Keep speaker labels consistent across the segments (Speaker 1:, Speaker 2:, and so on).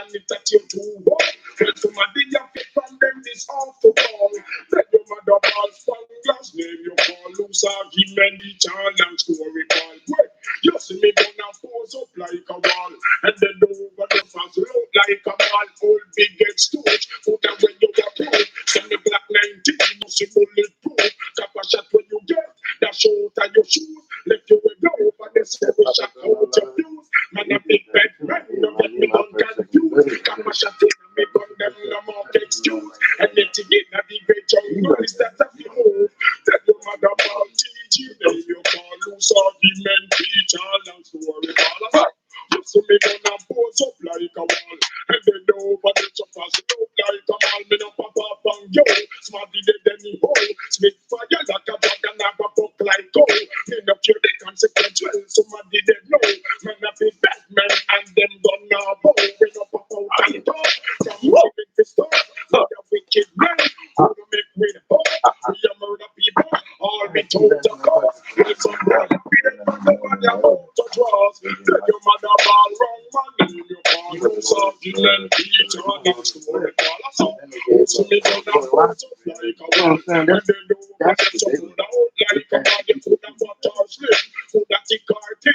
Speaker 1: and it at you too hard. Well, somebody you pick from them this off the wall. Then your mother ball span glass name you call loose argument the child and story call. Well, you see me gonna pose up like a wall and then over the fast road like a ball. Old big get stooge, put that when you get through. Send me black 19, you see bulletproof. Cap a shot when you get that short and your shoes. Let you go over the seven shot out your fuse. Man a big bad man, don't get me gun confused. Cap a shot in me gun them no more excuse. And let you get a the great jungle is that a few move. Tell your mother about TG, name you call loose argument, teach all and story all about. You see me gonna pose up like a wall. And then over the choppers, look like a ball. Me no pop up and yo. Smarty dead anyhow. Spit fire like a dragon, have a buck like gold. Me no care the consequence, well, somebody dead know. Man a big bad man and them gonna bow. We no pop out and talk. From moving to start, like a wicked man. Who no make with hope. We a murder people, all be told to cause. With some blood, we them from the body about to draws. Tell your mother ball wrong man, and you call loose argument, teach all and story call us up. So me gonna pose up like a wall. And then do what you so good out like a body. Put a butter slim, put a thick or thin.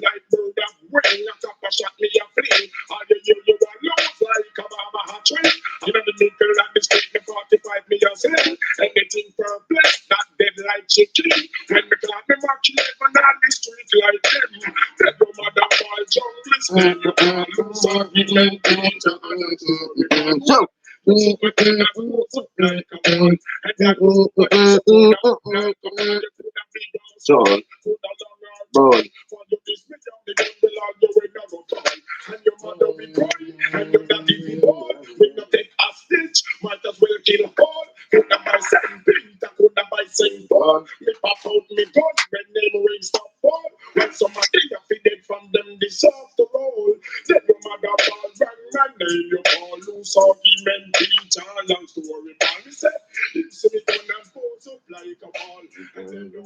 Speaker 1: Like bird of wing, a top a shot me a flee. All the you a love like a baba hat tree. You know the middle of the street, the 45 me a sell. Anything perplex, that dead like chicken. When me clap me march 11 on the street like them. Tell your mother ball jungle spin. You can't lose argument, teach all and story call. So we gonna pose up like a wall. And that was what you put out like a wall. You put a big house on, put a long ball. For you this me down the jungle all you will never call. And your mother be crying, and your daddy be ball. We no take a stitch, might as well kill Paul. Coulda buy Saint Peter, coulda buy Saint Paul. Me pop out me gun, when name raise up fall. When somebody a feed from them deserve to roll. Then your mother ball rang man, name you call loose argument, teach all and story ball. Me say, it's me gonna pose up like a ball. And then you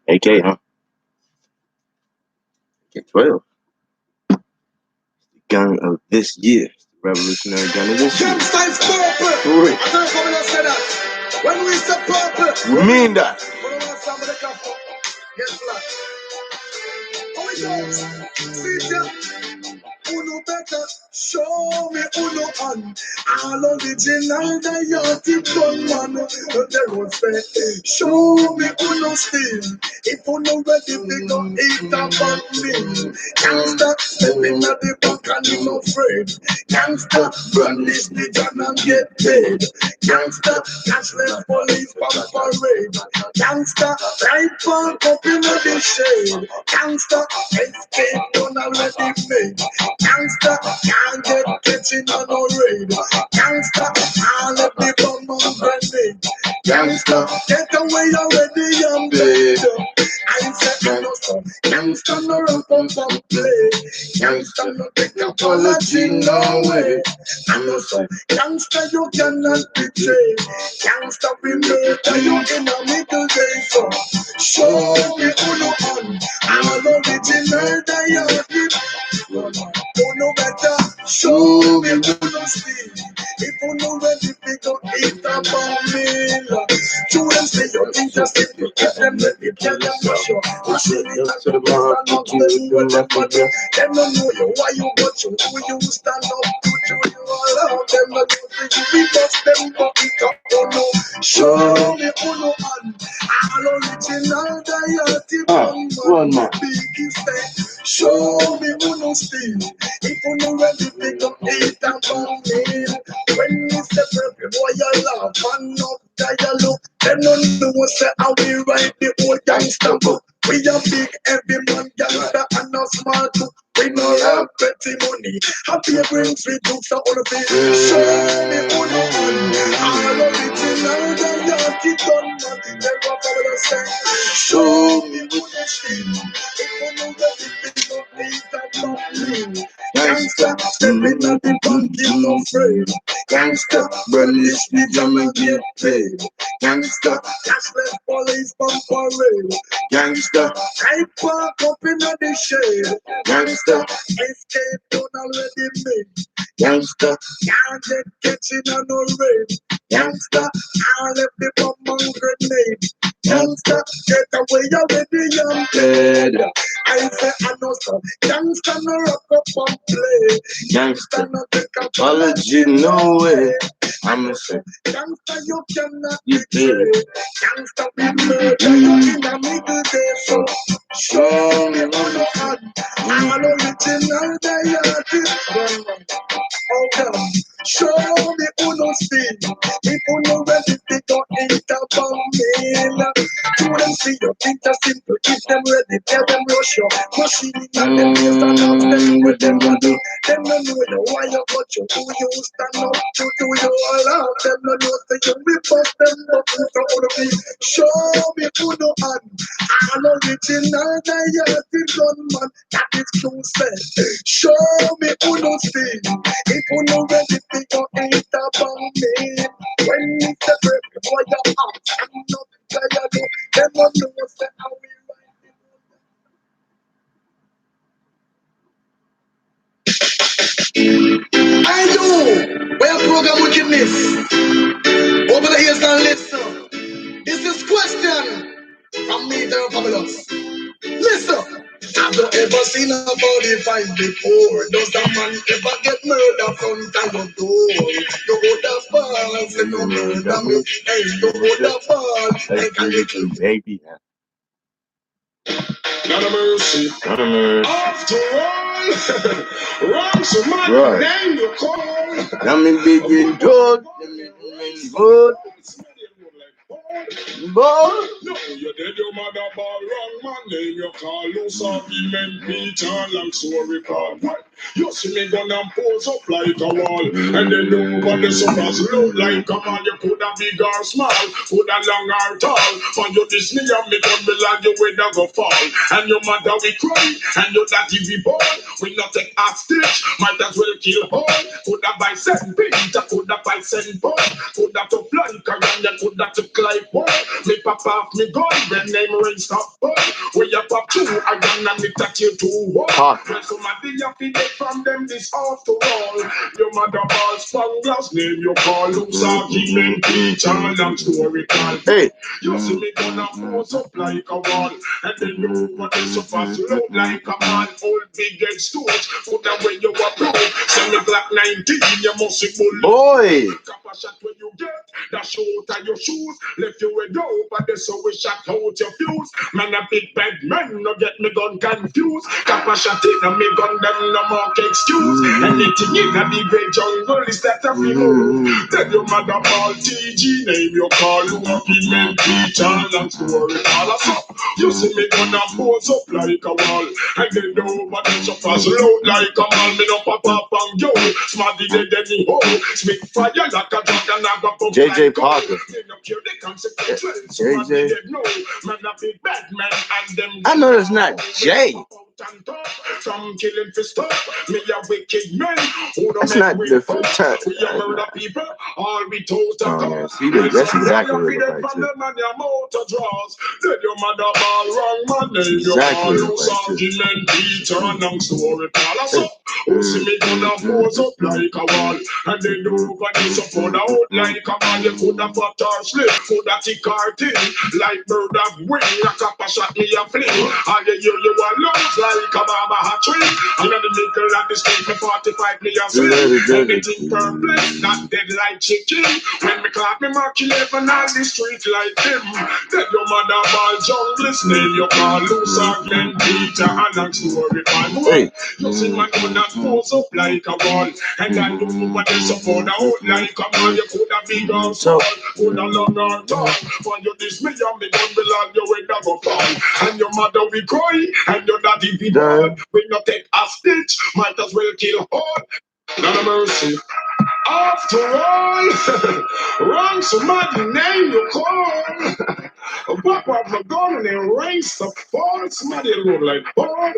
Speaker 2: AK, huh? AK-12. Gun of this year. Revolutionary gun of this year.
Speaker 3: Gangsta is purple.
Speaker 2: Right.
Speaker 3: I don't come and say that. When we say purple,
Speaker 2: We mean that.
Speaker 3: we don't want somebody to come get flat. How it goes? See ya. Uno better show me Uno on all original diatic gunman. The road say show me Uno still. If Uno ready, we go eat up on me. Gangsta stepping at the back and him afraid. Gangsta brandish the gun and get paid. Gangsta cashless police pump parade. Gangsta right back up in the shade. Gangsta escape done already made. Gangsta can't get catching on no raid. Gangsta can't let the bomb on grenade. Gangsta get away already and dead. I said no son. Gangsta no run from some play. Gangsta no take apology no way. I know son. Gangsta you cannot betray. Gangsta we murder you in a middle day so. Show me who you on. I'm original diary. Who know better? Show me who you see. If you know ready, we go eat up on meal. To them say you're interested, you get them ready, tell them for sure. You should be to the bar, not them with them for you. Them don't know you, why you got you, who you stand up to you all out. Them not know you, we bust them for it up, oh no. Show me who you on. All original diety one man, big stay. Show me who no steal. If you know ready, pick up 8 and 1 meal. When you step up, boy, you laugh and not dialogue. Them don't know say how we write the old gangster book. We a big heavy man gangster and a small book. We no have petty money. Happy brings we took so all of it. Show me who no man. All original diety gunman. Never follow say. Show me who no steal. If you know ready, pick up 8 and 1 meal. Gangsta, stepping at the bank, you no afraid. Gangsta, burnish the jam and get paid. Gangster, cashless police from parade. Gangster, I park up in the shade. Gangster, escape done already made. Gangster, can't get catching on no raid. Gangster, I left the bomb and grenade. Gangster, get away already, young dead. I say I know so. Gangster no rock up and play. Gangster no take apology, no way. I'ma say, gangster you cannot betray. Gangster we murder you in the middle day. So show me on the hand. All original diarist. Oh God, show me who no see. If you no ready to go intervene. To them see you think you're simple. If them ready, tell them rush you. Machine and them yes and have them with them to do. Them no know you why you got you. Who you stand up to do you all out. Them no know say you rip up them but you don't be. Show me who no hand. All original diarist gunman. That is true said. Show me who no see. If you no ready to go intervene. When you step before your house, I'm not tired. Them no know say how we I do. Where program wickedness? Open the ears and listen. Is this question from me, the fabulous? Listen. Have you ever seen a body fight before? Does a man ever get murdered from time of door? You would have fallen, say no murder me. Hey, you would have fallen, like a little
Speaker 2: baby.
Speaker 1: Not a mercy.
Speaker 2: Not a mercy.
Speaker 1: After all, wrong somebody
Speaker 2: Right.
Speaker 1: name you call.
Speaker 2: I'm in big in George. Good. Boy.
Speaker 1: No, you did your mother ball wrong man name you call. Loose argument, Peter, long story call. What? You see me gonna pose up like a wall. And then nobody suffers look like a man. You coulda big or small, coulda long or tall. For you this me and me gun belong you where that go fall. And your mother we cry, and your daddy we born. We not take a stitch, might as well kill all. Coulda buy St. Peter, coulda buy St. Paul. Coulda to Blanca and you coulda to Clive Wall. Me pop off me gun, then name ring stop ball. Where you pop two, I gun and me touch you two wall. When somebody you feed it from them this after all. Your mother ball spanglers, name you call loose argument, Peter, long story call.
Speaker 2: Hey.
Speaker 1: You see me gonna pose up like a wall. And then you what is supposed to look like a man. Old big head stools, put that when you are pro. Send me black 19, you must see bull.
Speaker 2: Boy.
Speaker 1: Kappa shot when you get that shoot on your shoes. Left you with dope, but that's how we shot out your fuse. Man, a big bad man, no get me gun confused. Kappa shot in, and me gun them no more excuse. Anything in a big red jungle is that a feel. Tell your mother ball TG, name your call, who up in men, Peter, long story, all us up. You see me gonna pose up like a wall. And then nobody suffers loud like a man. Me no pop up and yo, smarty dead anyhow. Spit fire like a dragon, I got pump
Speaker 2: JJ
Speaker 1: like
Speaker 2: Parker.
Speaker 1: Me no care the consequences.
Speaker 2: JJ.
Speaker 1: Smarty dead no, man a big bad man and them.
Speaker 2: I know it's not Jay.
Speaker 1: From killing for stuff, me a wicked man.
Speaker 2: That's not different.
Speaker 1: We a murder people, all we told to
Speaker 2: Oh, see, that's exactly what it looks like.
Speaker 1: man, your motor draws. Then your mother ball wrong man, then your
Speaker 2: Exactly
Speaker 1: ball loose argument, Peter, long story, call us up. Who see me gonna pose up like a wall, and then nobody support out like a man. You coulda fought or slip, coulda tick or tin, like bird of wing, a copper shot me a fling. All you hear you alone like a barber hat tree. And then the middle of the street, me 45 me a swing. Anything perplexed, not dead like chicken. When me clap me mark 11 on the street like them. Tell your mother ball jungle, name you call loose argument, Peter, and long story call.
Speaker 2: Hey.
Speaker 1: You see man gonna pose up like a wall. And I do what they support out like a man. You coulda big or small, coulda long or tall. For you this me and me gun belong you when that go fall. And your mother we cry, and your daddy we born. We not take a stitch, might as well kill all. Not a mercy. After all, wrong somebody name you call. Pop up my gun and then race the fall. Somebody look like ball.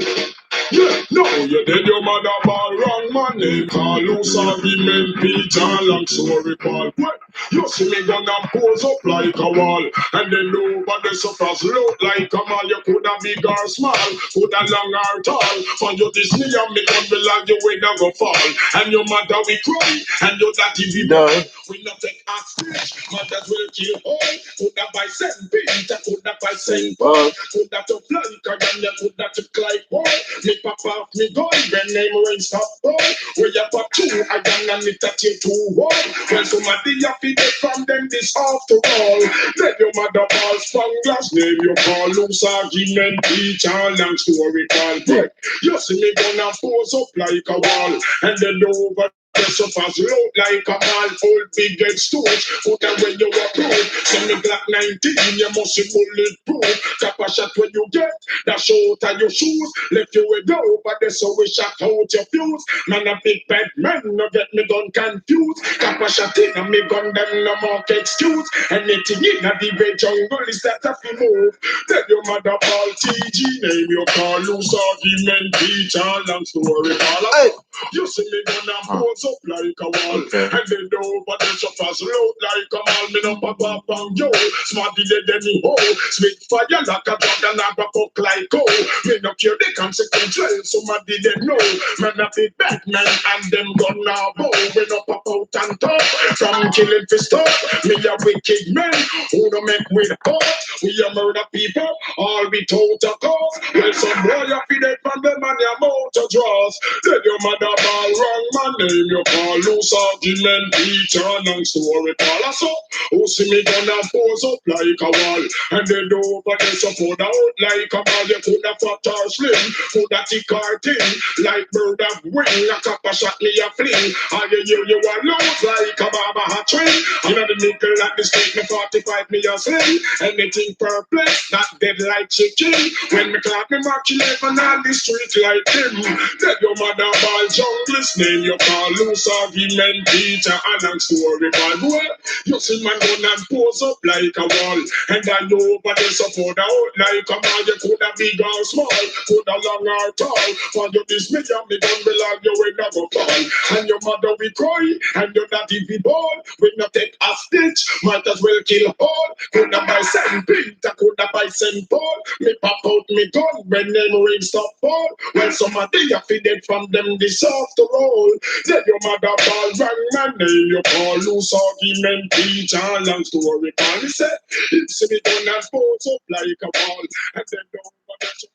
Speaker 1: Yeah, no, you did your mother ball wrong man. They call loose argument, Peter, long story call. What? You see me gonna pose up like a wall, and then nobody suffers look like a man. You coulda big or small, coulda long or tall. For you this me and me gun belong you will never fall. And your mother we cry, and your daddy we die. We not take hostage, mothers will kill all. Coulda by Saint Peter, coulda by Saint Paul, coulda to Blanca, and you coulda to Clyde Paul. Me pop off me gun, when name ring stop Paul. We have got two, I am it at you two one. When somebody have to get from them this after all. Let your mother ball strong glass name you call loose argument, teach and long story call break. You see me gonna pose up like a wall, and then over dress up as low like a man, old big head stooge. Put them when you approve. Send me Glock 19, you must be bulletproof. Tap a shot when you get that short of your shoes. Left you with go, but that's how we shot out your fuse. Man, a big bad man, no get me gun confused. Tap a shot in, and me gun them no more excuse. Anything in the big jungle is that a fi move. Tell your mother call TG, name you call loose argument, teach and long story call. Hey. You see me gonna pose up like a wall, and then over the suffers load like a man. Me no pop up on you, smarty dead any hole. Spit fire like a dragon, I go cook like coal. Me no care the consequence, well, somebody they know. Man a big Batman and them gun now bow. We no pop out and talk, from killing to stop. Me a wicked man, who no make with heart. We a murder people, all without a cause. Well, some boy a feed it from them and your mouth to draws. Tell your mother ball wrong man name you call loose argument, teacher and story call. So, who see me gonna pose up like a wall, and then over the support out like a ball. You coulda fat or slim, coulda thick or thin, like bird of wing. A copper shot me a fling, and you a lose like a barber hat trim. You know the nickel at the street, me 45 me a sling. Anything perplex, not dead like chicken. When me clap me mark 11 on the street like him. Tell your mother ball junglist name you call loose argument, teacher and long story ball. Boy, you see man gun and pose up like a wall, and I know over the support out like a man. You coulda big or small, coulda long or tall. For you this me and me gun belong you will never fall. And your mother we cry, and your daddy we ball. We not take a stitch, might as well kill all. Coulda by Saint Peter, coulda by Saint Paul. Me pop out me gun when them ring stop fall. Well somebody a feed it from them this after all. Let your mother ball wrong man name you call loose argument, teach and long story call. He said, it's me gun and pose up like a ball, and then don't forget to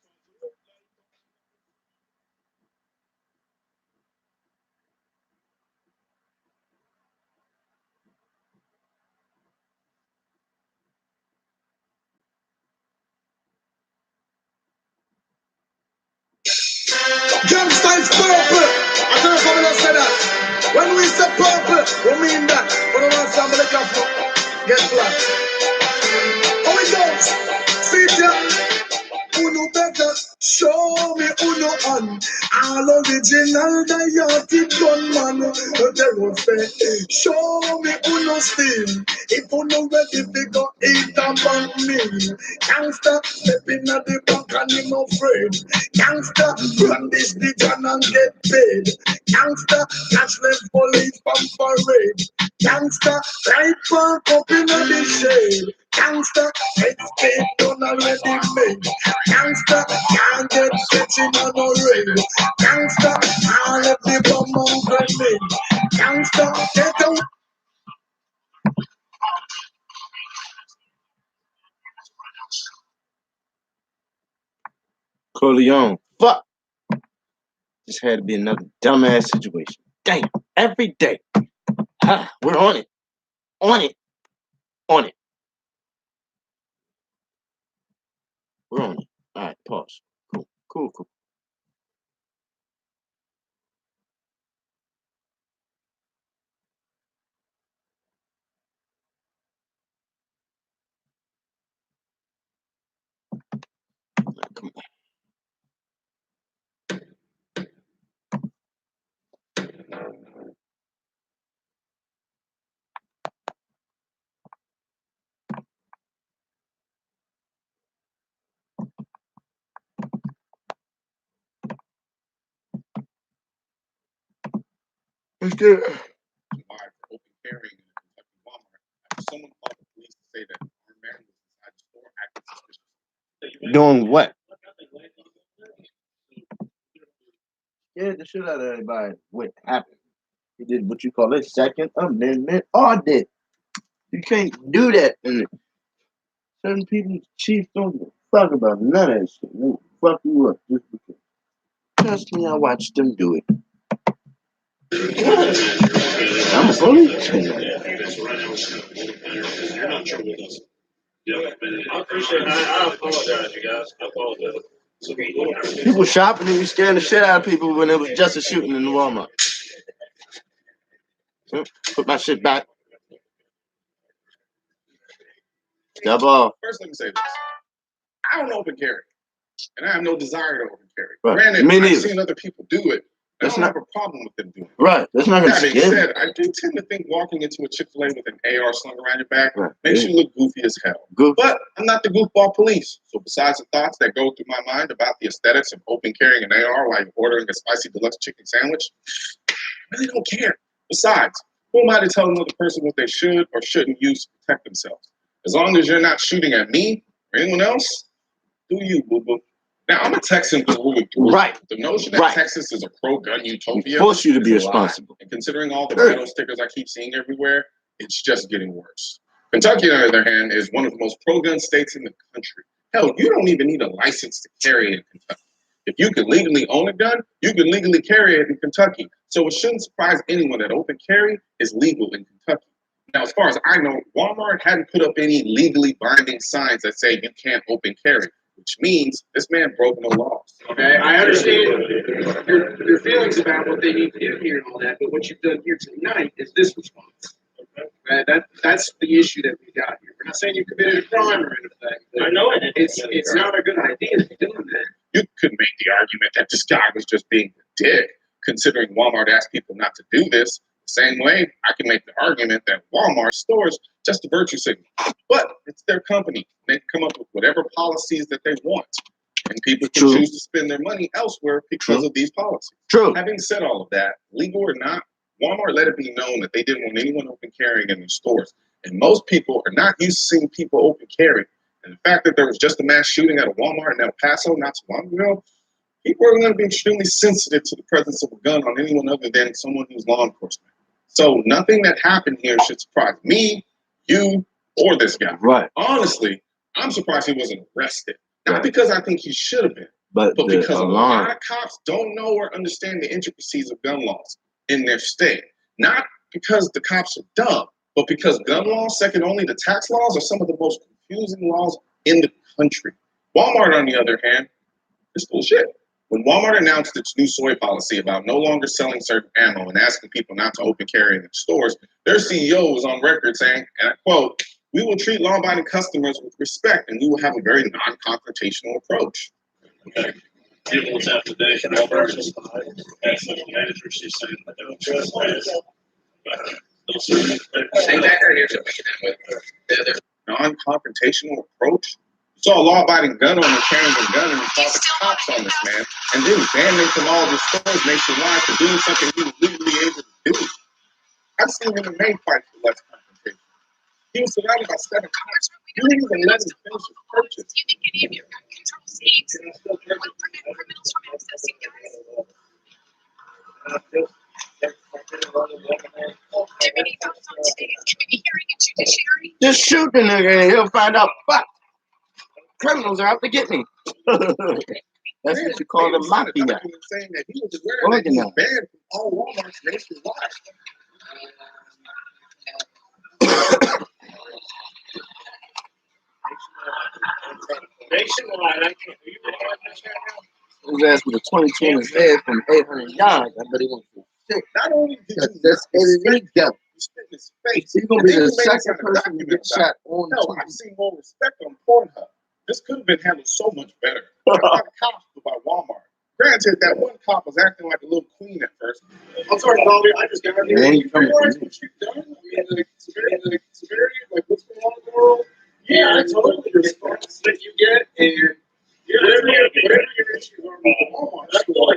Speaker 3: Gangsta is purple. I tell you something that say that. When we say purple, we mean that. When we want somebody to come get black. How it goes? See ya. Uno better show me Uno on. All original diode gunman. They will say, show me Uno steam. If Uno ready, we go eat a bank meal. Gangsta, stepping at the back and him afraid. Gangsta, brandish the gun and get paid. Gangsta, cashless police from parade. Gangsta, right park up in the shade. Gangsta, head done already made. Gangsta, can't get stretching on no rail. Gangsta, all of the bomb on grenade. Gangsta, get out.
Speaker 2: Corleone. Fuck. This had to be another dumbass situation. Damn. Every day. Ah, we're on it. On it. On it. We're on it. All right, pause. Cool. Cool, cool. Come on. Let's get it.
Speaker 1: open carrying in the Kentucky Walmart. say that our man was inside the store acting suspicious.
Speaker 2: Doing what? Scared the shit out of everybody. What happened? He did what you call a Second Amendment audit. You can't do that. And certain people, chiefs, don't give a fuck about none of that shit. They will fuck you up just because. Trust me, I watched them do it. I'm a police.
Speaker 4: You're not sure with us. I appreciate it. I apologize, you guys. I apologize.
Speaker 2: People shopping and be scaring the shit out of people when it was just a shooting in the Walmart. Put my shit back. Step off.
Speaker 1: First, let me say this. I don't open carry, and I have no desire to open carry.
Speaker 2: Right.
Speaker 1: Granted,
Speaker 2: Me
Speaker 1: I've
Speaker 2: neither.
Speaker 1: seen other people do it. I
Speaker 2: That's
Speaker 1: don't
Speaker 2: not-
Speaker 1: have a problem with them doing it.
Speaker 2: Right. That's not gonna
Speaker 1: That being
Speaker 2: scare me.
Speaker 1: said, I do tend to think walking into a Chick-fil-A with an AR slung around your back
Speaker 2: Right.
Speaker 1: makes you look goofy as hell.
Speaker 2: Good.
Speaker 1: But I'm not the goofball police. So besides the thoughts that go through my mind about the aesthetics of open carrying an AR while you're ordering a spicy deluxe chicken sandwich, I really don't care. Besides, who am I to tell another person what they should or shouldn't use to protect themselves? As long as you're not shooting at me or anyone else, do you, boo-boo. Now, I'm a Texan through and through.
Speaker 2: Right.
Speaker 1: The notion that
Speaker 2: Right.
Speaker 1: Texas is a pro-gun utopia
Speaker 2: Force you to
Speaker 1: is
Speaker 2: be
Speaker 1: a lie.
Speaker 2: responsible.
Speaker 1: And considering all the
Speaker 2: Sure.
Speaker 1: metal stickers I keep seeing everywhere, it's just getting worse. Kentucky, on the other hand, is one of the most pro-gun states in the country. Hell, you don't even need a license to carry in Kentucky. If you can legally own a gun, you can legally carry it in Kentucky. So it shouldn't surprise anyone that open carry is legal in Kentucky. Now, as far as I know, Walmart hadn't put up any legally binding signs that say you can't open carry, which means this man broke no laws.
Speaker 5: Okay, I understand your feelings about what they need to do here and all that, but what you've done here tonight is this response. Okay, that's the issue that we got here. We're not saying you committed a crime or anything.
Speaker 4: I know it.
Speaker 5: It's not a good idea to be doing that.
Speaker 1: You could make the argument that this guy was just being a dick, considering Walmart asked people not to do this. The same way, I can make the argument that Walmart stores just a virtue signal. But it's their company. They can come up with whatever policies that they want. And people can
Speaker 2: True.
Speaker 1: choose to spend their money elsewhere because
Speaker 2: True.
Speaker 1: of these policies.
Speaker 2: True.
Speaker 1: Having said all of that, legal or not, Walmart let it be known that they didn't want anyone open carrying in their stores. And most people are not used to seeing people open carry. And the fact that there was just a mass shooting at a Walmart in El Paso not too long ago, people are going to be extremely sensitive to the presence of a gun on anyone other than someone who's law enforcement. So nothing that happened here should surprise me, you, or this guy.
Speaker 2: Right.
Speaker 1: Honestly, I'm surprised he wasn't arrested. Not
Speaker 2: Right.
Speaker 1: because I think he should have been,
Speaker 2: But
Speaker 1: but
Speaker 2: the
Speaker 1: because a
Speaker 2: alarm.
Speaker 1: lot of cops don't know or understand the intricacies of gun laws in their state. Not because the cops are dumb, but because gun laws, second only to tax laws, are some of the most confusing laws in the country. Walmart, on the other hand, is full of shit. When Walmart announced its new soy policy about no longer selling certain ammo and asking people not to open carry in their stores, their CEO was on record saying, and I quote, "We will treat law-abiding customers with respect and we will have a very non-confrontational approach."
Speaker 4: Okay. Given what's after today, and all versus as the manager, she's saying that they don't trust us.
Speaker 5: Say that or here's what we can end with.
Speaker 1: Non-confrontational approach? You saw a law-abiding gun owner carrying a gun and you saw the cops on this man and then banned him from all of his stores nationwide for doing something he was legally able to do. I've seen him in main fight for less confrontation. He was surrounded by 7 cops. You didn't even let him finish his purchase.
Speaker 6: Do you think any of your gun control states would prevent criminals from accessing guns? Do many votes on today's committee hearing and judiciary?
Speaker 2: Just shoot the nigga and he'll find out, fuck, criminals are out to get me. That's what you call the mafia.
Speaker 1: Saying that he was aware that he was banned from all Walmarts nationwide.
Speaker 4: Nationwide, I can't. You know what I'm saying?
Speaker 2: His ass with a 22 in his head from 800 yards. I bet he went for shit.
Speaker 1: Not only did you
Speaker 2: That's illegal.
Speaker 1: you spit in his face,
Speaker 2: He's gonna be
Speaker 1: and then
Speaker 2: the
Speaker 1: you made it
Speaker 2: second
Speaker 1: sound
Speaker 2: person to get
Speaker 1: documented.
Speaker 2: shot on
Speaker 1: No, I've seen more respect on Pornhub. This could have been handled so much better. Not by the cops, but by Walmart. Granted, that one cop was acting like a little queen at first.
Speaker 5: I'm sorry, Baldy, I just got here.
Speaker 2: Yeah,
Speaker 5: You realize what you've done? I mean, the severity, like what's going on in the world? Yeah, I totally the response that you get and whatever your issues are with the Walmart store.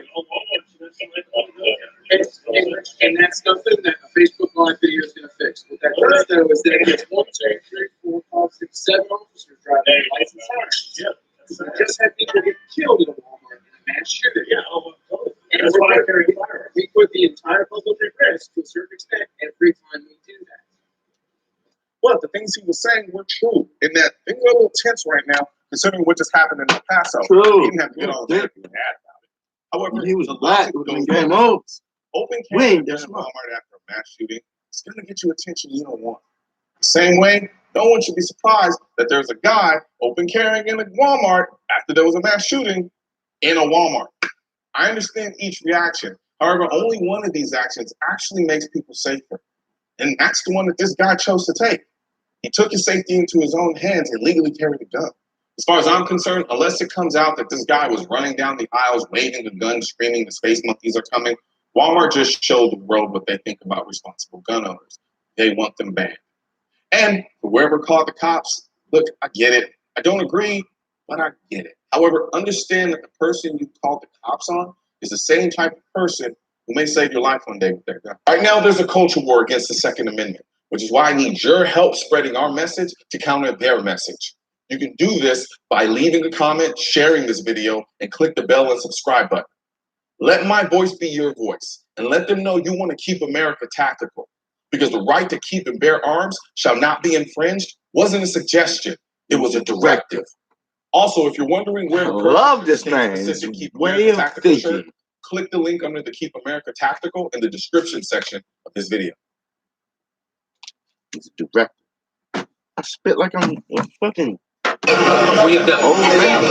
Speaker 5: And that's nothing that a Facebook Live video is going to fix. What that does, though, is that it gets 1, 2, 3, 4, 5, 7 officers driving license cars.
Speaker 4: Yeah.
Speaker 5: We just had people get killed in a Walmart in a mass shooting.
Speaker 4: Yeah.
Speaker 5: And
Speaker 4: That's why I carry firearms.
Speaker 5: we put the entire public at risk to a certain extent every time we do that.
Speaker 1: But the things he was saying were true. In that things are a little tense right now, considering what just happened in El Paso.
Speaker 2: True.
Speaker 1: He didn't have to get all
Speaker 2: Yeah.
Speaker 1: that mad about it. However,
Speaker 2: He was
Speaker 1: the
Speaker 2: black.
Speaker 1: logic
Speaker 2: It would have
Speaker 1: goes
Speaker 2: been game
Speaker 1: back.
Speaker 2: over.
Speaker 1: Open
Speaker 2: We
Speaker 1: carry
Speaker 2: ain't
Speaker 1: in
Speaker 2: that smart.
Speaker 1: Walmart after a mass shooting, it's going to get you attention you don't want. The same way, no one should be surprised that there's a guy open carrying in a Walmart after there was a mass shooting in a Walmart. I understand each reaction. However, only one of these actions actually makes people safer. And that's the one that this guy chose to take. He took his safety into his own hands and legally carried a gun. As far as I'm concerned, unless it comes out that this guy was running down the aisles, waving the gun, screaming the space monkeys are coming, Walmart just showed the world what they think about responsible gun owners. They want them banned. And whoever called the cops, look, I get it. I don't agree, but I get it. However, understand that the person you called the cops on is the same type of person who may save your life one day with their gun. Right now, there's a culture war against the Second Amendment, which is why I need your help spreading our message to counter their message. You can do this by leaving a comment, sharing this video, and click the bell and subscribe button. Let my voice be your voice, and let them know you want to keep America tactical. Because the right to keep and bear arms shall not be infringed wasn't a suggestion, it was a directive. Also, if you're wondering where
Speaker 2: I
Speaker 1: to
Speaker 2: love this
Speaker 1: purchase
Speaker 2: man.
Speaker 1: the
Speaker 2: His
Speaker 1: specific Keep
Speaker 2: way
Speaker 1: America
Speaker 2: of
Speaker 1: Tactical shirt,
Speaker 2: thinking.
Speaker 1: click the link under the Keep America Tactical in the description section of this video.
Speaker 2: He's a director. I spit like I'm a fucking
Speaker 7: We've got
Speaker 2: old man.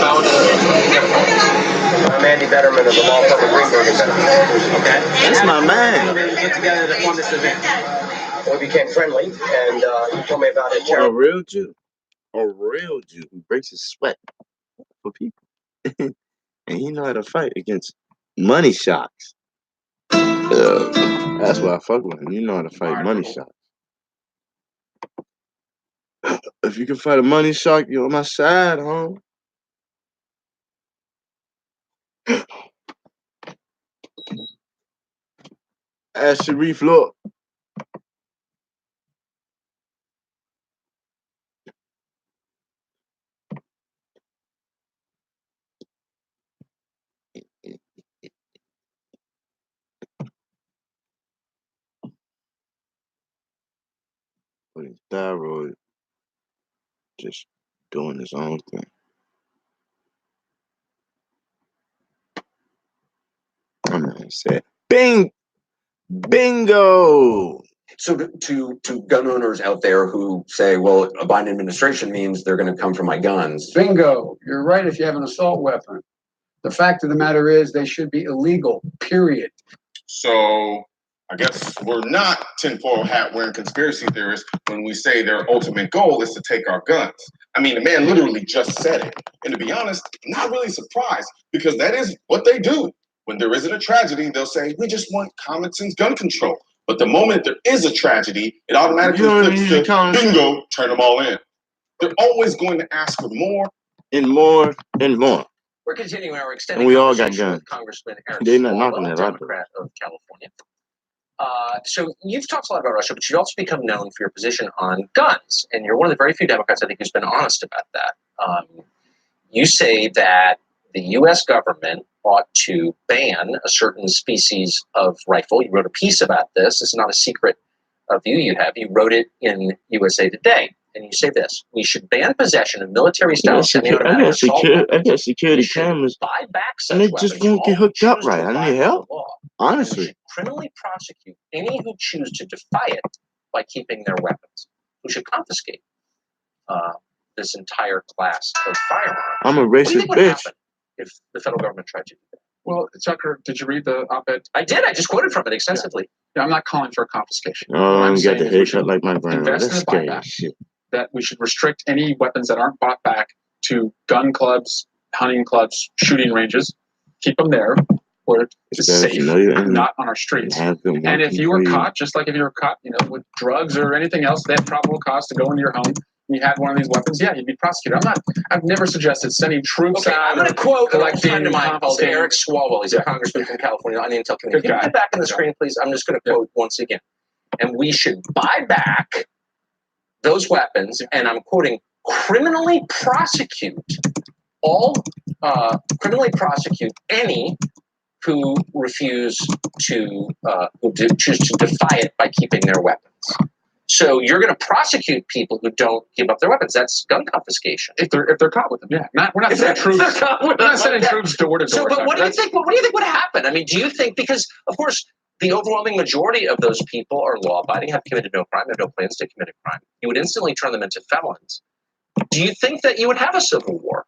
Speaker 7: I'm Andy Betterman of the law firm of Greenberg and Betterman. Okay?
Speaker 2: That's my man.
Speaker 7: Get together to form this event. We became friendly, and he told me about his
Speaker 2: A
Speaker 7: charity.
Speaker 2: real Jew. A real Jew who breaks his sweat for people. And he know how to fight against money shots. That's why I fuck with him. You know how to fight money shots. If you can fight a money shark, you're on my side, huh? Ask Sharif, look. With his thyroid, just doing his own thing. My man said, bingo.
Speaker 7: So to gun owners out there who say, well, a Biden administration means they're going to come for my guns.
Speaker 8: Bingo. You're right if you have an assault weapon. The fact of the matter is they should be illegal, period.
Speaker 1: So I guess we're not tinfoil hat wearing conspiracy theorists when we say their ultimate goal is to take our guns. I mean, the man literally just said it. And to be honest, I'm not really surprised because that is what they do. When there isn't a tragedy, they'll say, we just want common sense gun control. But the moment there is a tragedy, it automatically flips to bingo, turn them all in. They're always going to ask for more
Speaker 2: and more and more.
Speaker 7: We're continuing our extended
Speaker 2: And we all got
Speaker 7: conversation
Speaker 2: guns.
Speaker 7: with Congressman Eric
Speaker 2: They're not
Speaker 7: Swalwell,
Speaker 2: knocking that out.
Speaker 7: Democrat of California. So you've talked a lot about Russia, but you've also become known for your position on guns, and you're one of the very few Democrats I think who's been honest about that. You say that the U.S. government ought to ban a certain species of rifle. You wrote a piece about this. It's not a secret view you have. You wrote it in USA Today, and you say this: we should ban possession of military-style semi-automatic assault weapons.
Speaker 2: I got security cameras,
Speaker 7: buy back such
Speaker 2: and they
Speaker 7: weapons.
Speaker 2: just won't get hooked up right. I need help. Honestly,
Speaker 7: we should criminally prosecute any who choose to defy it by keeping their weapons. We should confiscate this entire class of firearms.
Speaker 2: I'm a
Speaker 7: What do you
Speaker 2: racist
Speaker 7: think would
Speaker 2: bitch.
Speaker 7: happen if the federal government tried to do that?
Speaker 8: Well, Tucker, did you read the op-ed?
Speaker 7: I did. I just quoted from it extensively.
Speaker 8: Yeah, I'm not calling for a confiscation. What
Speaker 2: Oh,
Speaker 8: I'm
Speaker 2: you got
Speaker 8: saying
Speaker 2: the
Speaker 8: is we should
Speaker 2: haircut like my grandma.
Speaker 8: invest in
Speaker 2: That's
Speaker 8: the
Speaker 2: scary
Speaker 8: buyback.
Speaker 2: as shit.
Speaker 8: That we should restrict any weapons that aren't bought back to gun clubs, hunting clubs, shooting ranges. Keep them there where it's safe, not on our streets. And if you were caught, just like if you were caught, with drugs or anything else, that probable cause to go into your home, and you had one of these weapons, yeah, you'd be prosecuted. I've never suggested sending troops out.
Speaker 7: I'm going to quote an old
Speaker 8: collecting,
Speaker 7: friend of mine called
Speaker 8: confiscating.
Speaker 7: Eric Swalwell. He's a congressman from California on the Intel Committee. Can you get back on the screen, please? I'm just going to quote once again. And we should buy back those weapons, and I'm quoting, criminally prosecute any who refuse to choose to defy it by keeping their weapons. So you're going to prosecute people who don't give up their weapons. That's gun confiscation.
Speaker 8: If they're caught with them, yeah. We're not sending troops. We're not sending troops door to door.
Speaker 7: So, but what do you think? What do you think would happen? I mean, do you think, because of course the overwhelming majority of those people are law-abiding, have committed no crime, have no plans to commit a crime. You would instantly turn them into felons. Do you think that you would have a civil war?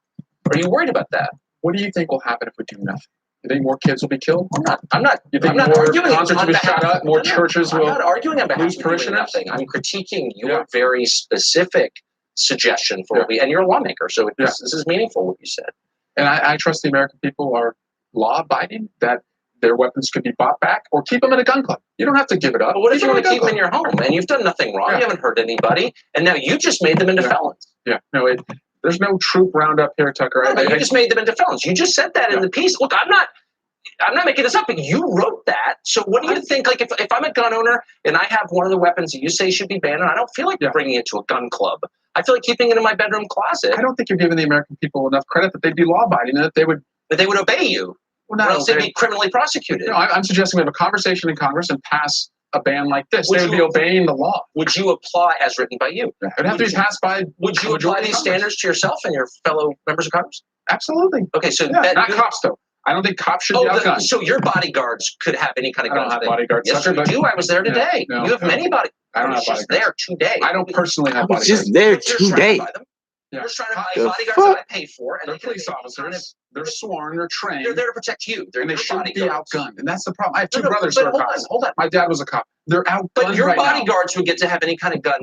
Speaker 7: Are you worried about that?
Speaker 8: What do you think will happen if we do nothing? You think more kids will be killed?
Speaker 7: I'm not.
Speaker 8: You think
Speaker 7: I'm not
Speaker 8: more
Speaker 7: arguing
Speaker 8: concerts will be shut up? More churches will.
Speaker 7: I'm not arguing on behalf
Speaker 8: lose
Speaker 7: of doing nothing. I'm critiquing your very specific suggestion for what we. And you're a lawmaker, so this is meaningful what you said.
Speaker 8: And I trust the American people are law-abiding, that their weapons could be bought back, or keep them in a gun club. You don't have to give it up.
Speaker 7: But what if you want to keep them in your home and you've done nothing wrong? You haven't hurt anybody, and now you just made them into felons.
Speaker 8: Yeah. No. There's no troop roundup here, Tucker.
Speaker 7: No, you just made them into felons. You just said that in the piece. Look, I'm not making this up, but you wrote that. So what do you think? Like, if I'm a gun owner and I have one of the weapons that you say should be banned, and I don't feel like bringing it to a gun club, I feel like keeping it in my bedroom closet.
Speaker 8: I don't think you're giving the American people enough credit that they'd be law-abiding and that they would
Speaker 7: obey you. Well, or else they'd be criminally prosecuted.
Speaker 8: No, I'm suggesting we have a conversation in Congress and pass a ban like this. They would be obeying the law.
Speaker 7: Would you apply as written by you?
Speaker 8: It would have to be passed by.
Speaker 7: Would you apply these standards to yourself and your fellow members of Congress?
Speaker 8: Absolutely.
Speaker 7: Okay, so
Speaker 8: not cops though. I don't think cops should be outgunned.
Speaker 7: So your bodyguards could have any kind of guns.
Speaker 8: I don't have bodyguards.
Speaker 7: Yes, you do. I was there today.
Speaker 8: No.
Speaker 7: You have many bodyguards.
Speaker 8: I don't have bodyguards.
Speaker 7: There today.
Speaker 8: I don't personally have bodyguards.
Speaker 2: Just there today.
Speaker 7: You're trying to buy bodyguards that I pay for, and
Speaker 8: they're police officers. They're sworn. They're trained.
Speaker 7: They're there to protect you.
Speaker 8: And they shouldn't be outgunned. And that's the problem. I have two brothers who are cops.
Speaker 7: Hold on.
Speaker 8: My dad was a cop. They're outgunned.
Speaker 7: But your bodyguards would get to have any kind of gun.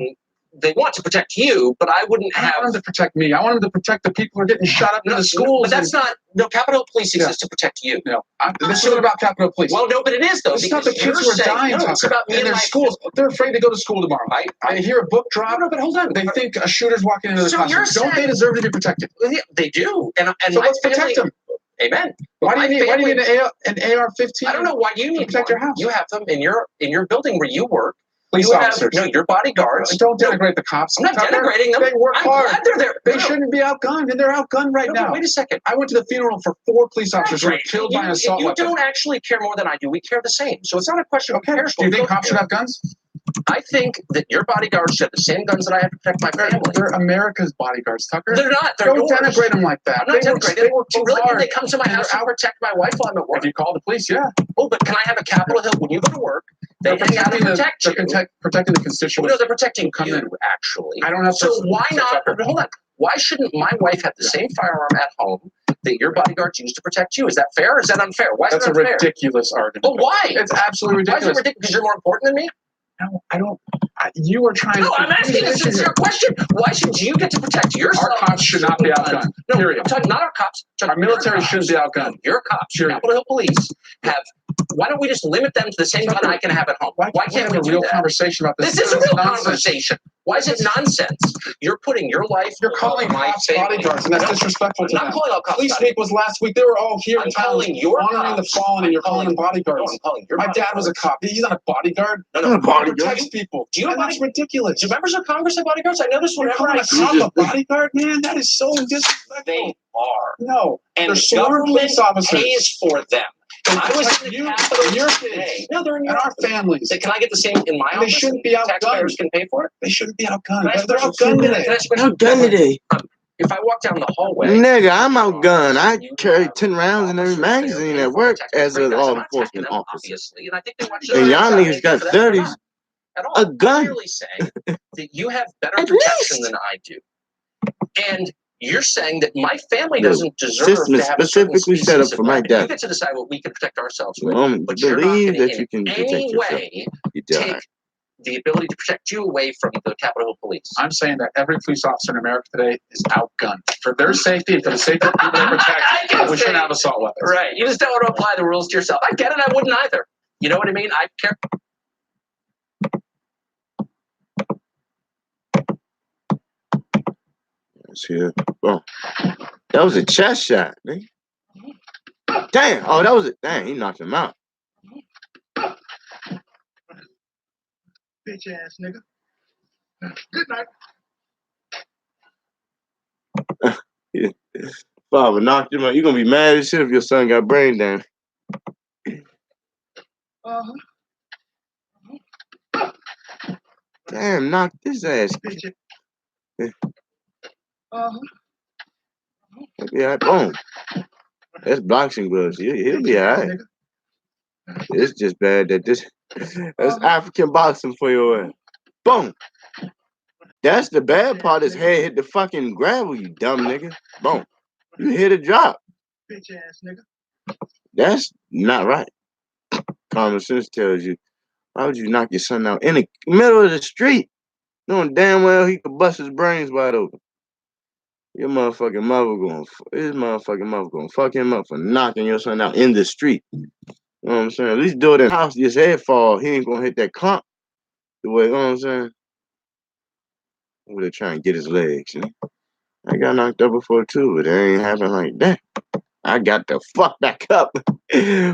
Speaker 7: They want to protect you, but I wouldn't have.
Speaker 8: I want them to protect me. I want them to protect the people who are getting shot up in the schools.
Speaker 7: But that's not. No, Capitol Police exists to protect you.
Speaker 8: No, this isn't about Capitol Police.
Speaker 7: Well, no, but it is though.
Speaker 8: It's not the kids who are dying.
Speaker 7: It's about me
Speaker 8: in their schools. They're afraid to go to school tomorrow. I hear a book drop.
Speaker 7: No, but hold on.
Speaker 8: They think a shooter's walking into the classroom. Don't they deserve to be protected?
Speaker 7: They do. And
Speaker 8: so let's protect them.
Speaker 7: Amen.
Speaker 8: Why do you need an AR-15?
Speaker 7: I don't know why you need
Speaker 8: to protect your house.
Speaker 7: You have them in your building where you work.
Speaker 8: Police officers.
Speaker 7: No, your bodyguards.
Speaker 8: Don't denigrate the cops.
Speaker 7: I'm not denigrating them.
Speaker 8: They work hard.
Speaker 7: Glad they're there.
Speaker 8: They shouldn't be outgunned, and they're outgunned right now.
Speaker 7: Wait a second.
Speaker 8: I went to the funeral for 4 police officers who were killed by an assault weapon.
Speaker 7: You don't actually care more than I do. We care the same. So it's not a question of care.
Speaker 8: Do you think cops should have guns?
Speaker 7: I think that your bodyguards should have the same guns that I have to protect my family.
Speaker 8: They're America's bodyguards, Tucker.
Speaker 7: They're not. They're
Speaker 8: don't denigrate them like that.
Speaker 7: I'm not denigrating them.
Speaker 8: Do you
Speaker 7: really think they come to my house to protect my wife while I'm at work?
Speaker 8: If you call the police, yeah.
Speaker 7: Oh, but can I have a Capitol Hill when you go to work? They hang out and protect you.
Speaker 8: They're protecting the constituents.
Speaker 7: No, they're protecting you, actually.
Speaker 8: I don't have to.
Speaker 7: So why not? Hold on. Why shouldn't my wife have the same firearm at home that your bodyguards use to protect you? Is that fair or is that unfair? Why is that unfair?
Speaker 8: That's a ridiculous argument.
Speaker 7: But why?
Speaker 8: It's absolutely ridiculous.
Speaker 7: Why is it ridiculous? Because you're more important than me?
Speaker 8: No, I don't. You are trying to.
Speaker 7: No, I'm asking a sincere question. Why should you get to protect yourself?
Speaker 8: Our cops should not be outgunned.
Speaker 7: No,
Speaker 8: period.
Speaker 7: I'm talking not our cops.
Speaker 8: Our military shouldn't be outgunned.
Speaker 7: Your cops, your Capitol Hill Police have. Why don't we just limit them to the same gun I can have at home? Why can't we
Speaker 8: have a real conversation about this?
Speaker 7: This is a real conversation. Why is it nonsense? You're putting your life.
Speaker 8: You're calling cops bodyguards, and that's disrespectful to them.
Speaker 7: I'm not calling all cops.
Speaker 8: Police week was last week. They were all here in town
Speaker 7: honoring
Speaker 8: the fallen, and you're calling them bodyguards. My dad was a cop. He's not a bodyguard.
Speaker 7: No,
Speaker 8: bodyguard protects people.
Speaker 7: Do you know
Speaker 8: that's ridiculous?
Speaker 7: Do members of Congress have bodyguards? I know this whenever I see
Speaker 8: a bodyguard, man. That is so disrespectful.
Speaker 7: They are.
Speaker 8: No,
Speaker 7: and
Speaker 8: they're sworn police officers.
Speaker 7: Pays for them. I was in the Capitol
Speaker 8: your kids.
Speaker 7: No, they're in
Speaker 8: your our families.
Speaker 7: Can I get the same in my office?
Speaker 8: They shouldn't be outgunned.
Speaker 7: Taxpayers can pay for it.
Speaker 8: They shouldn't be outgunned. They're outgunned today.
Speaker 2: Outgunned today.
Speaker 7: If I walk down the hallway,
Speaker 2: nigga, I'm outgunned. I carry 10 rounds in every magazine at work as a law enforcement officer.
Speaker 7: And I think they watch.
Speaker 2: And y'all niggas got 30s. A gun.
Speaker 7: I'm clearly saying that you have better protection than I do, and you're saying that my family doesn't deserve to have
Speaker 2: specifically set up for my dad.
Speaker 7: You get to decide what we can protect ourselves with, but
Speaker 2: believe
Speaker 7: you're not going
Speaker 2: that
Speaker 7: to
Speaker 2: you can
Speaker 7: in
Speaker 2: protect
Speaker 7: any
Speaker 2: yourself.
Speaker 7: way
Speaker 2: You
Speaker 7: take the ability to protect you away from the Capitol Hill Police.
Speaker 8: I'm saying that every police officer in America today is outgunned for their safety and for the safety of the people they protect. We shouldn't have assault weapons.
Speaker 7: Right. You just don't want to apply the rules to yourself. I get it. I wouldn't either. You know what I mean? I care.
Speaker 2: Here. Oh, that was a chest shot, man. Damn. Oh, that was it. Damn, he knocked him out.
Speaker 3: Bitch ass nigga. Good night.
Speaker 2: Father knocked him out. You're gonna be mad as shit if your son got brain damage. Damn, knock this ass. Yeah, boom. That's boxing gloves. He'll be alright. It's just bad that that's African boxing for your ass. Boom. That's the bad part. His head hit the fucking gravel, you dumb nigga. Boom. You hit a drop.
Speaker 3: Bitch ass nigga.
Speaker 2: That's not right. Common sense tells you, why would you knock your son out in the middle of the street, knowing damn well he could bust his brains wide open? His motherfucking mother gonna fuck him up for knocking your son out in the street. You know what I'm saying? At least do it in the house. His head fall. He ain't gonna hit that clump the way. You know what I'm saying? Over there trying to get his legs. You know? I got knocked up before too, but it ain't happen like that. I got the fuck back up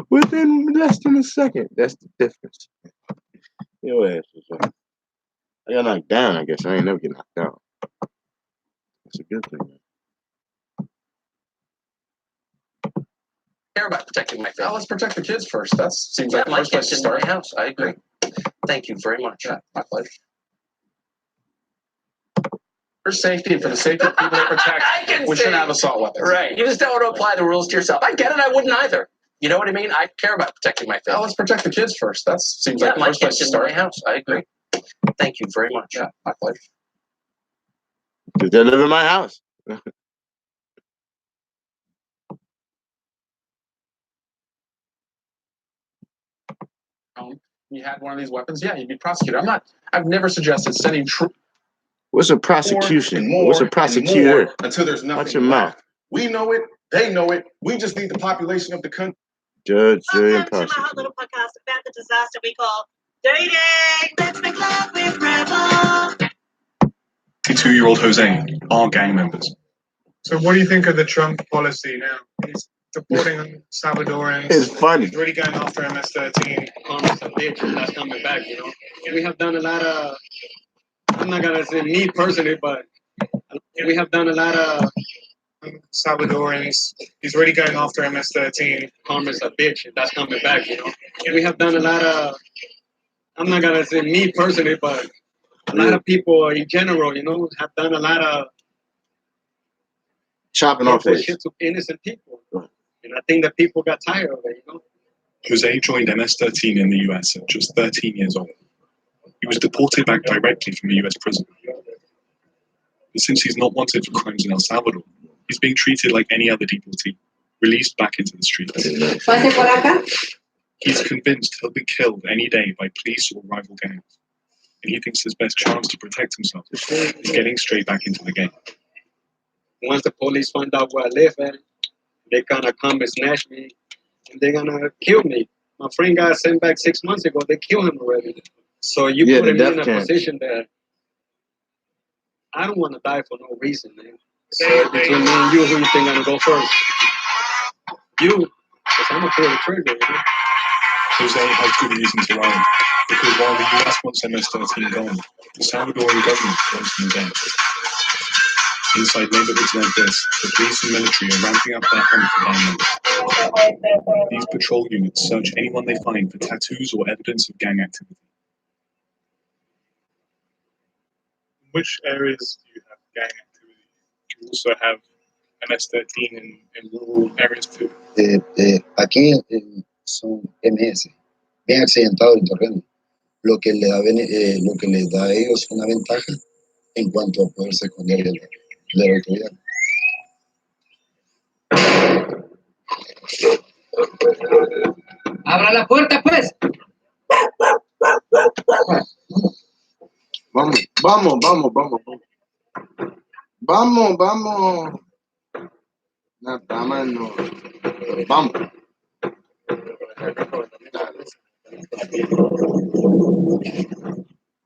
Speaker 2: within less than a second. That's the difference. Your ass was up. I got knocked down, I guess. I ain't never get knocked out. That's a good thing, man.
Speaker 7: Care about protecting my
Speaker 8: Oh,
Speaker 7: family.
Speaker 8: let's protect the kids first. That seems like the
Speaker 7: my
Speaker 8: first place
Speaker 7: kids
Speaker 8: to
Speaker 7: in my
Speaker 8: start.
Speaker 7: house. I agree. Thank you very much.
Speaker 8: Yeah, my pleasure. For safety and for the safety of people to protect, we shouldn't have assault weapons.
Speaker 7: Right. You just don't want to apply the rules to yourself. I get it. I wouldn't either. You know what I mean? I care about protecting my
Speaker 8: Oh,
Speaker 7: family.
Speaker 8: let's protect the kids first. That seems like the
Speaker 7: my
Speaker 8: first place
Speaker 7: kids
Speaker 8: to
Speaker 7: in
Speaker 8: start.
Speaker 7: my house. I agree. Thank you very much.
Speaker 8: Yeah, my pleasure.
Speaker 2: Because they live in my house.
Speaker 8: You had one of these weapons, yeah, you'd be prosecuted. I've never suggested sending troops.
Speaker 2: What's a prosecution?
Speaker 9: More
Speaker 2: What's a
Speaker 9: and
Speaker 2: prosecutor?
Speaker 9: more until there's nothing
Speaker 2: Watch your mouth.
Speaker 9: left. We know it. They know it. We just need the population of the country.
Speaker 2: Judge, jury, and
Speaker 6: Welcome to my
Speaker 2: prosecutor.
Speaker 6: hot little podcast about the disaster we call dating. Let's make love with Rebel.
Speaker 10: 22-year-old Jose are gang members.
Speaker 3: So what do you think of the Trump policy now? He's deporting Salvadorans.
Speaker 2: It's funny.
Speaker 3: He's really going after MS-13.
Speaker 5: Karma's a bitch, and that's coming back, you know. We have done a lot of, I'm not gonna say me personally, but we have done a lot of
Speaker 3: Salvadorans. He's really going after MS-13.
Speaker 5: Karma's a bitch, and that's coming back, you know. We have done a lot of, I'm not gonna say me personally, but a lot of people in general, you know, have done a lot of
Speaker 2: chopping off heads
Speaker 5: shit to innocent people. And I think that people got tired of it, you know.
Speaker 10: Jose joined MS-13 in the US at just 13 years old. He was deported back directly from a US prison. But since he's not wanted for crimes in El Salvador, he's being treated like any other deportee, released back into the streets. He's convinced he'll be killed any day by police or rival gangs, and he thinks his best chance to protect himself is getting straight back into the game.
Speaker 5: Once the police find out where I live at, they're gonna come and snatch me, and they're gonna kill me. My friend got sent back 6 months ago. They killed him already. So you put me in a position that I don't want to die for no reason, man. So between me and you, who you think gonna go first? You, because I'm gonna pull the trigger, you know?
Speaker 10: Jose has good reason to run, because while the US wants MS-13 gone, the Salvadoran government wants them dead. Inside neighborhoods like this, the police and military are ramping up their hunt for gang members. These patrol units search anyone they find for tattoos or evidence of gang activity.
Speaker 3: In which areas do you have gang activity? Do you also have MS-13 in rural areas too?
Speaker 11: Aquí son MS, bien accidentado el terreno, lo que le da a ellos una ventaja en cuanto a poderse esconder de la autoridad.
Speaker 5: ¡Abra la puerta, pues!
Speaker 2: Vamos. Nada más no. Vamos.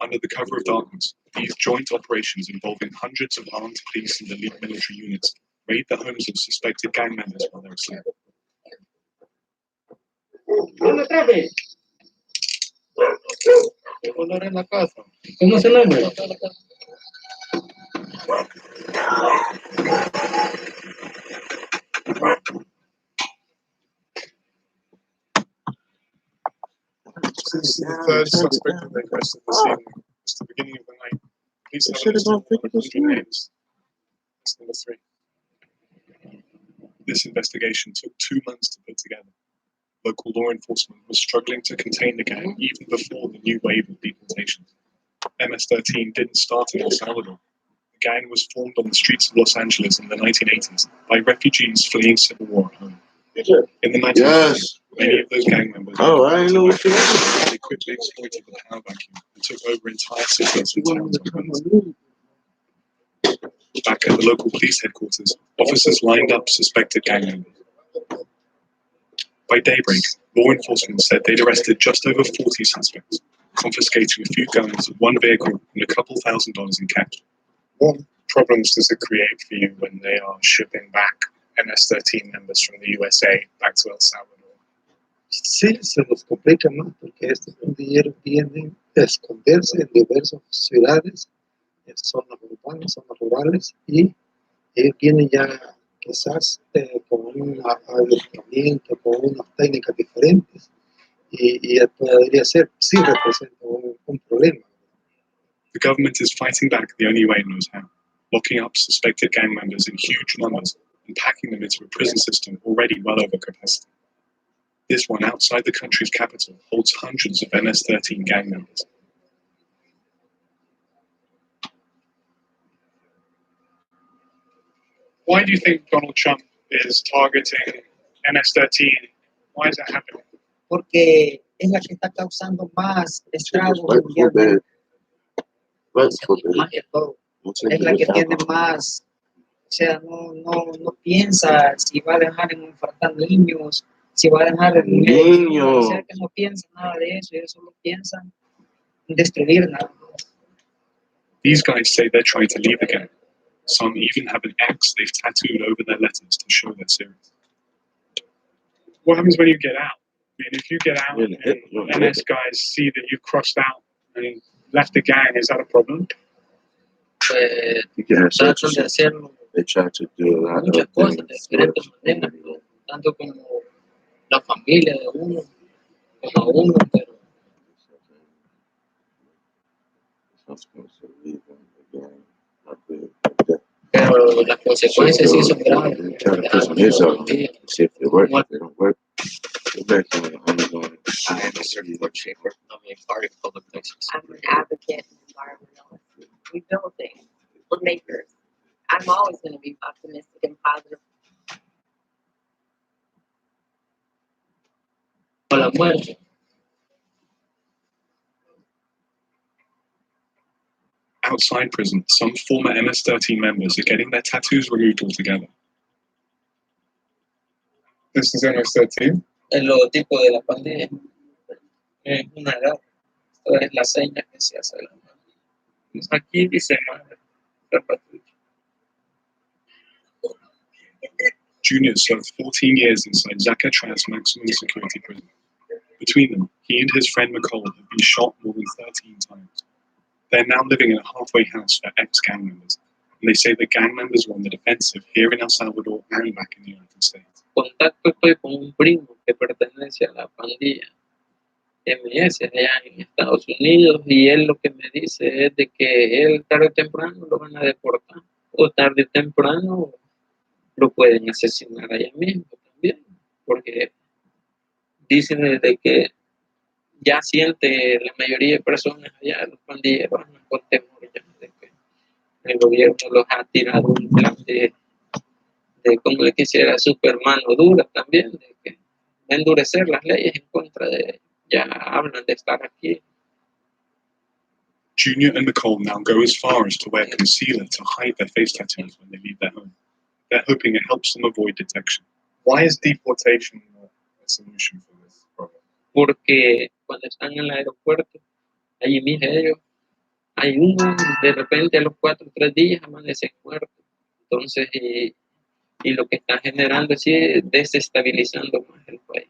Speaker 10: Under the cover of darkness, these joint operations involving hundreds of armed police and elite military units raid the homes of suspected gang members while they're asleep.
Speaker 5: ¿Dónde traje? Poner en la casa. ¿Cómo es el nombre?
Speaker 10: is the third suspect that they arrested this evening. It's the beginning of the night. Police have a list of 100 names. That's number 3. This investigation took 2 months to put together. Local law enforcement was struggling to contain the gang even before the new wave of deportations. MS-13 didn't start in El Salvador. The gang was formed on the streets of Los Angeles in the 1980s by refugees fleeing civil war at home. In the 1980s, many of those gang members they quickly exploited the power vacuum and took over entire cities and towns on guns. Back at the local police headquarters, officers lined up suspected gang members. By daybreak, law enforcement said they'd arrested just over 40 suspects, confiscating a few guns, 1 vehicle, and a couple $1,000s in cash. What problems does it create for you when they are shipping back MS-13 members from the USA back to El Salvador?
Speaker 12: Sí, se nos complica más porque estos pandilleros vienen a esconderse en diversas ciudades, en zonas urbanas, zonas rurales, y ellos vienen ya quizás con un adiestramiento, con unas técnicas diferentes, y podría ser, sí representa un problema.
Speaker 10: The government is fighting back the only way it knows how, locking up suspected gang members in huge numbers and packing them into a prison system already well over capacity. This one outside the country's capital holds hundreds of MS-13 gang members.
Speaker 8: Why do you think Donald Trump is targeting MS-13? Why is that happening?
Speaker 13: Porque es la que está causando más estragos mundialmente. Más que todo. Es la que tiene más, o sea, no piensa si va a dejar en infartar niños, si va a dejar en niños. O sea, que no piensa nada de eso, ellos solo piensan en destruir nada más.
Speaker 10: These guys say they're trying to leave again. Some even have an X they've tattooed over their letters to show they're serious.
Speaker 8: What happens when you get out? I mean, if you get out and NS guys see that you've crossed out and left the gang, is that a problem?
Speaker 13: Tratan de hacer muchas cosas de diferentes maneras, tanto como la familia de uno, como a uno, pero las consecuencias sí son graves.
Speaker 7: I am a circular chamber. I'm a part of public places.
Speaker 14: I'm an advocate and environmentalist. We build things. We're makers. I'm always going to be optimistic and positive.
Speaker 13: Por la muerte.
Speaker 10: Outside prison, some former MS-13 members are getting their tattoos removed altogether.
Speaker 8: This is MS-13?
Speaker 13: El logotipo de la pandilla es una edad. Esto es la seña que se hace. Aquí dice madre.
Speaker 10: Junior served 14 years inside Zacatecas maximum security prison. Between them, he and his friend Nicole have been shot more than 13 times. They're now living in a halfway house for ex-gang members, and they say the gang members were on the defensive here in El Salvador and back in the United States.
Speaker 13: Contacto estoy con un primo que pertenece a la pandilla MS allá en Estados Unidos, y él lo que me dice es de que él tarde o temprano lo van a deportar, o tarde o temprano lo pueden asesinar allá mismo también, porque dicen de que ya siente la mayoría de personas allá, los pandilleros, con temor ya de que el gobierno los ha tirado un plan de como le quisiera super mano dura también, de que endurecer las leyes en contra de ellos. Ya hablan de estar aquí.
Speaker 10: Junior and Nicole now go as far as to wear concealer to hide their face tattoos when they leave their home. They're hoping it helps them avoid detection.
Speaker 8: Why is deportation not a solution for this problem?
Speaker 13: Porque cuando están en el aeropuerto, allí mismo ellos, hay uno, de repente a los 4 o 3 días amanecen muertos. Entonces, y lo que está generando así es desestabilizando más el país.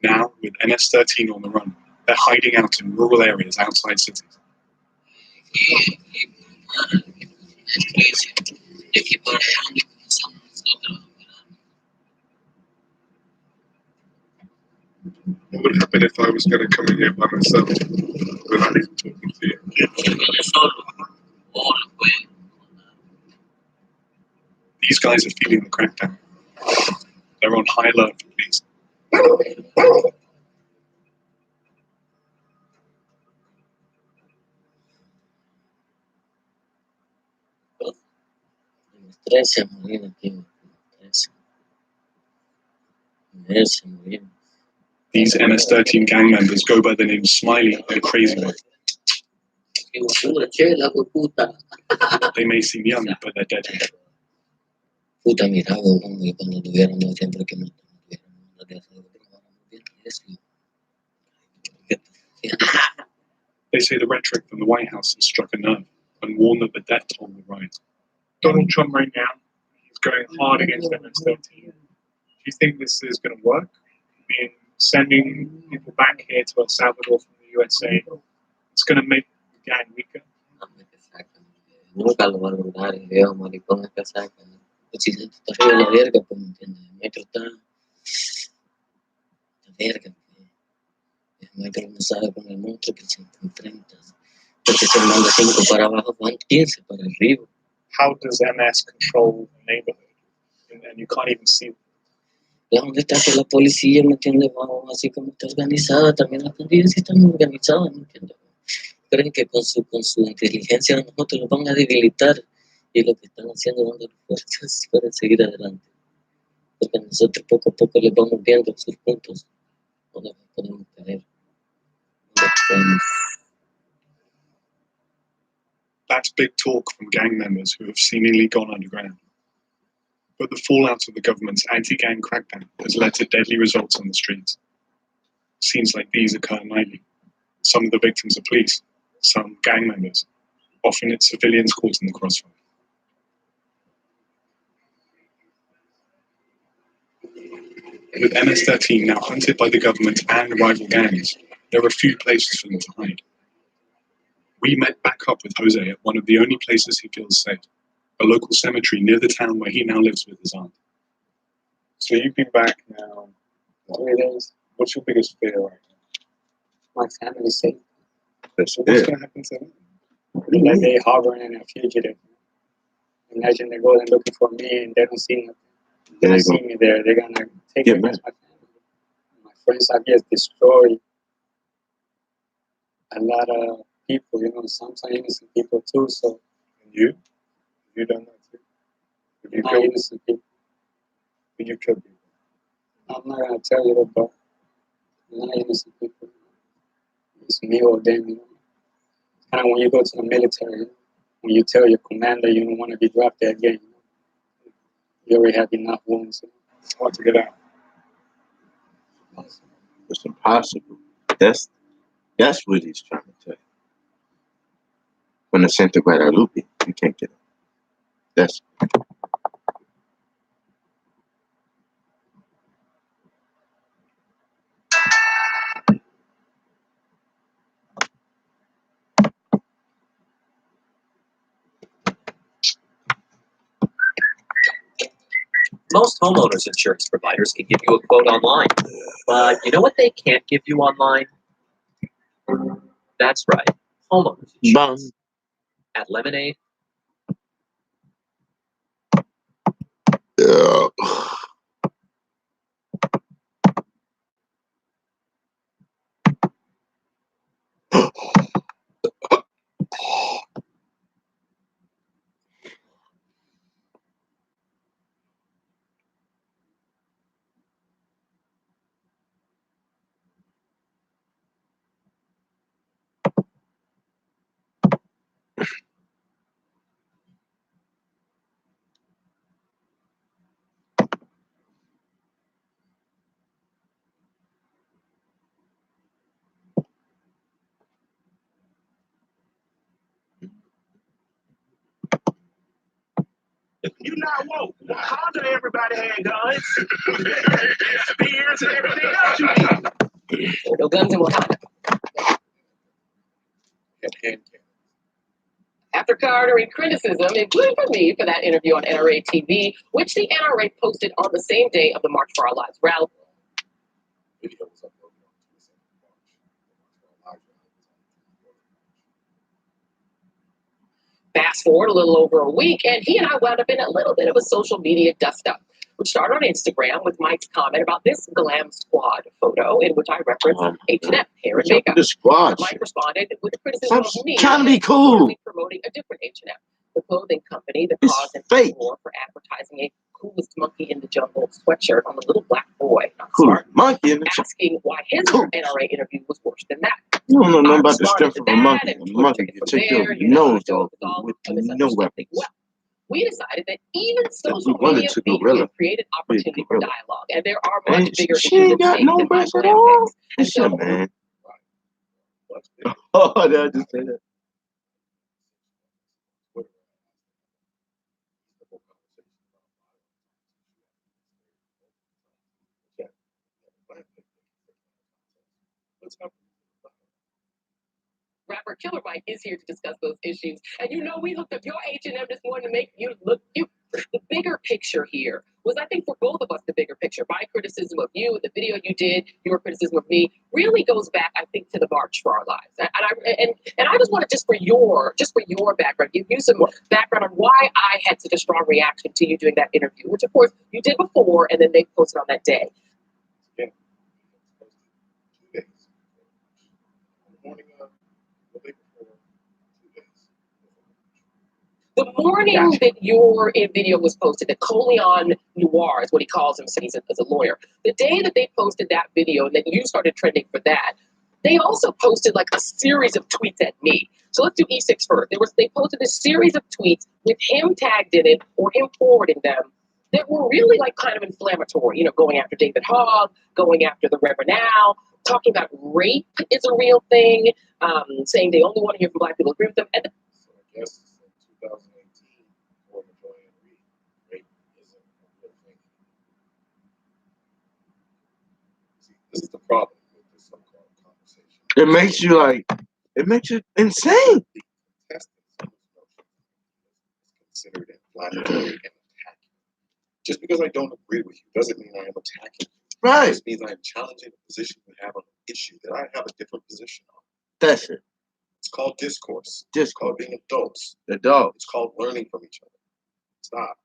Speaker 10: Now, with MS-13 on the run, they're hiding out in rural areas outside cities. What would happen if I was going to come in here by myself without even talking to you? These guys are feeling the crackdown. They're on high alert for police. These MS-13 gang members go by the name Smiley and Crazy One. They may seem young, but they're deadly.
Speaker 15: Puta, mira, huevón, y cuando tuviéramos siempre que nos
Speaker 10: They say the rhetoric from the White House has struck a nerve and warn that the death toll will rise. Donald Trump right now, he's going hard against MS-13. Do you think this is going to work? I mean, sending people back here to El Salvador from the USA, it's going to make the gang weaker.
Speaker 15: Nunca lo va a lograr, el viejo maricón es que saca. El presidente está arriba de la verga, pues, ¿me entiendes? El maestro está la verga. El maestro no sabe con el monstruo que se enfrenta. Porque se manda 5 para abajo, van 15 para arriba.
Speaker 10: How does MS control the neighborhood? And you can't even see them.
Speaker 15: ¿Dónde está que la policía, me entiendes? Vamos, así como está organizada, también la pandillas sí están organizadas, ¿me entiendes? Creen que con su inteligencia nosotros los van a debilitar y lo que están haciendo es dando fuerzas para seguir adelante. Porque nosotros poco a poco les vamos viendo sus puntos donde podemos caer.
Speaker 10: That's big talk from gang members who have seemingly gone underground. But the fallout of the government's anti-gang crackdown has led to deadly results on the streets. Scenes like these occur nightly. Some of the victims are police, some gang members. Often it's civilians caught in the crossfire. With MS-13 now hunted by the government and rival gangs, there are few places for them to hide. We met back up with Jose at one of the only places he feels safe, a local cemetery near the town where he now lives with his aunt. So you've been back now 3 days. What's your biggest fear right now?
Speaker 13: My family's safe.
Speaker 10: So what's going to happen to them?
Speaker 13: Like they hovering in a fugitive. Imagine they're going looking for me and they don't see nothing. They don't see me there. They're gonna take me against my family. My friends have just destroyed a lot of people, you know, sometimes innocent people too. So
Speaker 10: you done that too? Would you
Speaker 13: not
Speaker 10: kill
Speaker 13: innocent people.
Speaker 10: Would you kill people?
Speaker 13: I'm not gonna tell you that, but not innocent people. It's me or them, you know. Kind of when you go to the military, when you tell your commander you don't want to be drafted again, you already have enough wounds.
Speaker 10: It's hard to get out.
Speaker 2: It's impossible. That's what he's trying to tell you. When the Santa Guadalupe, you can't get it. That's
Speaker 7: Most homeowners insurance providers can give you a quote online, but you know what they can't give you online? That's right, homeowners insurance. At Lemonade.
Speaker 2: yeah.
Speaker 1: You not woke. Wakanda, everybody had guns. Spears and everything else you need.
Speaker 14: No guns in Wakanda. After countering criticism, including from me, for that interview on NRA TV, which the NRA posted on the same day of the March for Our Lives rally.
Speaker 16: Fast forward a little over a week, and he and I wound up in a little bit of a social media dust-up, which started on Instagram with Mike's comment about this Glam Squad photo in which I referenced H&M, hair and makeup.
Speaker 2: The squad.
Speaker 16: Mike responded with a criticism of me
Speaker 2: trying to be cool.
Speaker 16: promoting a different H&M, the clothing company that caused an uproar for advertising a coolest monkey in the jungle sweatshirt on the little black boy.
Speaker 2: Coolest monkey in the jungle.
Speaker 16: Asking why his NRA interview was worse than that.
Speaker 2: You don't know nothing about the strength of a monkey. A monkey can take your nose off with no weapons.
Speaker 16: We decided that even social media media created opportunity for dialogue, and there are much bigger issues at stake than my brand mix. And so,
Speaker 2: man. Oh, did I just say that?
Speaker 16: Rapper Killer Mike is here to discuss those issues. And you know, we looked up your H&M this morning to make you look cute. The bigger picture here was, I think, for both of us, the bigger picture. My criticism of you, the video you did, your criticism of me, really goes back, I think, to the March for Our Lives. And I just want to, just for your background, give you some background on why I had such a strong reaction to you doing that interview, which of course you did before, and then they posted on that day. The morning that your video was posted, that Coleon Noir is what he calls himself as a lawyer. The day that they posted that video and that you started trending for that, they also posted like a series of tweets at me. So let's do E6 first. They posted a series of tweets with him tagged in it or him forwarding them that were really like kind of inflammatory, you know, going after David Hogg, going after the Reverend Al, talking about rape is a real thing, saying they only want to hear from Black people, agree with them. And
Speaker 9: so I guess in 2018, for Majority Reed, rape isn't a real thing. See, this is the problem with this so-called conversation.
Speaker 2: It makes you like, it makes you insane.
Speaker 9: Considered inflammatory and attacking. Just because I don't agree with you doesn't mean I am attacking you.
Speaker 2: Right.
Speaker 9: It just means I am challenging the position you have on an issue that I have a different position on.
Speaker 2: That's it.
Speaker 9: It's called discourse.
Speaker 2: It's
Speaker 9: called being adults.
Speaker 2: Adults.
Speaker 9: It's called learning from each other. Stop.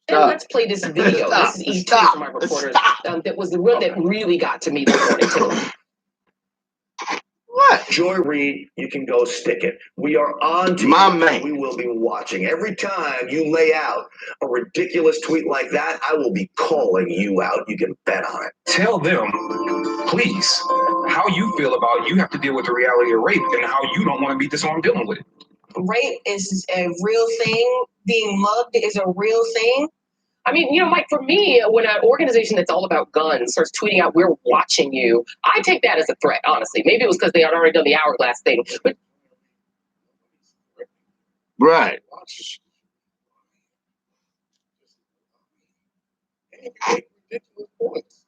Speaker 16: And let's play this video. This is E2 from my reporters. That was the one that really got to me this morning too.
Speaker 17: What? Joy Reid, you can go stick it. We are on to
Speaker 2: my
Speaker 17: you.
Speaker 2: Man.
Speaker 17: We will be watching. Every time you lay out a ridiculous tweet like that, I will be calling you out. You can bet on it.
Speaker 18: Tell them, please, how you feel about you have to deal with the reality of rape and how you don't want to be disarmed dealing with it.
Speaker 19: Rape is a real thing. Being mugged is a real thing.
Speaker 16: I mean, you know, Mike, for me, when an organization that's all about guns starts tweeting out, we're watching you, I take that as a threat, honestly. Maybe it was because they had already done the hourglass thing. But
Speaker 2: right.
Speaker 9: Ridiculous points.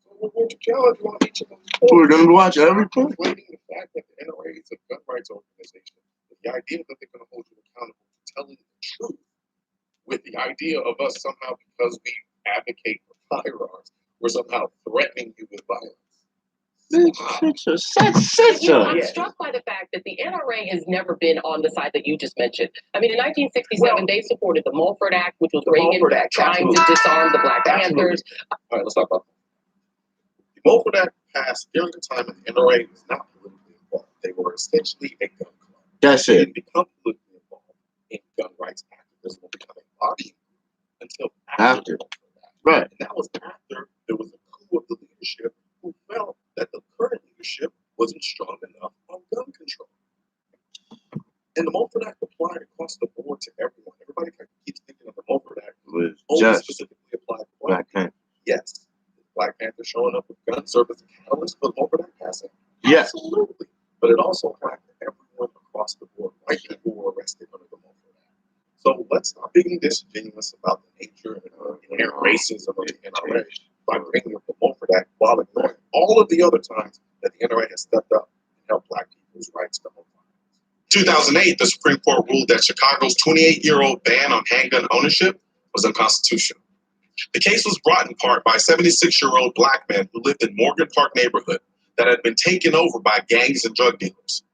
Speaker 9: So we're going to challenge you on each of those points.
Speaker 2: We're going to watch every point.
Speaker 9: Explaining the fact that the NRA is a gun rights organization. With the idea that they're going to hold you accountable to telling the truth. With the idea of us somehow, because we advocate for firearms, we're somehow threatening you with violence.
Speaker 16: You know, I'm struck by the fact that the NRA has never been on the side that you just mentioned. I mean, in 1967, they supported the Mulford Act, which was Reagan trying to disarm the Black Panthers.
Speaker 9: All right, let's talk about that. The Mulford Act passed during the time when the NRA was not politically involved. They were essentially a gun club.
Speaker 2: That's
Speaker 9: They
Speaker 2: it.
Speaker 9: didn't become politically involved in gun rights activism or becoming a body until after.
Speaker 2: Right.
Speaker 9: And that was after there was a coup of the leadership who felt that the current leadership wasn't strong enough on gun control. And the Mulford Act applied across the board to everyone. Everybody keeps thinking of the Mulford Act
Speaker 2: was
Speaker 9: only
Speaker 2: just
Speaker 9: specifically applied to
Speaker 2: Black Panther.
Speaker 9: Yes. Black Panther showing up with guns served as a catalyst for the Mulford Act passing.
Speaker 2: Yes.
Speaker 9: Absolutely. But it also applied to everyone across the board. White people were arrested under the Mulford Act. So let's stop being disingenuous about the nature and inherent racism of the NRA by bringing up the Mulford Act while ignoring all of the other times that the NRA has stepped up and helped Black people's rights to own firearms. 2008, the Supreme Court ruled that Chicago's 28-year-old ban on handgun ownership was unconstitutional. The case was brought in part by a 76-year-old Black man who lived in Morgan Park neighborhood that had been taken over by gangs and drug dealers.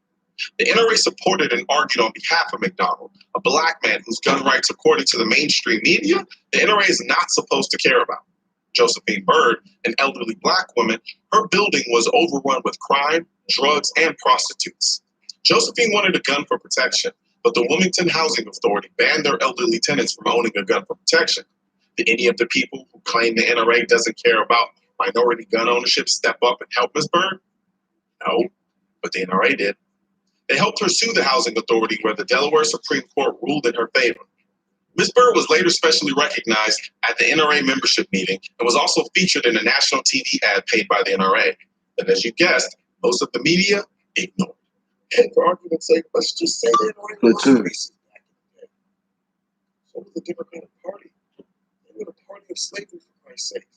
Speaker 9: The NRA supported and argued on behalf of McDonald, a black man whose gun rights, according to the mainstream media, the NRA is not supposed to care about. Josephine Byrd, an elderly black woman, her building was overrun with crime, drugs, and prostitutes. Josephine wanted a gun for protection, but the Wilmington Housing Authority banned their elderly tenants from owning a gun for protection. Did any of the people who claim the NRA doesn't care about minority gun ownership step up and help Ms. Byrd? No, but the NRA did. They helped her sue the Housing Authority, where the Delaware Supreme Court ruled in her favor. Ms. Byrd was later specially recognized at the NRA membership meeting and was also featured in a national TV ad paid by the NRA. But as you guessed, most of the media ignored. And for argument's sake, let's just say the NRA was racist back in the day. So was the Democratic Party. They were the party of slavery, for Christ's sake.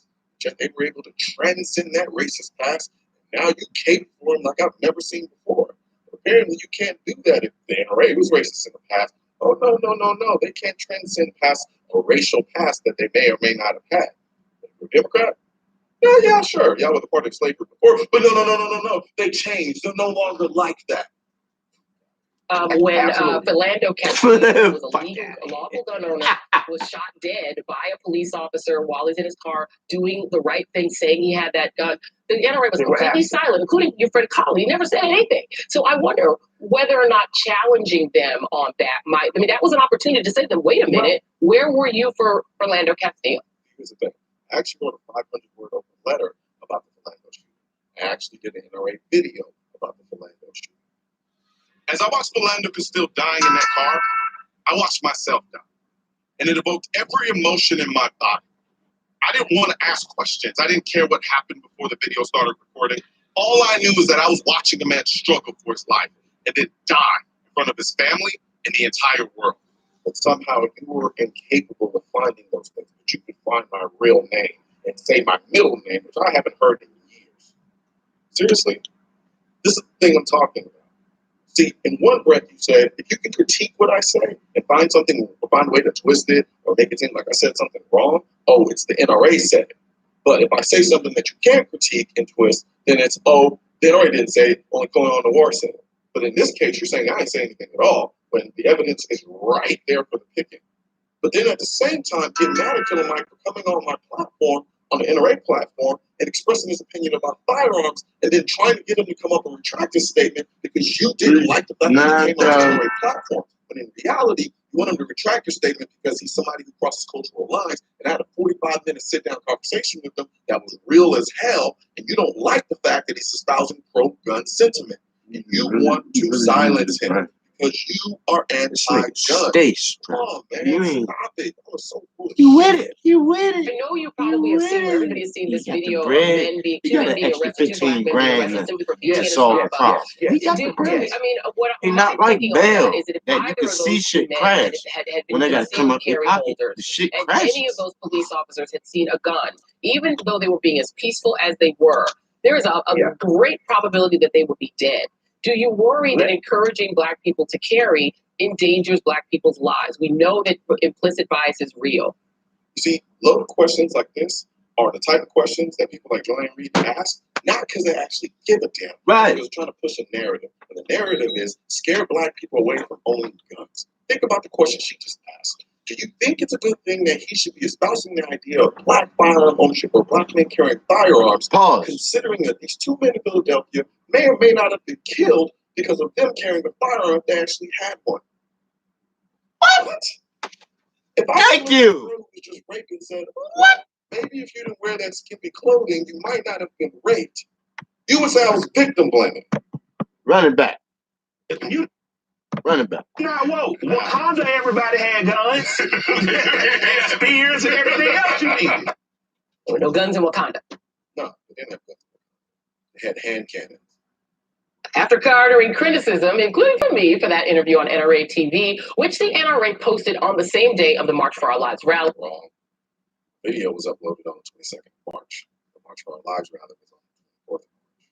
Speaker 9: Yet they were able to transcend that racist past. And now you cape for them like I've never seen before. Apparently, you can't do that if the NRA was racist in the past. Oh, no. They can't transcend past a racial past that they may or may not have had. You're a Democrat? Yeah, sure. Y'all were the party of slavery before. But no. They changed. They're no longer like that.
Speaker 16: When Philando Castile, who was a lawful gun owner, was shot dead by a police officer while he's in his car doing the right thing, saying he had that gun. The NRA was completely silent, including your friend Colin. He never said anything. So I wonder whether or not challenging them on that might, that was an opportunity to say to them, wait a minute, where were you for Philando Castile?
Speaker 9: Here's the thing. I actually wrote a 500-word open letter about the Philando shooting. I actually did an NRA video about the Philando shooting. As I watched Philando Castile dying in that car, I watched myself die. And it evoked every emotion in my body. I didn't want to ask questions. I didn't care what happened before the video started recording. All I knew was that I was watching a man struggle for his life and then die in front of his family and the entire world. But somehow you were incapable of finding those things. But you could find my real name and say my middle name, which I haven't heard in years. Seriously, this is the thing I'm talking about. See, in one breath you said, if you can critique what I say and find something, or find a way to twist it or make it seem like I said something wrong, oh, it's the NRA said it. But if I say something that you can't critique and twist, then it's, oh, the NRA didn't say it, only going on the war said it. But in this case, you're saying I ain't saying anything at all when the evidence is right there for the picking. But then at the same time, get mad at Killer Mike for coming on my platform, on the NRA platform, and expressing his opinion about firearms, and then trying to get him to come up and retract his statement because you didn't like the fact that he came on the NRA platform. But in reality, you want him to retract your statement because he's somebody who crosses cultural lines, and I had a 45-minute sit-down conversation with him that was real as hell, and you don't like the fact that he's espousing pro-gun sentiment. And you want to silence him because you are anti-gun. Come on, man. Stop it. That was so foolish.
Speaker 2: You with it. You with it.
Speaker 16: I know you probably have seen, everybody has seen this video of men being arrested, 2 black men being arrested simply for being in a Starbucks.
Speaker 2: He got the bread.
Speaker 16: I mean, what
Speaker 2: He
Speaker 16: I'm
Speaker 2: not like
Speaker 16: thinking
Speaker 2: Bell,
Speaker 16: is that if
Speaker 2: that you
Speaker 16: either
Speaker 2: can
Speaker 16: of
Speaker 2: see
Speaker 16: those
Speaker 2: shit
Speaker 16: men
Speaker 2: crash
Speaker 16: had
Speaker 2: when they
Speaker 16: been
Speaker 2: got to come
Speaker 16: concealed
Speaker 2: up their
Speaker 16: carry
Speaker 2: pocket.
Speaker 16: holders,
Speaker 2: The shit
Speaker 16: and
Speaker 2: crashes.
Speaker 16: any of those police officers had seen a gun, even though they were being as peaceful as they were, there is a great probability that they would be dead. Do you worry that encouraging black people to carry endangers black people's lives? We know that implicit bias is real.
Speaker 9: You see, loaded questions like this are the type of questions that people like Joanne Reed ask, not because they actually give a damn.
Speaker 2: Right.
Speaker 9: Because they're trying to push a narrative. And the narrative is scare black people away from owning guns. Think about the question she just asked. Do you think it's a good thing that he should be espousing the idea of black firearm ownership or black men carrying firearms, considering that these 2 men in Philadelphia may or may not have been killed because of them carrying a firearm if they actually had one? What? If I was just raped and said, what? Maybe if you didn't wear that skimpy clothing, you might not have been raped. You would say I was victim blaming.
Speaker 2: Running back.
Speaker 9: You
Speaker 2: running back.
Speaker 17: Nah, whoa. Wakanda, everybody had guns. Spears and everything else you needed.
Speaker 16: There were no guns in Wakanda.
Speaker 9: No, they didn't have guns. They had hand cannons.
Speaker 16: After garnering criticism, including from me, for that interview on NRA TV, which the NRA posted on the same day of the March for Our Lives rally.
Speaker 9: Wrong. Video was uploaded on the 22nd of March. The March for Our Lives rally was on the 4th of March.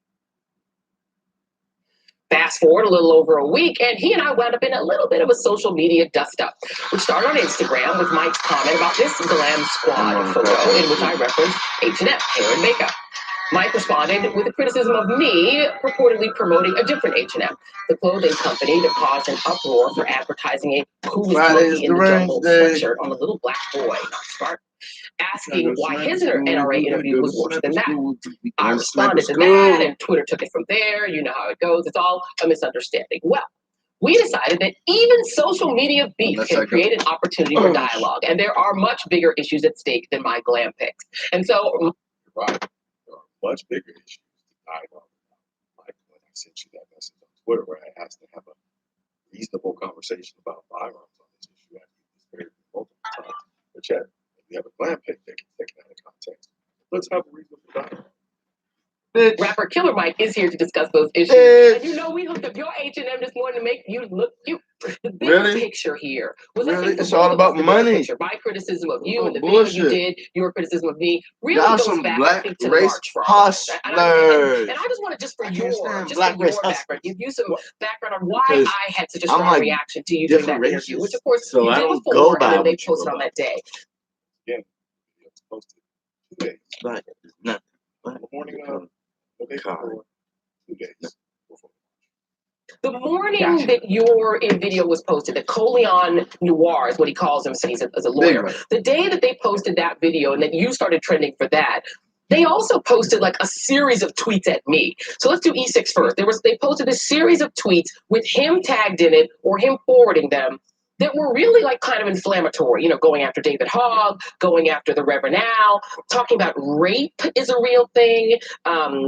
Speaker 16: Fast forward a little over a week, and he and I wound up in a little bit of a social media dust-up, which started on Instagram with Mike's comment about this glam squad photo in which I referenced H&M, hair and makeup. Mike responded with a criticism of me reportedly promoting a different H&M, the clothing company that caused an uproar for advertising a coolest Loki in the jungle sweatshirt on a little black boy, not Spartan, asking why his NRA interview was worse than that. I responded to that, and Twitter took it from there. You know how it goes. It's all a misunderstanding. Well, we decided that even social media beef can create an opportunity for dialogue, and there are much bigger issues at stake than my glam pics. And so,
Speaker 9: right, there are much bigger issues to dialogue about. Like when I sent you that message on Twitter where I asked to have a reasonable conversation about firearms on this issue, I used this very multiple times. But yet, if you have a glam pic that gets taken out of context, let's have a reasonable dialogue.
Speaker 16: Rapper Killer Mike is here to discuss those issues. And you know, we hooked up your H&M this morning to make you look cute. The bigger picture here was I think
Speaker 2: it's all about money.
Speaker 16: Picture. My criticism of you and the video you did, your criticism of me, really goes back I think, to the March for
Speaker 2: hustlers.
Speaker 16: And I just want to just for your background, give you some background on why I had such a strong reaction to you during that interview, which of course you did before, and then they posted on that day.
Speaker 9: Yeah, it's posted 2 days.
Speaker 2: Right, nothing.
Speaker 9: The morning of the day before, 2 days before.
Speaker 16: The morning that your video was posted, that Coleon Noir is what he calls himself as a lawyer, the day that they posted that video and that you started trending for that, they also posted like a series of tweets at me. So let's do E6 first. They posted a series of tweets with him tagged in it or him forwarding them that were really like kind of inflammatory, you know, going after David Hogg, going after the Reverend Al, talking about rape is a real thing,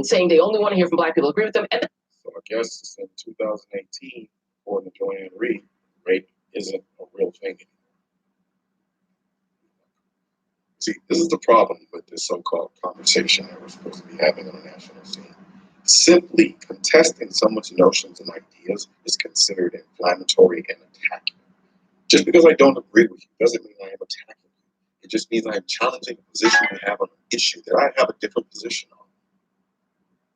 Speaker 16: saying they only want to hear from Black people who agree with them. And
Speaker 9: so I guess in 2018, according to Joanne Reed, rape isn't a real thing anymore. See, this is the problem with this so-called conversation that we're supposed to be having on a national scene. Simply contesting someone's notions and ideas is considered inflammatory and attacking. Just because I don't agree with you doesn't mean I am attacking you. It just means I am challenging the position you have on an issue that I have a different position on.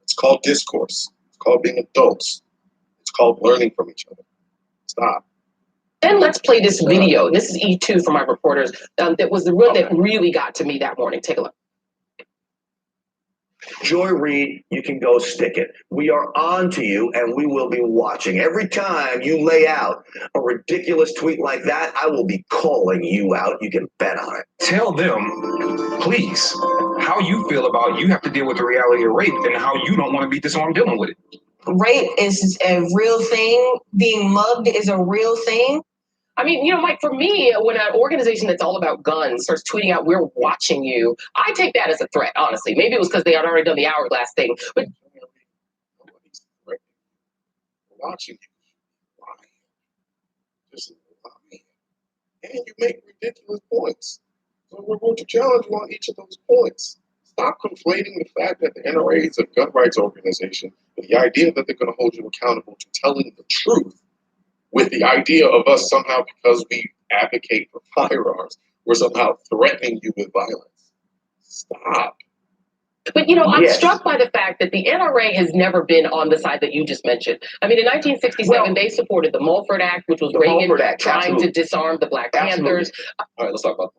Speaker 9: It's called discourse. It's called being adults. It's called learning from each other. Stop.
Speaker 16: Then let's play this video. This is E2 from our reporters. That was the one that really got to me that morning. Take a look.
Speaker 17: Joy Reid, you can go stick it. We are on to you, and we will be watching. Every time you lay out a ridiculous tweet like that, I will be calling you out. You can bet on it.
Speaker 18: Tell them, please, how you feel about you have to deal with the reality of rape and how you don't want to be disarmed dealing with it.
Speaker 19: Rape is a real thing. Being mugged is a real thing.
Speaker 16: I mean, you know, Mike, for me, when an organization that's all about guns starts tweeting out, we're watching you, I take that as a threat, honestly. Maybe it was because they had already done the hourglass thing, but
Speaker 9: nobody's threatening you. We're watching you. Lying. Just lying. And you make ridiculous points. So we're going to challenge you on each of those points. Stop conflating the fact that the NRA is a gun rights organization with the idea that they're going to hold you accountable to telling the truth, with the idea of us somehow, because we advocate for firearms, we're somehow threatening you with violence. Stop.
Speaker 16: But, you know, I'm struck by the fact that the NRA has never been on the side that you just mentioned. I mean, in 1967, they supported the Mulford Act, which was Reagan trying to disarm the Black Panthers.
Speaker 9: All right, let's talk about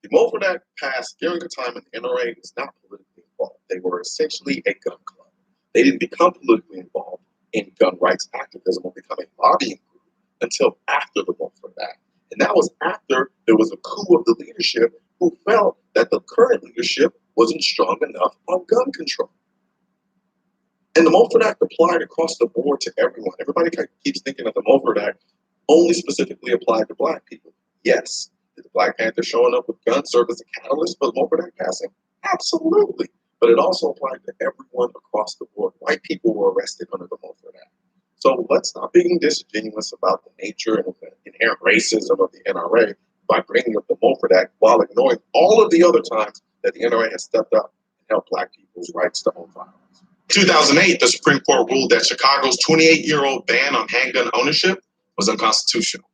Speaker 9: the Mulford Act passed during a time when the NRA was not politically involved. They were essentially a gun club. They didn't become politically involved in gun rights activism or become a lobbying group until after the Mulford Act. And that was after there was a coup of the leadership who felt that the current leadership wasn't strong enough on gun control. And the Mulford Act applied across the board to everyone. Everybody keeps thinking that the Mulford Act only specifically applied to Black people. Yes. Did the Black Panther showing up with guns serve as a catalyst for the Mulford Act passing? Absolutely. But it also applied to everyone across the board. White people were arrested under the Mulford Act. So let's stop being disingenuous about the nature and the inherent racism of the NRA by bringing up the Mulford Act while ignoring all of the other times that the NRA has stepped up and helped Black people's rights to own firearms. In 2008, the Supreme Court ruled that Chicago's 28-year-old ban on handgun ownership was unconstitutional.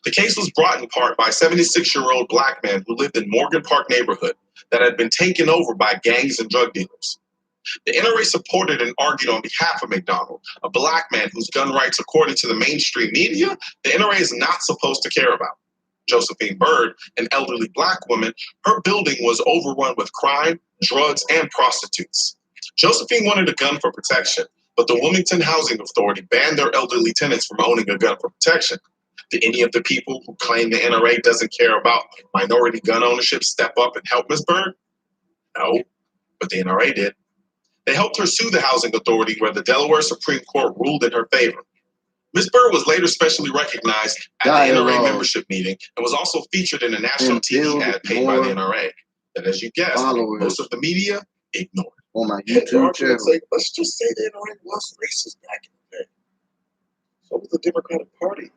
Speaker 9: The case was brought in part by a 76-year-old Black man who lived in Morgan Park neighborhood that had been taken over by gangs and drug dealers. The NRA supported and argued on behalf of McDonald, a Black man whose gun rights, according to the mainstream media, the NRA is not supposed to care about. Josephine Byrd, an elderly black woman, her building was overrun with crime, drugs, and prostitutes. Josephine wanted a gun for protection, but the Wilmington Housing Authority banned their elderly tenants from owning a gun for protection. Did any of the people who claim the NRA doesn't care about minority gun ownership step up and help Ms. Byrd? No, but the NRA did. They helped her sue the Housing Authority, where the Delaware Supreme Court ruled in her favor. Ms. Byrd was later specially recognized at the NRA membership meeting and was also featured in a national TV ad paid by the NRA. And as you guessed, most of the media ignored.
Speaker 2: On my YouTube channel.
Speaker 9: Let's just say the NRA was racist back in the day. So was the Democratic Party.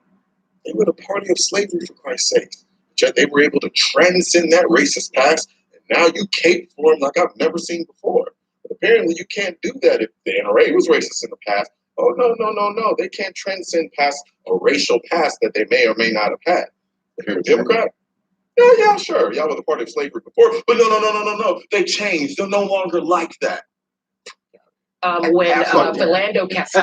Speaker 9: They were the party of slavery, for Christ's sake. Yet they were able to transcend that racist past, and now you cape for them like I've never seen before. But apparently you can't do that if the NRA was racist in the past. Oh, no. They can't transcend past a racial past that they may or may not have had. If you're a Democrat, yeah, sure. Y'all were the party of slavery before. But no. They changed. They're no longer like that.
Speaker 16: When Philando Castile,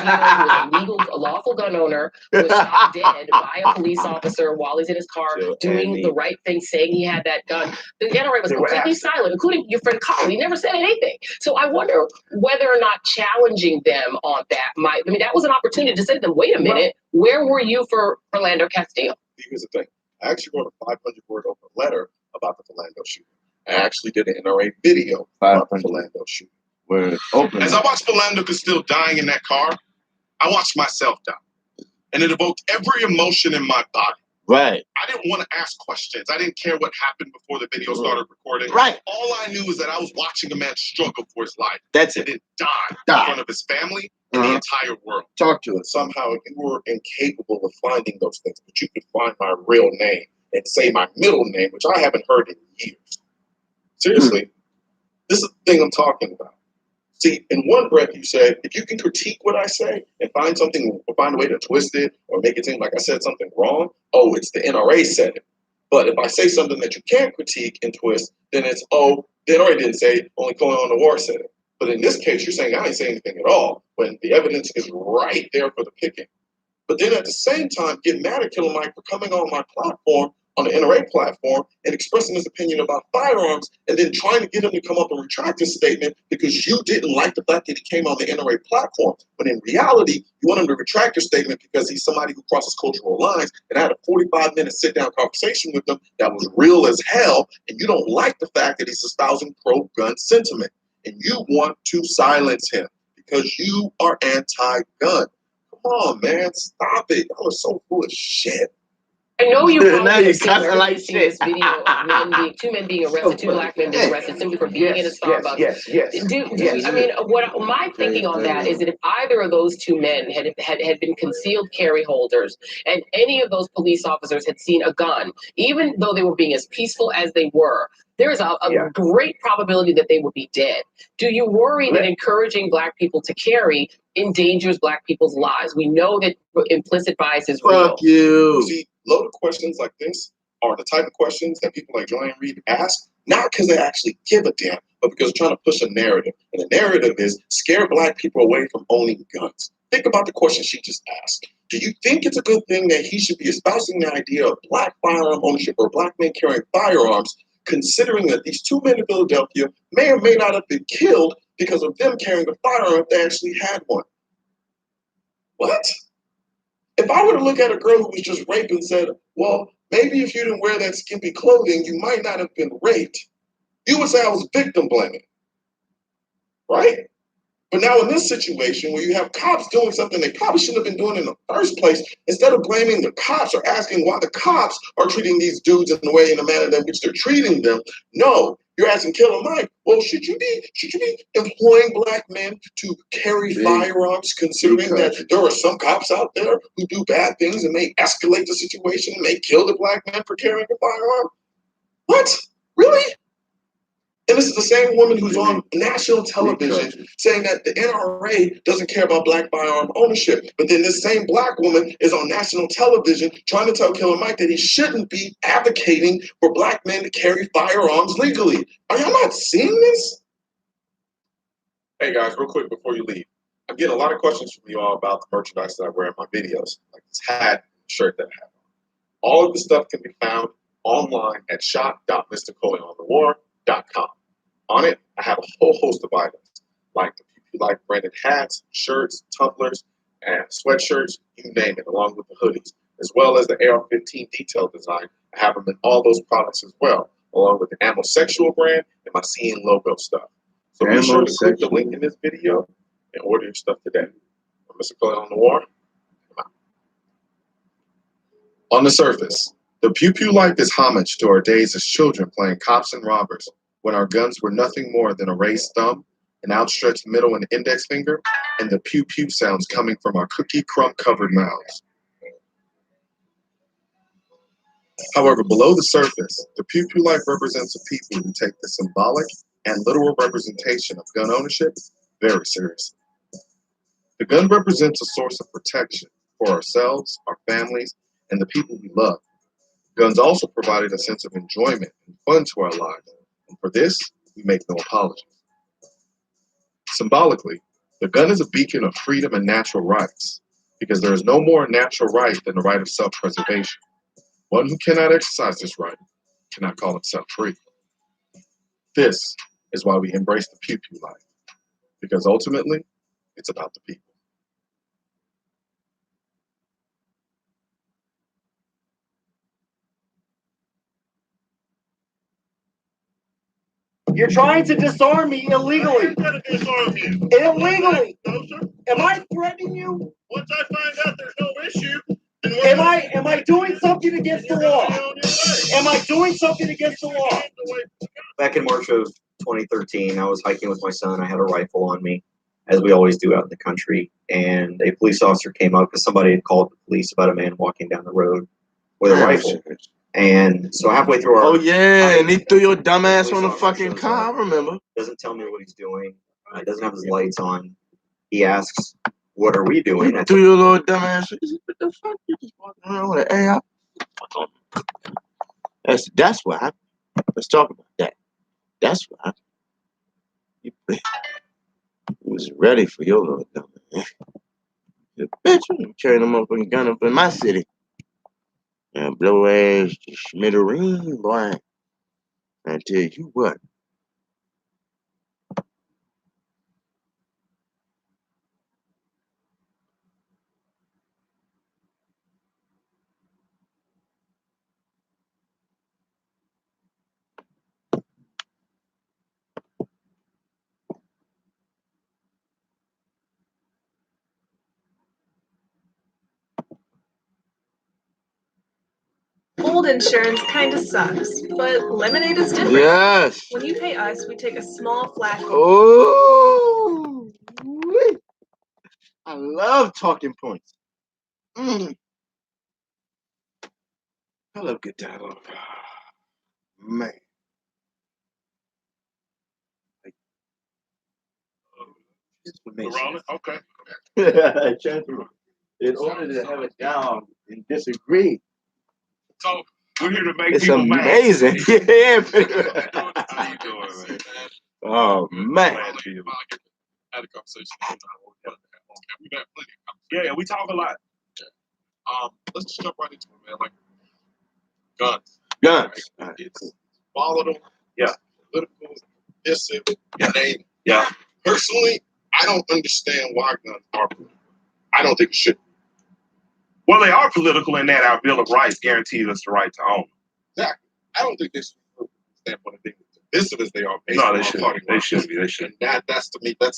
Speaker 16: who was a lawful gun owner, was shot dead by a police officer while he's in his car doing the right thing, saying he had that gun. The NRA was completely silent, including your friend Carl. He never said anything. So I wonder whether or not challenging them on that might, that was an opportunity to say to them, wait a minute, where were you for Philando Castile?
Speaker 9: Here's the thing. I actually wrote a 500-word open letter about the Philando shooting. I actually did an NRA video about the Philando shooting. As I watched Philando Castile dying in that car, I watched myself die. And it evoked every emotion in my body.
Speaker 2: Right.
Speaker 9: I didn't want to ask questions. I didn't care what happened before the video started recording.
Speaker 2: Right.
Speaker 9: All I knew is that I was watching a man struggle for his life.
Speaker 2: That's it.
Speaker 9: And then die in front of his family and the entire world.
Speaker 2: Talk to us.
Speaker 9: Somehow you were incapable of finding those things, but you could find my real name and say my middle name, which I haven't heard in years. Seriously, this is the thing I'm talking about. See, in one breath you say, if you can critique what I say and find a way to twist it or make it seem like I said something wrong, oh, it's the NRA said it. But if I say something that you can't critique and twist, then it's, oh, the NRA didn't say it, only Colin Noir said it. But in this case, you're saying I ain't saying anything at all when the evidence is right there for the picking. But then at the same time, get mad at Killer Mike for coming on my platform, on the NRA platform, and expressing his opinion about firearms, and then trying to get him to come up and retract his statement because you didn't like the fact that he came on the NRA platform. But in reality, you want him to retract your statement because he's somebody who crosses cultural lines, and I had a 45-minute sit-down conversation with him that was real as hell, and you don't like the fact that he's espousing pro-gun sentiment, and you want to silence him because you are anti-gun. Come on, man, stop it. Y'all are so full of shit.
Speaker 16: I know you
Speaker 2: Now
Speaker 16: probably
Speaker 2: you
Speaker 16: have seen
Speaker 2: cussing like
Speaker 16: this video of two men being arrested, two black men being arrested simply for being in a Starbucks. I mean, what my thinking on that is that if either of those two men had been concealed carry holders, and any of those police officers had seen a gun, even though they were being as peaceful as they were, there is a great probability that they would be dead. Do you worry that encouraging black people to carry endangers black people's lives? We know that implicit bias is real.
Speaker 2: Fuck you.
Speaker 9: See, loaded questions like this are the type of questions that people like Joanne Reed ask, not because they actually give a damn, but because they're trying to push a narrative. And the narrative is scare black people away from owning guns. Think about the question she just asked. Do you think it's a good thing that he should be espousing the idea of black firearm ownership or black men carrying firearms, considering that these two men in Philadelphia may or may not have been killed because of them carrying a firearm if they actually had one? What? If I were to look at a girl who was just raped and said, well, maybe if you didn't wear that skimpy clothing, you might not have been raped, you would say I was victim blaming, right? But now in this situation where you have cops doing something they probably shouldn't have been doing in the first place, instead of blaming the cops or asking why the cops are treating these dudes in the manner in which they're treating them, no, you're asking Killer Mike, well, should you be employing black men to carry firearms, considering that there are some cops out there who do bad things and may escalate the situation, may kill the black man for carrying a firearm? What? Really? And this is the same woman who's on national television saying that the NRA doesn't care about black firearm ownership. But then this same black woman is on national television trying to tell Killer Mike that he shouldn't be advocating for black men to carry firearms legally. Are y'all not seeing this? Hey guys, real quick before you leave. I'm getting a lot of questions from you all about the merchandise that I wear in my videos, like this hat, shirt that I have on. All of the stuff can be found online at shop.mrcoleonthewar.com. On it, I have a whole host of items like the Pew Life branded hats, shirts, tumblers, and sweatshirts, you name it, along with the hoodies, as well as the AR-15 detail design. I have them in all those products as well, along with the Amosexual brand and my CN logo stuff. So be sure to click the link in this video and order your stuff today. I'm Mr. Coleon on the War. On the surface, the Pew Pew Life is homage to our days as children playing cops and robbers, when our guns were nothing more than a raised thumb, an outstretched middle and index finger, and the pew pew sounds coming from our cookie crumb covered mouths. However, below the surface, the Pew Pew Life represents a people who take the symbolic and literal representation of gun ownership very seriously. The gun represents a source of protection for ourselves, our families, and the people we love. Guns also provided a sense of enjoyment and fun to our lives, and for this, we make no apologies. Symbolically, the gun is a beacon of freedom and natural rights, because there is no more natural right than the right of self-preservation. One who cannot exercise this right cannot call himself free. This is why we embrace the Pew Pew Life, because ultimately, it's about the people.
Speaker 20: You're trying to disarm me illegally. Illegally. Am I threatening you?
Speaker 9: Once I find out there's no issue,
Speaker 20: Am I doing something against the law? Am I doing something against the law?
Speaker 21: Back in March of 2013, I was hiking with my son. I had a rifle on me, as we always do out in the country. And a police officer came up because somebody had called the police about a man walking down the road with a rifle. And so halfway through our
Speaker 2: and he threw your dumb ass on the fucking car. I remember.
Speaker 21: Doesn't tell me what he's doing. Doesn't have his lights on. He asks, "What are we doing?"
Speaker 2: You threw your little dumb ass. What the fuck? You just walking around with an AR? That's what happened. Let's talk about that. That's what happened. You was ready for your little dumb ass. Bitch, I'm carrying them motherfucking gun up in my city. And blow ass to smithereen, boy. I tell you what.
Speaker 22: Old insurance kind of sucks, but Lemonade is different.
Speaker 2: Yes.
Speaker 22: When you pay us, we take a small flash.
Speaker 2: Oh, I love talking points. I love good dialogue. Man.
Speaker 9: Okay.
Speaker 2: In order to have it down and disagree.
Speaker 9: So we're here to make
Speaker 2: It's
Speaker 9: people
Speaker 2: amazing.
Speaker 9: mad.
Speaker 2: Yeah.
Speaker 9: How you doing, man?
Speaker 2: Oh man.
Speaker 9: Had a conversation. Yeah, we talk a lot. Let's just jump right into it, man. Like guns.
Speaker 2: Guns.
Speaker 9: It's volatile.
Speaker 2: Yeah.
Speaker 9: Political, divisive, and personally, I don't understand why guns are political. I don't think it should be.
Speaker 1: Well, they are political in that our Bill of Rights guarantees us the right to own.
Speaker 9: Exactly. I don't think they should be standpoint of being divisive as they are based
Speaker 1: No,
Speaker 9: on
Speaker 1: they
Speaker 9: our
Speaker 1: should.
Speaker 9: party
Speaker 1: They
Speaker 9: lines.
Speaker 1: should be. They should.
Speaker 9: And that's to me the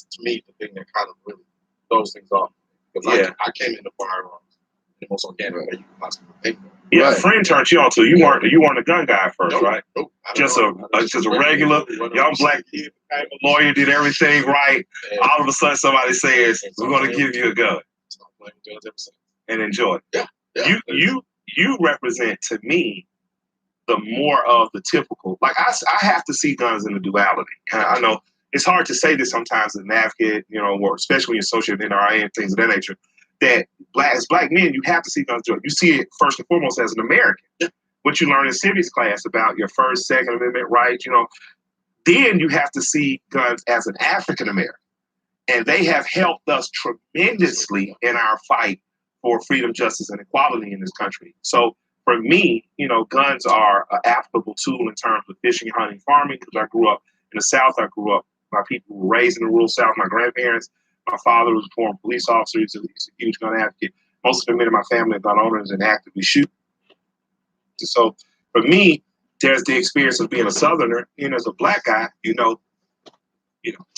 Speaker 9: thing that kind of really throws things off. Because I came into firearms in the most organic way you could possibly think of.
Speaker 1: Yeah,
Speaker 9: Right.
Speaker 1: friend turned you on to. You weren't a gun guy at first,
Speaker 9: Nope,
Speaker 1: right?
Speaker 9: nope.
Speaker 1: Just a regular young black lawyer, did everything right. All of a sudden, somebody says, "We're going to give you a gun and enjoy it." You represent to me the more of the typical. Like I have to see guns in the duality. I know it's hard to say this sometimes as an advocate, or especially when you're associated with NRA and things of that nature. That as black men, you have to see guns. You see it first and foremost as an American. What you learn in civics class about your First, Second Amendment rights, then you have to see guns as an African American. And they have helped us tremendously in our fight for freedom, justice, and equality in this country. So
Speaker 9: for me, guns are an applicable tool in terms of fishing, hunting, farming. Because I grew up in the South, my people were raised in the rural South. My grandparents, my father was a former police officer. He's a huge gun advocate. Most of the men in my family are gun owners and actively shoot. So for me, there's the experience of being a Southerner, and as a black guy,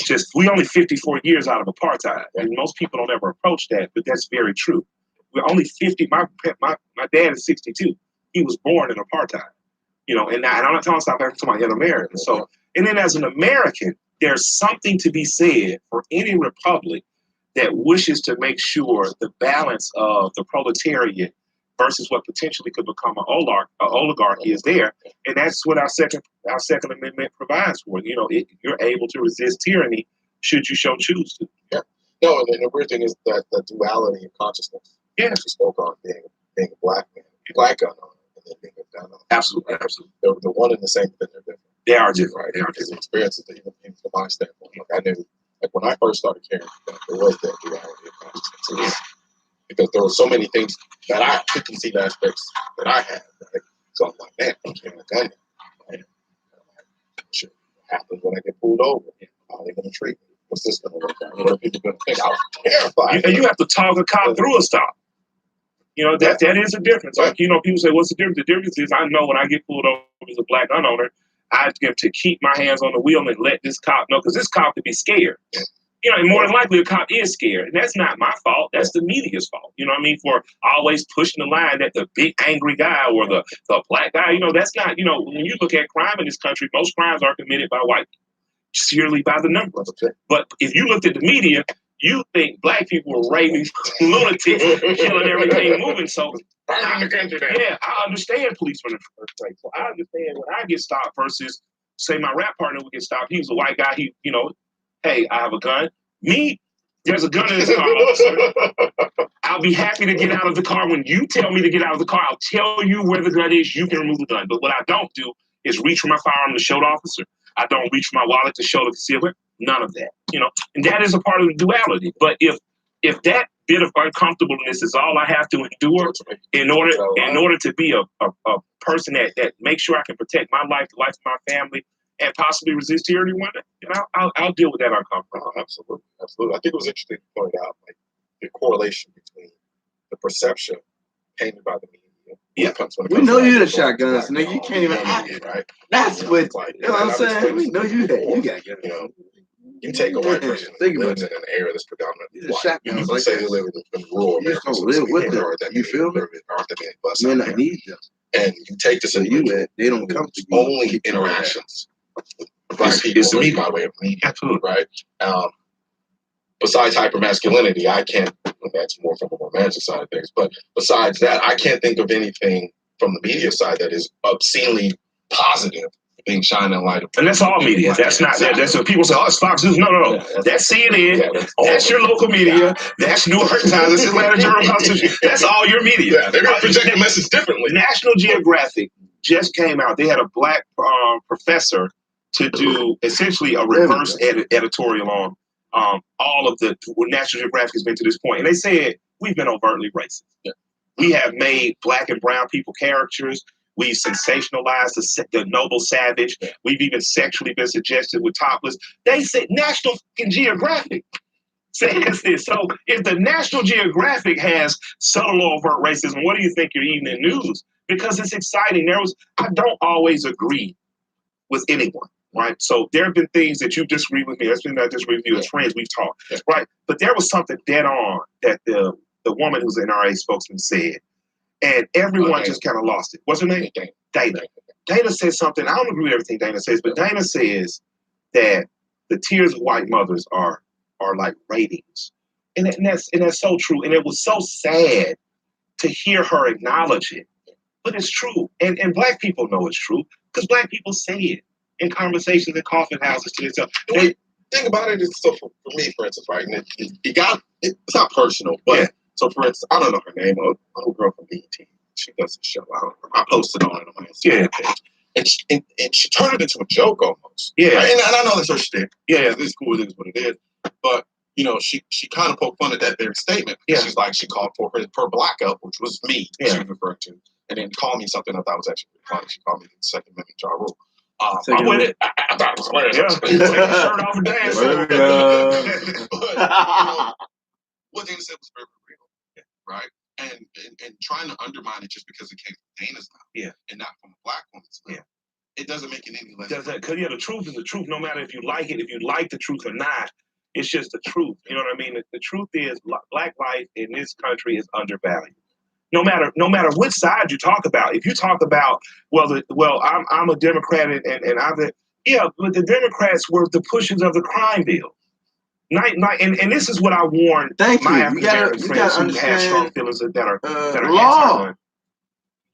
Speaker 9: just we only 54 years out of apartheid, and most people don't ever approach that, but that's very true. We're only 50. My dad is 62. He was born in apartheid, and I'm not talking South Africa, I'm talking about American. So, and then as an American, there's something to be said for any republic that wishes to make sure the balance of the proletariat versus what potentially could become an oligarchy is there, and that's what our second amendment provides for. You're able to resist tyranny should you choose to. Yeah.
Speaker 4: No, and the weird thing is that the duality of consciousness.
Speaker 9: Yeah.
Speaker 4: She spoke on being a black man, black gun owner, and then being a gun owner.
Speaker 9: Absolutely.
Speaker 4: They're one and the same, but they're different.
Speaker 9: They are different.
Speaker 4: Right. They are different experiences, even from my standpoint. I knew, when I first started carrying guns, there was that duality of consciousness. Yeah. Because there were so many things that I couldn't see the aspects that I had. Right? So I'm like, man, I'm carrying a gun. Right? What happens when I get pulled over? How are they going to treat me? What's this going to look like? What are people going to think? I was terrified.
Speaker 9: And you have to talk a cop through a stop. That is a difference. Like, people say, what's the difference? The difference is I know when I get pulled over as a black gun owner, I get to keep my hands on the wheel and let this cop know, because this cop could be scared. And more than likely a cop is scared. And that's not my fault. That's the media's fault. For always pushing the line that the big angry guy or the black guy, that's not, when you look at crime in this country, most crimes are committed by white people, purely by the numbers. But if you looked at the media, you think black people were raving lunatics, killing everything moving. So I understand policemen in the first place. So I understand when I get stopped versus, say, my rap partner would get stopped. He was a white guy. Hey, I have a gun. Me, there's a gun in this car, officer. I'll be happy to get out of the car. When you tell me to get out of the car, I'll tell you where the gun is. You can remove the gun. But what I don't do is reach for my firearm to show the officer. I don't reach for my wallet to show the concealment. None of that. And that is a part of the duality. But if that bit of uncomfortableness is all I have to endure in order to be a person that makes sure I can protect my life, the life of my family, and possibly resist tyranny one day, I'll deal with that uncomfortable.
Speaker 4: Absolutely. I think it was interesting to point out the correlation between the perception painted by the media.
Speaker 2: Yeah, we know you the shotguns, nigga. You can't even act.
Speaker 4: Right?
Speaker 2: That's what I'm saying. We know you that. You got guns.
Speaker 4: You take a white person who lives in an area that's predominantly white. You can say they live in rural America.
Speaker 2: You don't live with them. You feel me? Men that need them.
Speaker 4: And you take this and
Speaker 2: they don't come to you.
Speaker 4: Only interactions. Black people is by way of media, right? Besides hypermasculinity, I can't. That's more from the romantic side of things. But besides that, I can't think of anything from the media side that is obscenely positive being shining a light.
Speaker 9: And that's all media. That's not that. That's what people say. Oh, it's Fox News. No. That's CNN. That's your local media. That's New York Times. That's Atlanta Journal-Constitution. That's all your media.
Speaker 4: Yeah, they're going to project the message differently.
Speaker 9: National Geographic just came out. They had a black professor to do essentially a reverse editorial on all of the National Geographic has been to this point. And they said, we've been overtly racist. Yeah. We have made black and brown people caricatures. We've sensationalized the noble savage. We've even sexually been suggested with topless. They said National Geographic says this. So if the National Geographic has subtle overt racism, what do you think you're eating in news? Because it's exciting. I don't always agree with anyone, right? So there have been things that you disagree with me. That's been that I disagree with you as friends. We've talked, right? But there was something dead on that the woman who's an NRA spokesman said. And everyone just kind of lost it. What's her name? Dana. Dana said something. I don't agree with everything Dana says, but Dana says that the tears of white mothers are like ratings. And that's so true. And it was so sad to hear her acknowledge it. But it's true. And black people know it's true because black people say it in conversations in coffin houses to themselves.
Speaker 4: The thing about it is, so for me, for instance, right, and it's not personal, but yeah. So for instance, I don't know her name, a little girl from BET. She does a show. I posted on it on my Instagram page. And she turned it into a joke almost.
Speaker 9: Yeah.
Speaker 4: Right? And I know that's her shtick. Yeah, this is cool, it is what it is. But she kind of poked fun at that very statement. Yeah. She's like, she called for her black up, which was me, she was referring to.
Speaker 9: and then called me something I thought was actually pretty funny. She called me the Second Amendment Ja Rule. I'm with it. I thought it was hilarious. Yeah. Take your shirt off and dance. But, what Dana said was very, very real, right? And trying to undermine it just because it came from Dana's mouth, and not from a black woman's mouth, it doesn't make it any less.
Speaker 3: Because the truth is the truth, no matter if you like it, if you like the truth or not. It's just the truth. You know what I mean? The truth is, black life in this country is undervalued. No matter which side you talk about. If you talk about, I'm a Democrat and but the Democrats were the pushers of the crime bill. And this is what I warn my African American friends who have strong feelings that are anti-gun.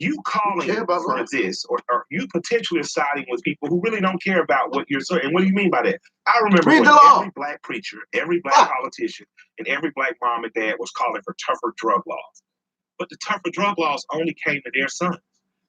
Speaker 3: You calling for this, or you potentially siding with people who really don't care about what you're saying. And what do you mean by that? I remember when every black preacher, every black politician, and every black mom and dad was calling for tougher drug laws. But the tougher drug laws only came to their sons.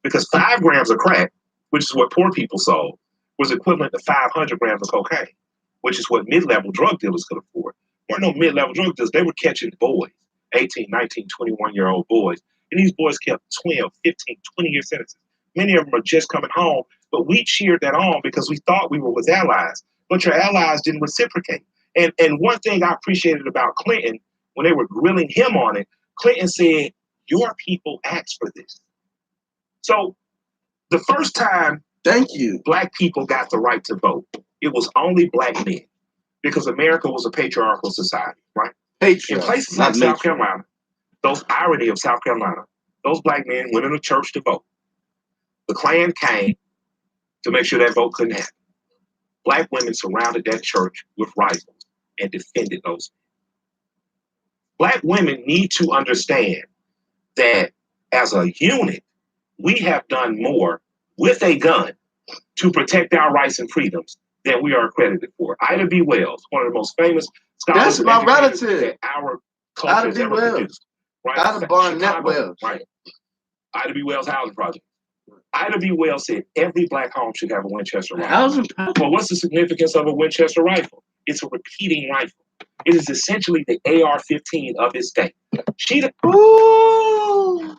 Speaker 3: Because 5 grams of crack, which is what poor people sold, was equivalent to 500 grams of cocaine, which is what mid-level drug dealers could afford. There weren't no mid-level drug dealers. They were catching boys, 18, 19, 21-year-old boys. And these boys kept 12, 15, 20-year sentences. Many of them are just coming home, but we cheered that on because we thought we were with allies. But your allies didn't reciprocate. And one thing I appreciated about Clinton, when they were grilling him on it, Clinton said, your people asked for this. So the first time black people got the right to vote, it was only black men because America was a patriarchal society, right? In places like South Carolina, those irony of South Carolina, those black men went into church to vote. The Klan came to make sure that vote couldn't happen. Black women surrounded that church with rifles and defended those men. Black women need to understand that as a unit, we have done more with a gun to protect our rights and freedoms than we are accredited for. Ida B. Wells, one of the most famous scholars.
Speaker 2: That's my relative.
Speaker 3: That our culture has ever produced. Right?
Speaker 2: Ida Barnett Wells.
Speaker 3: Right. Ida B. Wells Housing Project. Ida B. Wells said every black home should have a Winchester rifle. Well, what's the significance of a Winchester rifle? It's a repeating rifle. It is essentially the AR-15 of its day.
Speaker 2: Ooh,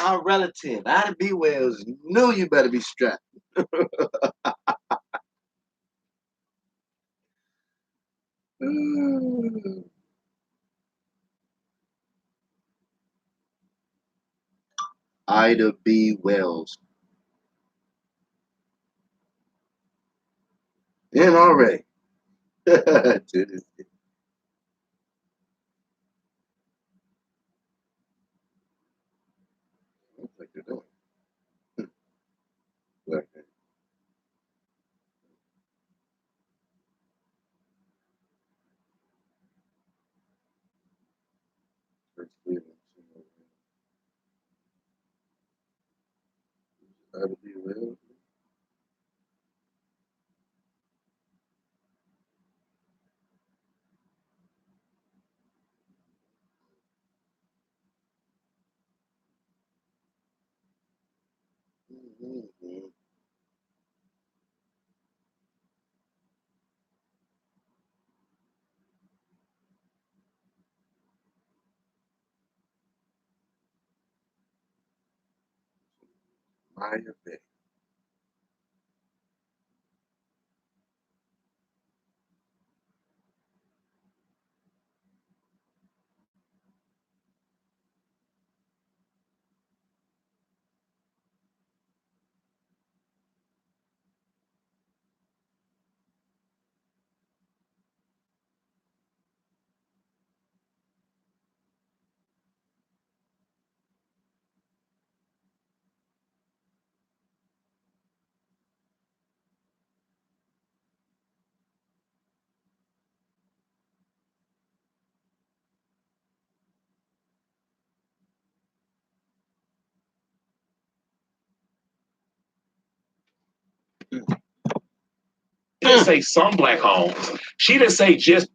Speaker 2: my relative, Ida B. Wells, knew you better be strapped. Ida B. Wells. NRA. Ida B. Wells. Maya Bay.
Speaker 3: She didn't say some black homes. She didn't say just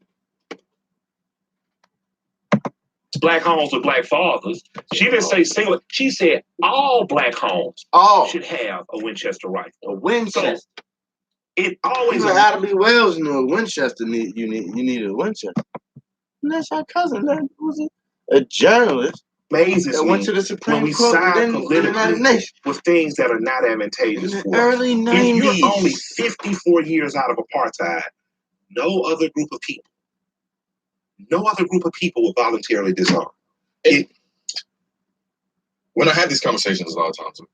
Speaker 3: black homes with black fathers. She didn't say single. She said all black homes should have a Winchester rifle.
Speaker 2: A Winchester.
Speaker 3: So it always.
Speaker 2: Even Ida B. Wells knew a Winchester. You needed a Winchester. And that's our cousin. That was a journalist.
Speaker 3: amazes
Speaker 2: that
Speaker 3: me
Speaker 2: went to the
Speaker 3: when
Speaker 2: Supreme
Speaker 3: we
Speaker 2: Court
Speaker 3: side
Speaker 2: in the United
Speaker 3: politically
Speaker 2: Nations
Speaker 3: with things that are not advantageous
Speaker 2: in the
Speaker 3: for us.
Speaker 2: early
Speaker 3: If
Speaker 2: 90s.
Speaker 3: you're only 54 years out of apartheid, no other group of people will voluntarily disarm.
Speaker 4: When I had these conversations a lot of times with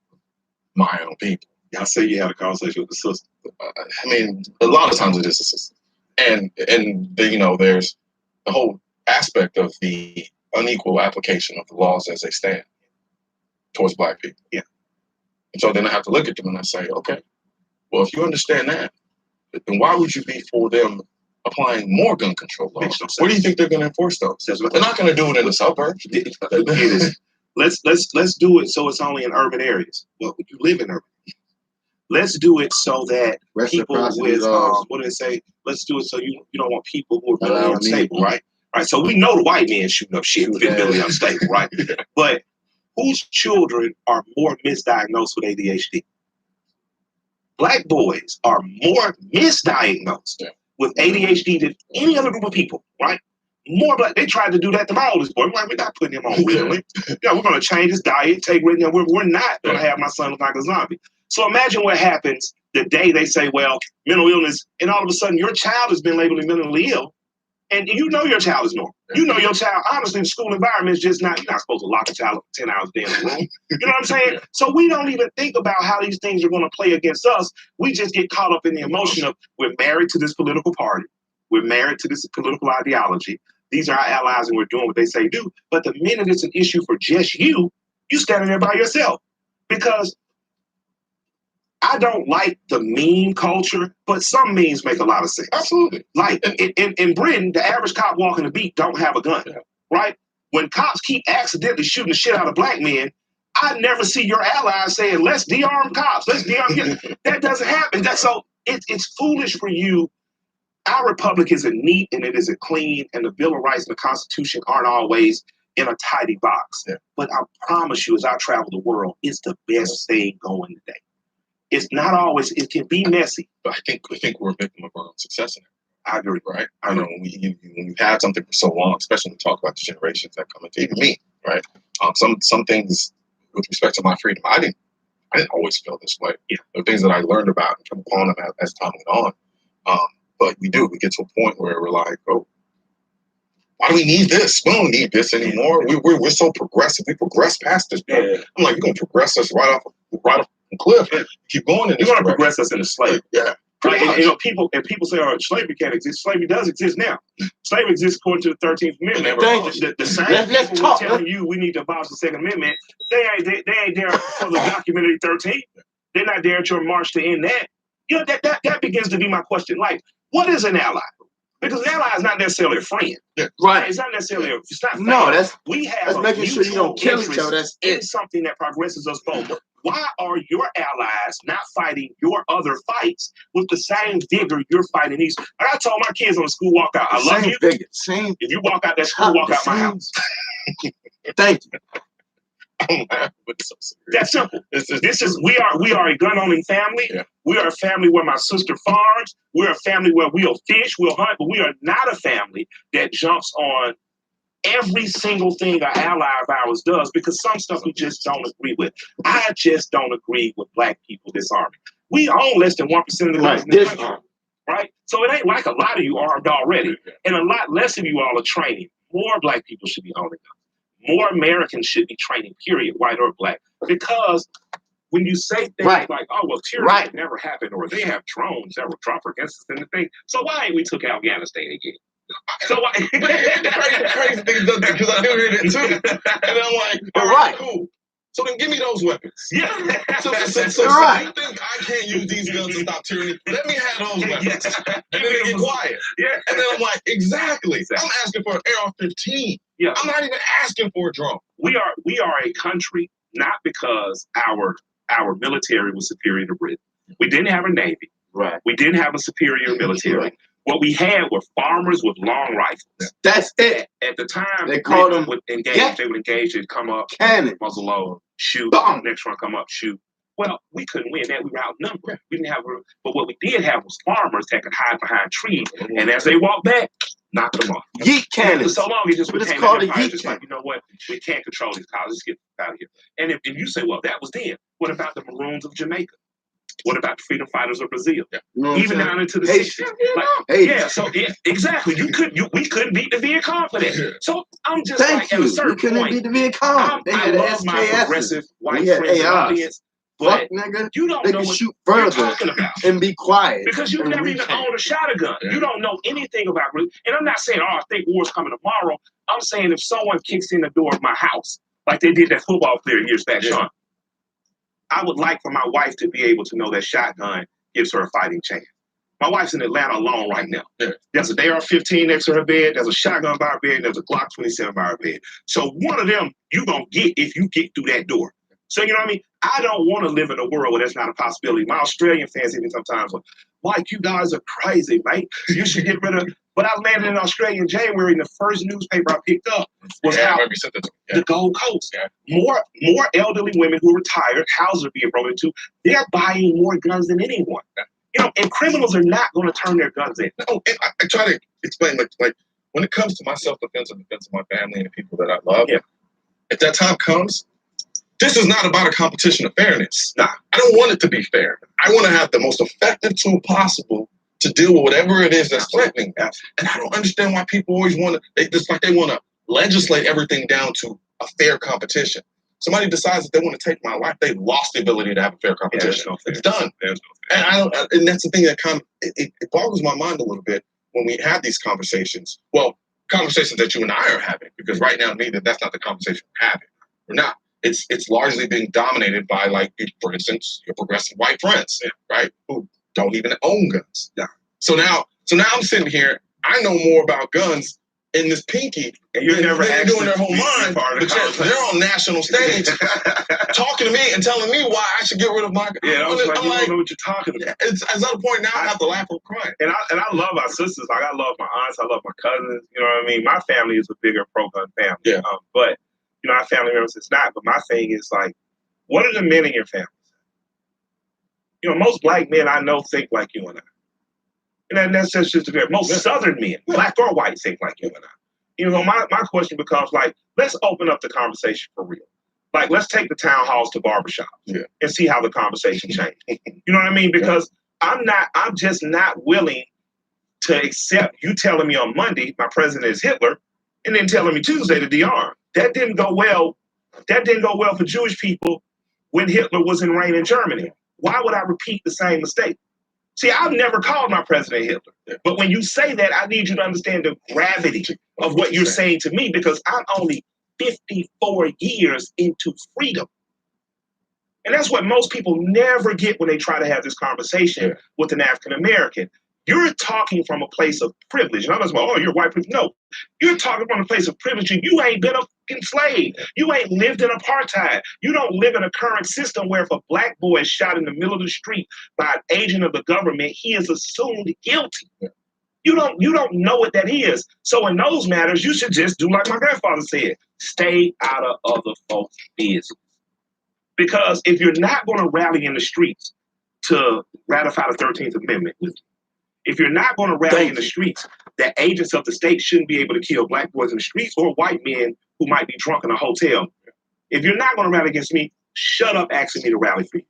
Speaker 4: my own people,
Speaker 3: I say you had a conversation with the sister.
Speaker 4: I mean, a lot of times it is a system, and there's the whole aspect of the unequal application of the laws as they stand towards Black people.
Speaker 3: Yeah.
Speaker 4: And so then I have to look at them and I say, okay, well, if you understand that, then why would you be for them applying more gun control laws? Where do you think they're going to enforce those? They're not going to do it in the suburbs.
Speaker 3: Let's do it so it's only in urban areas. Well, you live in urban. Let's do it so that people with what do they say? Let's do it so you don't want people who are mentally unstable, right? Right. So we know the white man shooting up shit who's mentally unstable, right? But whose children are more misdiagnosed with ADHD? Black boys are more misdiagnosed with ADHD than any other group of people, right? More Black. They tried to do that to my oldest boy. We're not putting him on Ritalin. Yeah, we're going to change his diet, take Ritalin. We're not going to have my son look like a zombie. So imagine what happens the day they say, well, mental illness, and all of a sudden your child has been labeled mentally ill, and you know your child is normal. You know your child, honestly, the school environment is just not, you're not supposed to lock a child up 10 hours a day in a room. You know what I'm saying? So we don't even think about how these things are going to play against us. We just get caught up in the emotion of we're married to this political party. We're married to this political ideology. These are our allies and we're doing what they say do. But the minute it's an issue for just you standing there by yourself. Because I don't like the meme culture, but some memes make a lot of sense.
Speaker 4: Absolutely.
Speaker 3: Like in Britain, the average cop walking the beat don't have a gun, right? When cops keep accidentally shooting the shit out of Black men, I never see your allies saying, let's de-arm cops, let's de-arm. That doesn't happen. It's foolish for you. Our republic isn't neat and it isn't clean, and the Bill of Rights and the Constitution aren't always in a tidy box. But I promise you, as I travel the world, it's the best thing going today. It's not always, it can be messy.
Speaker 4: But I think we're a victim of our own success in it.
Speaker 3: I agree.
Speaker 4: Right? I know when you've had something for so long, especially when we talk about the generations that come into even me, right? Some things with respect to my freedom, I didn't always feel this way. Yeah. There are things that I learned about and took upon them as time went on. But we get to a point where we're like, oh, why do we need this? We don't need this anymore. We're so progressive. We progress past this point. Yeah. I'm like, you're gonna progress us right off the cliff. Yeah. Keep going, and
Speaker 3: you're gonna progress us into slavery.
Speaker 4: Yeah.
Speaker 3: Right? And, people say, "Oh, slavery can't exist." Slavery does exist now. Slavery exists according to the 13th Amendment. The same people who are telling you we need to abolish the Second Amendment, they ain't there for the documentary 13. They're not there at your march to end that. You know, that begins to be my question. Like, what is an ally? Because an ally is not necessarily a friend.
Speaker 2: Right.
Speaker 3: It's not necessarily it's not we have
Speaker 2: that's making sure you don't kill each other. That's
Speaker 3: it's something that progresses us both. Why are your allies not fighting your other fights with the same vigor you're fighting these? Like I told my kids on the school walkout, I love you.
Speaker 2: Same.
Speaker 3: If you walk out that school, walk out my house.
Speaker 2: Thank you.
Speaker 3: That's simple. We are a gun-owning family. Yeah. We are a family where my sister farms. We're a family where we'll fish, we'll hunt, but we are not a family that jumps on every single thing an ally of ours does, because some stuff we just don't agree with. I just don't agree with Black people disarming. We own less than 1% of the guns in the country, right? So it ain't like a lot of you armed already, and a lot less of you all are training. More Black people should be owning guns. More Americans should be training, period, white or Black. Because when you say things like, oh, well, tyranny never happened, or they have drones that will drop against us in the thing, so why ain't we took Afghanistan again? So why?
Speaker 4: the crazy thing is because I do hear that too. And I'm like, all right, cool. So then give me those weapons.
Speaker 3: Yeah.
Speaker 4: So you think I can't use these guns to stop tyranny? Let me have those weapons. And then they get quiet. Yeah. And then I'm like, exactly. I'm asking for an AR-15. Yeah. I'm not even asking for a drone.
Speaker 3: We are a country not because our military was superior to Britain. We didn't have a navy.
Speaker 2: Right.
Speaker 3: We didn't have a superior military. Right. What we had were farmers with long rifles.
Speaker 2: That's it.
Speaker 3: At the time,
Speaker 2: they called them
Speaker 3: engage. They would engage. They'd come up,
Speaker 2: cannon,
Speaker 3: muzzle load, shoot.
Speaker 2: Bomb.
Speaker 3: Next one come up, shoot. Well, we couldn't win that. We were outnumbered. We didn't have, but what we did have was farmers that could hide behind trees, and as they walked back, knock them off.
Speaker 2: Yeet cannons.
Speaker 3: So long, it just
Speaker 2: But it's
Speaker 3: became
Speaker 2: called
Speaker 3: an
Speaker 2: a
Speaker 3: empire.
Speaker 2: yeet
Speaker 3: Just like, you know what, we can't control these colleges. Let's get out of here. And if you say, well, that was then. What about the Maroons of Jamaica? What about the freedom fighters of Brazil?
Speaker 2: You know what
Speaker 3: Even
Speaker 2: I'm
Speaker 3: down into the
Speaker 2: Haitian.
Speaker 3: 60s. Like,
Speaker 2: Haitian.
Speaker 3: yeah, so exactly. We couldn't beat the Viet Cong for that. So I'm just
Speaker 2: Thank
Speaker 3: like,
Speaker 2: you.
Speaker 3: at a certain
Speaker 2: We couldn't
Speaker 3: point,
Speaker 2: beat the Viet Cong. They
Speaker 3: I
Speaker 2: had
Speaker 3: love my
Speaker 2: SKSs.
Speaker 3: progressive white
Speaker 2: We had
Speaker 3: friends and
Speaker 2: ARs.
Speaker 3: audience,
Speaker 2: Fuck,
Speaker 3: but
Speaker 2: nigga.
Speaker 3: you don't
Speaker 2: They
Speaker 3: know
Speaker 2: can
Speaker 3: what
Speaker 2: shoot
Speaker 3: you're
Speaker 2: further
Speaker 3: talking about.
Speaker 2: and be quiet.
Speaker 3: Because you've
Speaker 2: and
Speaker 3: never even owned a shotgun. You don't know anything about it. And I'm not saying, I think war's coming tomorrow. I'm saying if someone kicks in the door of my house, like they did that football player years back, Sean, I would like for my wife to be able to know that shotgun gives her a fighting chance. My wife's in Atlanta alone right now. There's a AR-15 next to her bed. There's a shotgun by her bed. And there's a Glock 27 by her bed. So one of them you gonna get if you get through that door. So you know what I mean? I don't want to live in a world where that's not a possibility. My Australian fans even sometimes are like, you guys are crazy, mate. You should get rid of. But I landed in Australia in January, and the first newspaper I picked up was how the Gold Coast. More elderly women who retired, houses are being broken into. They're buying more guns than anyone. You know, and criminals are not going to turn their guns in.
Speaker 4: No, and I try to explain, like when it comes to my self-defense and defense of my family and the people that I love, if that time comes, this is not about a competition of fairness. Nah, I don't want it to be fair. I want to have the most effective tool possible to deal with whatever it is that's threatening. And I don't understand why people always want to, they want to legislate everything down to a fair competition. Somebody decides that they want to take my life, they've lost the ability to have a fair competition. It's done. And and that's the thing that kind of, it boggles my mind a little bit when we have these conversations. Well, conversations that you and I are having, because right now, to me, that's not the conversation we're having. We're not. It's largely being dominated by, like, for instance, your progressive white friends, right? Who don't even own guns. So now I'm sitting here, I know more about guns in this pinky, and you're never doing their whole mind, but they're on national stage talking to me and telling me why I should get rid of my gun.
Speaker 3: Yeah, I'm
Speaker 4: you
Speaker 3: like, don't know what you're talking about.
Speaker 4: It's at a point now I have to laugh or cry.
Speaker 3: And I love my sisters. Like, I love my aunts. I love my cousins. You know what I mean? My family is a bigger pro-gun family. But you know, our family members, it's not. But my thing is, like, what are the men in your family? You know, most black men I know think like you and I. And that's just most Southern men, black or white, think like you and I. You know, my question becomes, like, let's open up the conversation for real. Like, let's take the town halls to barbershops and see how the conversation changes. You know what I mean? Because I'm just not willing to accept you telling me on Monday my president is Hitler, and then telling me Tuesday to de-arm. That didn't go well. That didn't go well for Jewish people when Hitler was in reign in Germany. Why would I repeat the same mistake? See, I've never called my president Hitler. But when you say that, I need you to understand the gravity of what you're saying to me, because I'm only 54 years into freedom. And that's what most people never get when they try to have this conversation with an African American. You're talking from a place of privilege. And others go, oh, you're white privilege. No, you're talking from a place of privilege. You ain't been enslaved. You ain't lived in apartheid. You don't live in a current system where if a black boy is shot in the middle of the street by an agent of the government, he is assumed guilty. You don't know what that is. So in those matters, you should just do like my grandfather said, stay out of other folks' business. Because if you're not going to rally in the streets to ratify the 13th Amendment with you, if you're not going to rally in the streets that agents of the state shouldn't be able to kill black boys in the streets or white men who might be drunk in a hotel, if you're not going to rally against me, shut up asking me to rally for you,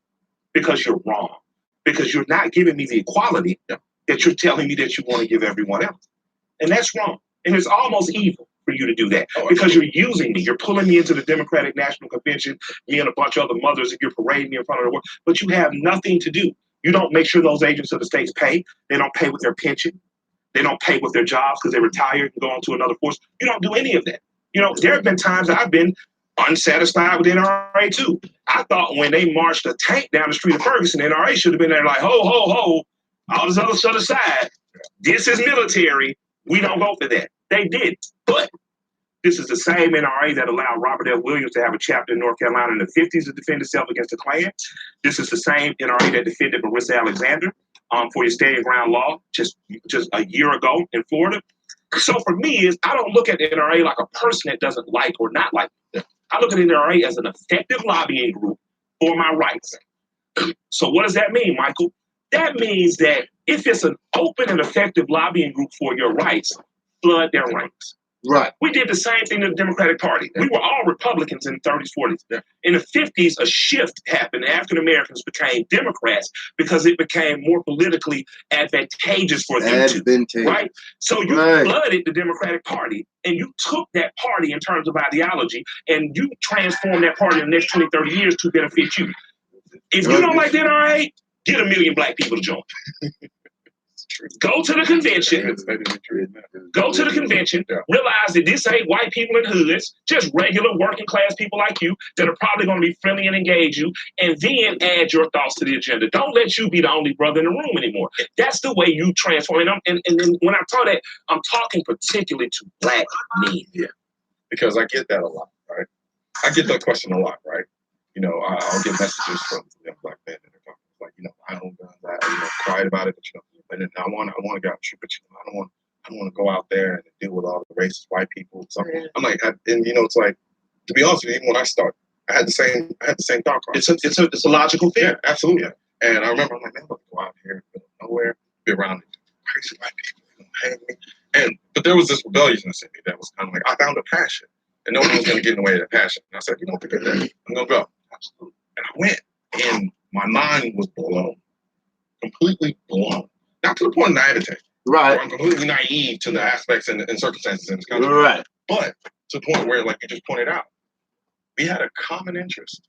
Speaker 3: because you're wrong. Because you're not giving me the equality that you're telling me that you want to give everyone else. And that's wrong. And it's almost evil for you to do that, because you're using me. You're pulling me into the Democratic National Convention, me and a bunch of other mothers, and you're parading me in front of the world, but you have nothing to do. You don't make sure those agents of the states pay. They don't pay with their pension. They don't pay with their jobs because they retired and go on to another force. You don't do any of that. You know, there have been times that I've been unsatisfied with NRA too. I thought when they marched a tank down the street of Ferguson, NRA should have been there like, ho, ho, ho, all this other stuff aside. This is military. We don't go for that. They did. But this is the same NRA that allowed Robert F. Williams to have a chapter in North Carolina in the 50s to defend itself against the Klan. This is the same NRA that defended Marissa Alexander for your stand your ground law just a year ago in Florida. So for me, I don't look at the NRA like a person that doesn't like or not like me. I look at the NRA as an effective lobbying group for my rights. So what does that mean, Michael? That means that if it's an open and effective lobbying group for your rights, flood their ranks.
Speaker 2: Right.
Speaker 3: We did the same thing to the Democratic Party. We were all Republicans in the 30s, 40s. In the 50s, a shift happened. African Americans became Democrats because it became more politically advantageous for them to, right? So you flooded the Democratic Party and you took that party in terms of ideology and you transformed that party in the next 20, 30 years to benefit you. If you don't like the NRA, get 1 million black people to join. Go to the convention. Go to the convention. Realize that this ain't white people in hoods, just regular working class people like you that are probably going to be friendly and engage you, and then add your thoughts to the agenda. Don't let you be the only brother in the room anymore. That's the way you transform. And then when I talk that, I'm talking particularly to black men.
Speaker 4: Yeah, because I get that a lot, right? I get that question a lot, right? You know, I'll get messages from young black men that are talking like, you know, I own guns. I quiet about it, but you know, and then I want to go out and shoot, but you know, I don't want to go out there and deal with all the racist white people. So I'm like, and you know, it's like, to be honest with you, even when I started, I had the same thought process.
Speaker 3: It's a logical thing.
Speaker 4: Yeah, absolutely. Yeah. And I remember I'm like, man, I'm gonna go out here, nowhere, be around crazy white people, hang me. But there was this rebelliousness in me that was kind of like, I found a passion, and no one was gonna get in the way of that passion. And I said, you know, forget that. I'm gonna go. Absolutely. And I went, and my mind was blown, completely blown. Not to the point of naivete.
Speaker 2: Right.
Speaker 4: I'm completely naive to the aspects and circumstances in this country.
Speaker 2: Right.
Speaker 4: But to the point where, like you just pointed out, we had a common interest.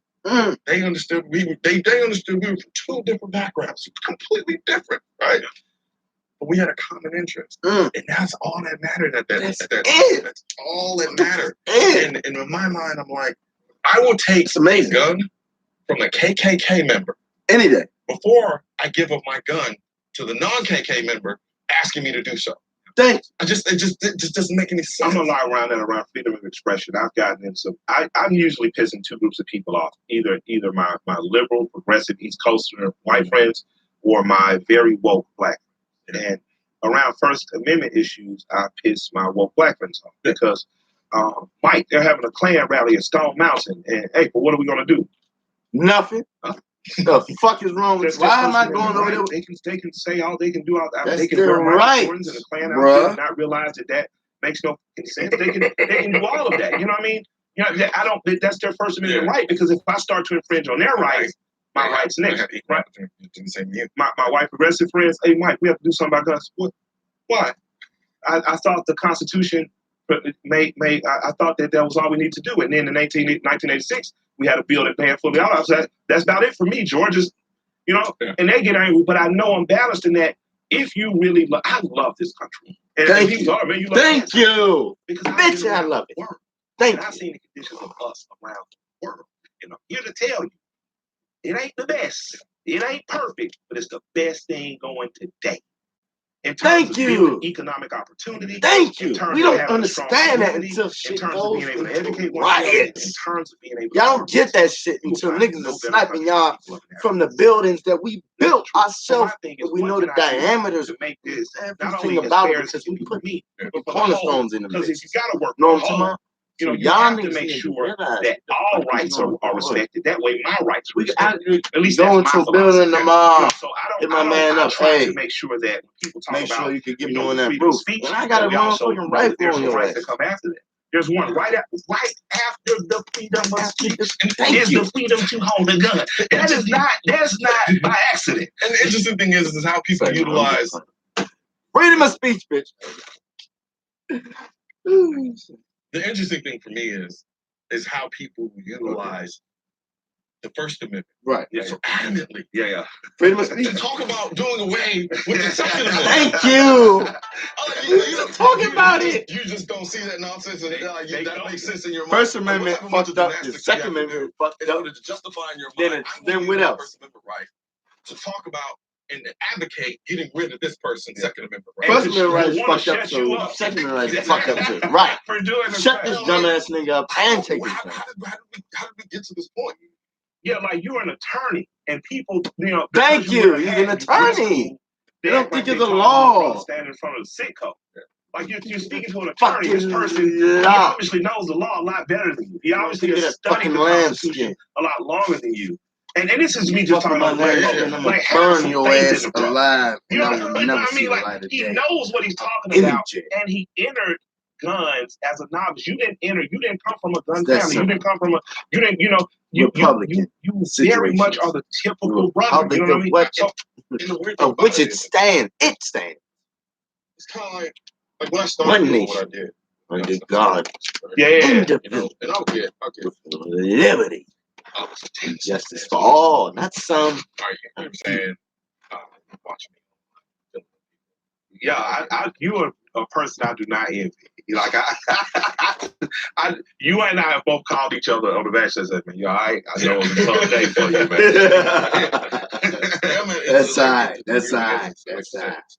Speaker 4: They understood they understood we were from two different backgrounds, completely different, right? But we had a common interest. And that's all that mattered at that time. That's all that mattered. And in my mind, I'm like, I will take a gun from a KKK member
Speaker 2: any day
Speaker 4: before I give up my gun to the non-KK member asking me to do so.
Speaker 2: Thanks.
Speaker 4: It just doesn't make any sense.
Speaker 3: I'm gonna lie around that around freedom of expression. I've gotten in some. I'm usually pissing two groups of people off. Either my liberal, progressive East Coaster white friends, or my very woke black friends. And around First Amendment issues, I piss my woke black friends off because Mike, they're having a Klan rally at Stone Mountain, and hey, but what are we gonna do?
Speaker 2: Nothing. The fuck is wrong with you? Why am I going over there?
Speaker 3: They can say all they can do out there.
Speaker 2: That's
Speaker 3: They can
Speaker 2: their
Speaker 3: burn
Speaker 2: right,
Speaker 3: and the Klan out there and not realize that makes no sense. They can do all of that. You know what I mean? You know, I don't. That's their First Amendment right, because if I start to infringe on their rights, my rights next. Right? My white progressive friends, hey Mike, we have to do something about guns. What? Why? I thought the Constitution I thought that was all we need to do. And then in 1986, we had a bill that banned fully out. I said, that's about it for me. Georgia's, you know, and they get angry, but I know I'm balanced in that. If you really love, I love this country. And
Speaker 2: Thank
Speaker 3: you.
Speaker 2: you.
Speaker 3: Man, you love
Speaker 2: Thank you.
Speaker 3: Because
Speaker 2: bitch, I love it. Thank you.
Speaker 3: I've seen the conditions of us around the world. And I'm here to tell you, it ain't the best. It ain't perfect, but it's the best thing going today. In terms of building economic opportunity.
Speaker 2: Thank you. We don't understand that until shit goes into riots.
Speaker 3: In terms of being able
Speaker 2: y'all don't get that shit until niggas are sniping y'all from the buildings that we built ourselves. We know the diameters of everything about it because we put cornerstones in them.
Speaker 3: Because if you gotta work,
Speaker 2: know what I'm talking about?
Speaker 3: You know, you have to make sure that all rights are respected. That way, my rights are respected. At least
Speaker 2: go into a building tomorrow.
Speaker 3: So
Speaker 2: hit my man up. Hey,
Speaker 3: to make sure that when people talk
Speaker 2: make
Speaker 3: about,
Speaker 2: sure you can give me on that roof. And I got a motherfucking rifle on your ass.
Speaker 3: That come after that. There's one right after the freedom of speech is the freedom to hold a gun. That's not by accident.
Speaker 4: And the interesting thing is how people utilize
Speaker 2: freedom of speech, bitch.
Speaker 4: The interesting thing for me is how people utilize the First Amendment.
Speaker 2: Right.
Speaker 4: So adamantly.
Speaker 3: Yeah.
Speaker 2: Freedom of speech.
Speaker 4: To talk about doing away with the Second Amendment.
Speaker 2: Thank you. You talking about it.
Speaker 4: You just don't see that nonsense and that makes sense in your mind.
Speaker 2: First Amendment fucked up. The Second Amendment fucked up.
Speaker 4: To justify in your mind.
Speaker 2: Then what else?
Speaker 4: First Amendment right. To talk about and advocate getting rid of this person's Second Amendment right.
Speaker 2: First Amendment right is fucked up, so Second Amendment right is fucked up too. Right. Shut this dumbass nigga up and take his gun.
Speaker 4: How did we get to this point?
Speaker 3: Yeah, like you're an attorney and people, you know.
Speaker 2: Thank you. He's an attorney. They don't think it's a law.
Speaker 3: Stand in front of the sitco. Like you're speaking to an attorney. This person he obviously knows the law a lot better than you. He obviously has studied the Constitution a lot longer than you. And this is me just talking about like
Speaker 2: burn your ass alive,
Speaker 3: You
Speaker 2: and
Speaker 3: know,
Speaker 2: I will never
Speaker 3: I
Speaker 2: see
Speaker 3: mean,
Speaker 2: the
Speaker 3: like
Speaker 2: light of
Speaker 3: he
Speaker 2: day.
Speaker 3: knows what he's talking about, and he entered guns as a novice. You didn't come from a gun family. You didn't come from you very much are the typical brother. You know what I mean?
Speaker 2: Of which it stands. It stands.
Speaker 9: It's kind of like when I started doing what I did.
Speaker 2: Under God.
Speaker 3: Yeah.
Speaker 9: And I'll get
Speaker 2: liberty. And justice for all, not some.
Speaker 9: You know what I'm saying? Watch me.
Speaker 3: Yeah, you are a person I do not envy. Like you and I have both called each other on the bench and said, "Man, you all right? I know it's a tough day for you, man."
Speaker 2: That's all right. That's all right. That's all right.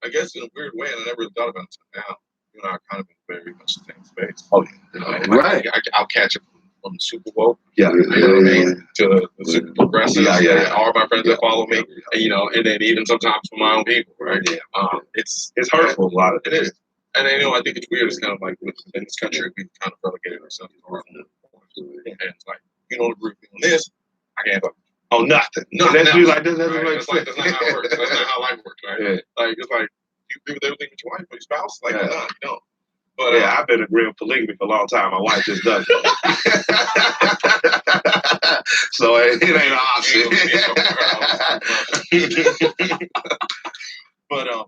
Speaker 9: I guess in a weird way, and I never thought about it until now. You and I are kind of in very much the same space. Oh, yeah.
Speaker 3: Right.
Speaker 9: I'll catch it from the Super Bowl.
Speaker 3: Yeah.
Speaker 9: You know what I mean? To the Super Progressives.
Speaker 3: Yeah.
Speaker 9: And all of my friends that follow me. And, and then even sometimes from my own people, right?
Speaker 3: Yeah.
Speaker 9: It's
Speaker 3: hurtful, a lot of
Speaker 9: it is. And I think it's weird. It's kind of like in this country, we've kind of relegated ourselves to our own points. And it's like, you don't agree with me on this, I can't vote.
Speaker 3: Oh, nothing.
Speaker 9: Nothing.
Speaker 3: That's
Speaker 9: Else,
Speaker 3: like this. That's
Speaker 9: right?
Speaker 3: like
Speaker 9: That's not how it works. That's not how life works, right?
Speaker 3: Yeah.
Speaker 9: Like it's like you agree with everything with your wife or your spouse. Like no, you don't. But
Speaker 3: yeah, I've been agreeing with polygamy for a long time. My wife just doesn't. So it ain't an option.
Speaker 9: But like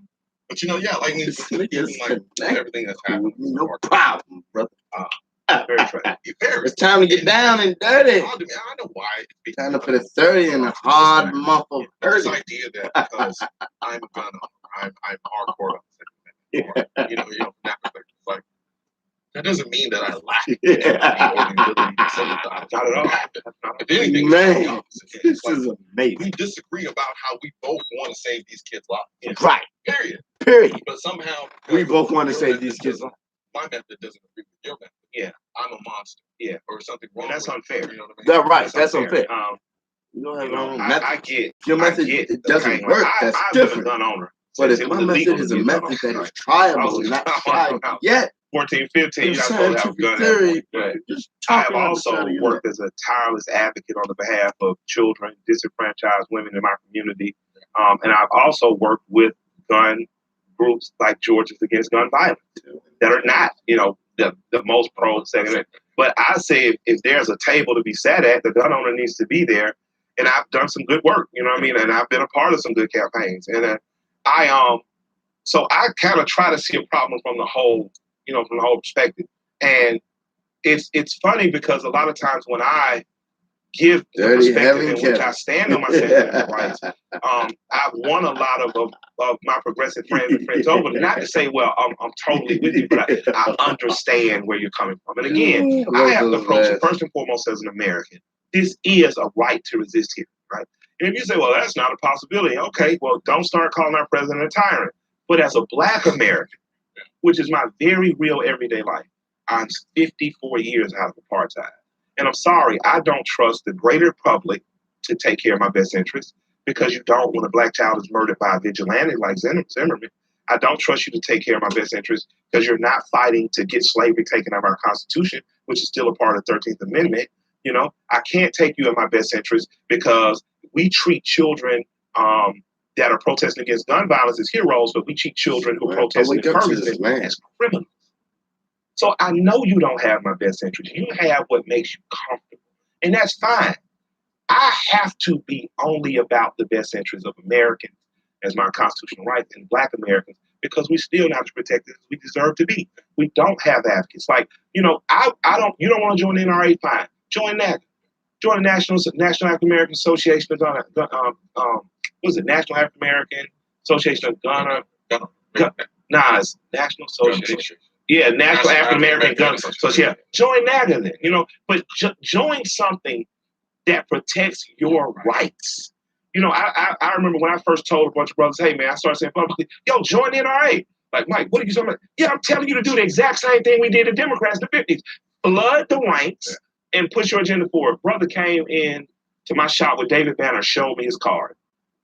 Speaker 9: everything that's happened.
Speaker 2: No problem, brother.
Speaker 3: Very true.
Speaker 2: It's time to get down and dirty.
Speaker 9: I know why.
Speaker 2: Time to put a 30 in a hard month of
Speaker 9: this idea that because I'm a gun owner, I'm hardcore on the Second Amendment. From that perspective, like that doesn't mean that I lack the ability to sympathize. Not at all. If anything,
Speaker 2: man, this is amazing.
Speaker 9: We disagree about how we both want to save these kids' lives.
Speaker 2: Right.
Speaker 9: Period. But somehow
Speaker 2: we both want to save these kids' lives.
Speaker 9: My method doesn't agree with your method.
Speaker 3: Yeah.
Speaker 9: I'm a monster.
Speaker 3: Yeah.
Speaker 9: Or something wrong.
Speaker 3: That's unfair.
Speaker 9: You know what I mean?
Speaker 2: That's right. That's unfair.
Speaker 3: You don't have your own method. I get
Speaker 2: your method. It doesn't work. That's different.
Speaker 3: Been a gun owner.
Speaker 2: But if my method is a method that is triable, not tried yet,
Speaker 3: 14, 15, you're not supposed to have a gun. I have also worked as a tireless advocate on the behalf of children, disenfranchised women in my community. And I've also worked with gun groups like Georgians Against Gun Violence that are not, the most pro Second. But I say if there's a table to be sat at, the gun owner needs to be there. And I've done some good work, you know what I mean? And I've been a part of some good campaigns. And so I kind of try to see a problem from the whole perspective. And it's funny because a lot of times when I give the perspective in which I stand on my Second Amendment rights, I've won a lot of my progressive friends and friends over. Not to say, well, I'm totally with you, but I understand where you're coming from. And again, I have to approach it first and foremost as an American. This is a right to resist here, right? And if you say, well, that's not a possibility, okay, well, don't start calling our president a tyrant. But as a Black American, which is my very real everyday life, I'm 54 years out of apartheid. And I'm sorry, I don't trust the greater public to take care of my best interests because you don't when a Black child is murdered by a vigilante like Zimmerman. I don't trust you to take care of my best interests because you're not fighting to get slavery taken out of our Constitution, which is still a part of the 13th Amendment. I can't take you in my best interest because we treat children that are protesting against gun violence as heroes, but we treat children who protest encouragement as criminals. So I know you don't have my best interest. You have what makes you comfortable. And that's fine. I have to be only about the best interests of Americans as my constitutional rights and Black Americans because we still not as protected as we deserve to be. We don't have advocates. Like, you don't want to join the NRA, fine. Join that. Join the National African American Association of National African American Association of Gunner. It's National Association. Yeah, National African American Gun Association. Yeah, join NAGA then. But join something that protects your rights. I remember when I first told a bunch of brothers, hey man, I started saying publicly, yo, join the NRA. Like, Mike, what are you talking about? Yeah, I'm telling you to do the exact same thing we did to Democrats in the 50s. Flood the ranks and push your agenda forward. Brother came in to my shop with David Banner, showed me his card.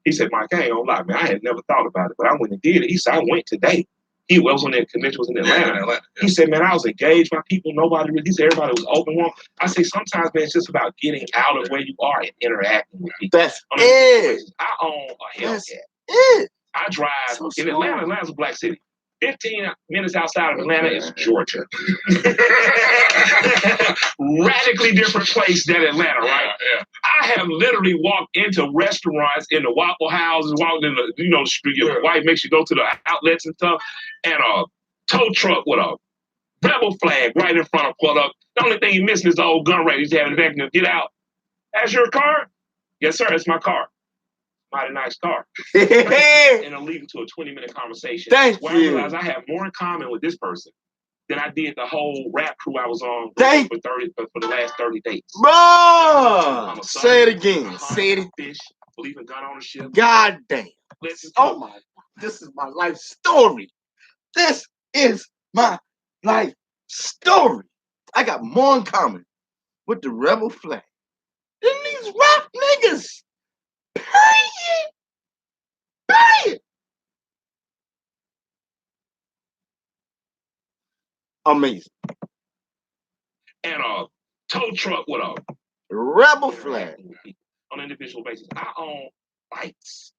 Speaker 3: He said, Mike, I ain't gonna lie, man, I had never thought about it, but I went and did it. He said, I went today. He was on that convention, was in Atlanta. He said, man, I was engaged, my people, nobody really, he said everybody was open one. I say sometimes, man, it's just about getting out of where you are and interacting with people.
Speaker 2: That's it.
Speaker 3: I own a Hellcat.
Speaker 2: It.
Speaker 3: I drive in Atlanta. Atlanta's a black city. 15 minutes outside of Atlanta is Georgia. Radically different place than Atlanta, right? I have literally walked into restaurants, in the Waffle Houses, walked in the, the street. Your wife makes you go to the outlets and stuff, and a tow truck with a rebel flag right in front of pulled up. The only thing you missing is the old gun range he's having in the back. Get out. That's your car? Yes, sir. It's my car. Mighty nice car. And it'll lead to a 20-minute conversation.
Speaker 2: Thank
Speaker 3: where
Speaker 2: you.
Speaker 3: I realize I have more in common with this person than I did the whole rap crew I was on for the last 30 days.
Speaker 2: Bro, say it again. Say it.
Speaker 3: Fish, believe in gun ownership.
Speaker 2: God damn. Oh my, this is my life story. This is my life story. I got more in common with the rebel flag than these rap niggas. Period. Amazing.
Speaker 3: And a tow truck with a
Speaker 2: rebel flag
Speaker 3: on an individual basis. I own bikes.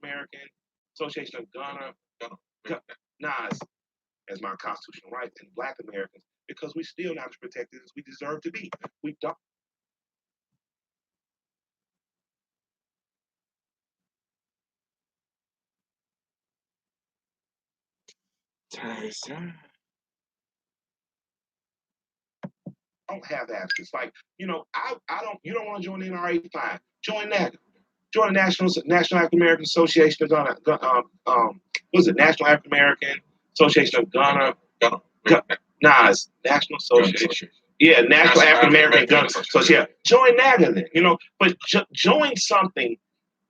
Speaker 3: American Association of Gunner, NAS, as my constitutional rights, and Black Americans, because we still not as protected as we deserve to be. We don't. Don't have access. Like, I don't. You don't want to join the NRA? Fine. Join NAGA. Join the National African American Association of Gunner. National African American Association of Gunner. NAS, National Association. Yeah, National African American Gun. So yeah, join NAGA then. But join something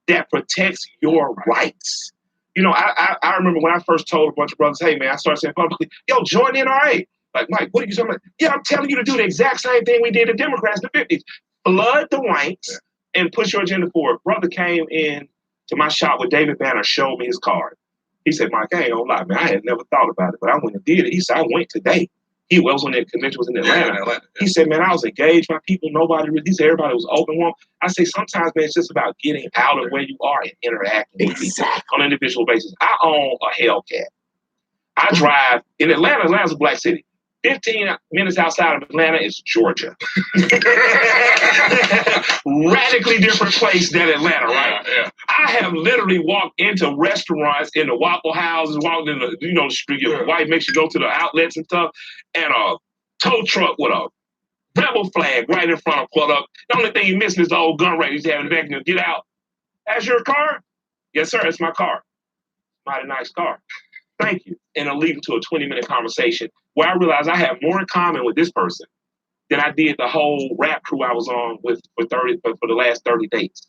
Speaker 3: that protects your rights. I remember when I first told a bunch of brothers, hey man, I started saying publicly, yo, join the NRA. Like, Mike, what are you talking about? Yeah, I'm telling you to do the exact same thing we did to Democrats in the 50s. Flood the ranks and push your agenda forward. Brother came in to my shop with David Banner, showed me his card. He said, Mike, I ain't gonna lie, man, I had never thought about it, but I went and did it. He said, I went today. He was on that convention, was in Atlanta. He said, man, I was engaged, my people, nobody really, he said everybody was open one. I say sometimes, man, it's just about getting out of where you are and interacting with people on an individual basis. I own a Hellcat. I drive in Atlanta. Atlanta's a black city. 15 minutes outside of Atlanta is Georgia. Radically different place than Atlanta, right? I have literally walked into restaurants, in the Waffle Houses, walked in the, street. Your wife makes you go to the outlets and stuff, and a tow truck with a rebel flag right in front of pulled up. The only thing you missing is the old gun range he's having in the back. Get out. That's your car? Yes, sir. It's my car. Mighty nice car. Thank you. And it'll lead to a 20-minute conversation where I realize I have more in common with this person than I did the whole rap crew I was on with for the last 30 days.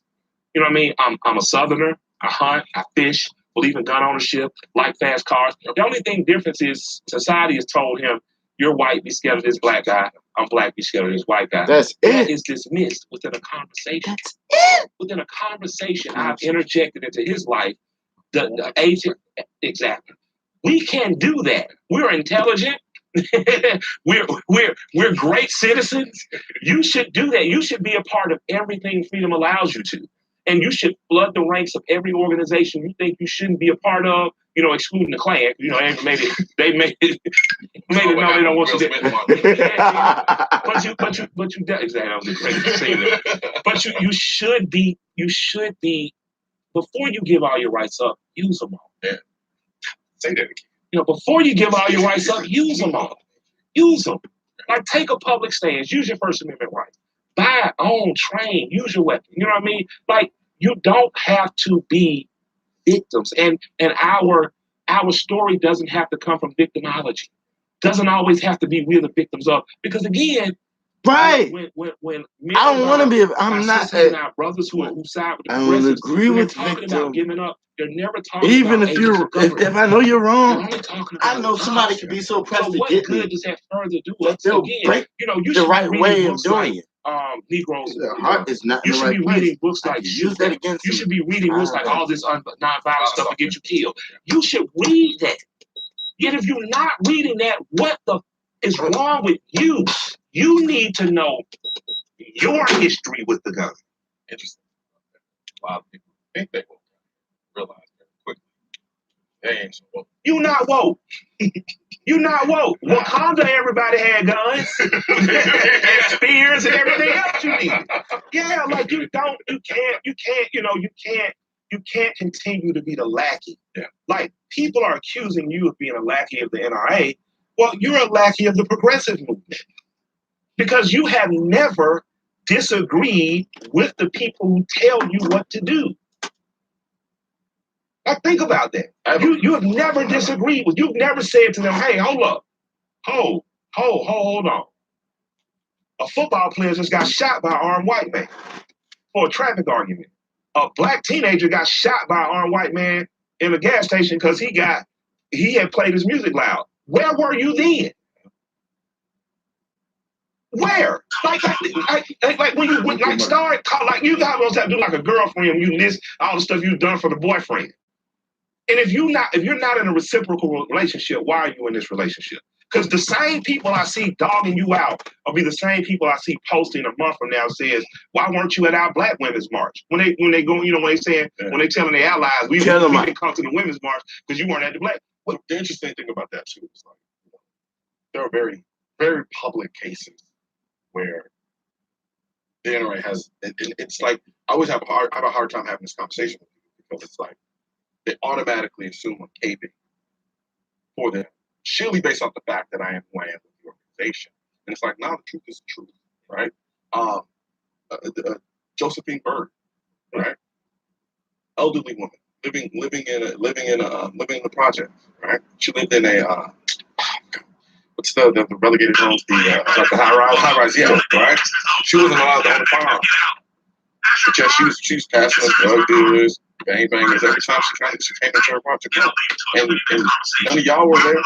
Speaker 3: You know what I mean? I'm a Southerner. I hunt. I fish. Believe in gun ownership. Like fast cars. The only thing difference is society has told him, you're white, be scared of this black guy. I'm black, be scared of this white guy.
Speaker 2: That's
Speaker 3: that
Speaker 2: it.
Speaker 3: is dismissed within a conversation.
Speaker 2: That's it.
Speaker 3: Within a conversation, I've interjected into his life the agent. Exactly. We can do that. We're intelligent. we're great citizens. You should do that. You should be a part of everything freedom allows you to. And you should flood the ranks of every organization you think you shouldn't be a part of, excluding the Klan. Maybe they know they don't want you there. But you exactly, I was just ready to say that. But you should be, before you give all your rights up, use them all.
Speaker 4: Yeah. Say that again.
Speaker 3: Before you give all your rights up, use them all. Use them. Like, take a public stance. Use your First Amendment rights. Buy, own, train, use your weapon. You know what I mean? Like, you don't have to be victims. And our story doesn't have to come from victimology. Doesn't always have to be we're the victims of. Because again,
Speaker 2: right.
Speaker 3: When
Speaker 2: I don't want to be. I'm not.
Speaker 3: Our brothers who side with the
Speaker 2: I don't agree with
Speaker 3: talking about giving up. They're never talking
Speaker 2: even
Speaker 3: about
Speaker 2: if you're. If I know you're wrong, I know
Speaker 3: guns.
Speaker 2: somebody could be so pressed
Speaker 3: So
Speaker 2: to
Speaker 3: what
Speaker 2: get
Speaker 3: good
Speaker 2: me.
Speaker 3: does that further do us?
Speaker 2: They'll
Speaker 3: Again,
Speaker 2: break
Speaker 3: you
Speaker 2: the
Speaker 3: should
Speaker 2: right
Speaker 3: read
Speaker 2: way of
Speaker 3: books
Speaker 2: doing
Speaker 3: like,
Speaker 2: it.
Speaker 3: Negroes.
Speaker 2: The heart is not in
Speaker 3: You
Speaker 2: the
Speaker 3: should
Speaker 2: right
Speaker 3: be
Speaker 2: place.
Speaker 3: reading books
Speaker 2: I
Speaker 3: like
Speaker 2: can use that against
Speaker 3: you
Speaker 2: him.
Speaker 3: should be reading books like all this nonviolent stuff to get you killed. You should read that. Yet if you're not reading that, what the is wrong with you? You need to know your history with the gun.
Speaker 4: Interesting. A lot of people think they will realize very quickly. They ain't so woke.
Speaker 3: You not woke. You not woke. Wakanda, everybody had guns, and spears, and everything else you need. Yeah, like you can't continue to be the lackey.
Speaker 4: Yeah.
Speaker 3: Like people are accusing you of being a lackey of the NRA. Well, you're a lackey of the progressive movement because you have never disagreed with the people who tell you what to do. Now think about that. You have never disagreed with. You've never said to them, "Hey, hold up, hold on." A football player just got shot by an armed white man for a traffic argument. A black teenager got shot by an armed white man in a gas station because he had played his music loud. Where were you then? Where? Like when you start like you got to do like a girlfriend. You list all the stuff you've done for the boyfriend. And if you're not in a reciprocal relationship, why are you in this relationship? Because the same people I see dogging you out will be the same people I see posting a month from now says, "Why weren't you at our Black Women's March?" When they go, when they saying when they telling their allies, we didn't come to the Women's March because you weren't at the Black.
Speaker 4: Well, the interesting thing about that too is like there are very, very public cases where the NRA has. It's like I always have a hard time having this conversation with people because it's like they automatically assume I'm caving for them, surely based off the fact that I am who I am with the organization. And it's like, no, the truth is the truth, right? Josephine Byrd, right? Elderly woman living in the project, right? She lived in a what's the relegated homes, like the high rise, yeah, right? She wasn't allowed to own a firearm. But yeah, she was passing up drug dealers, gangbangers every time she came into her project. And none of y'all were there.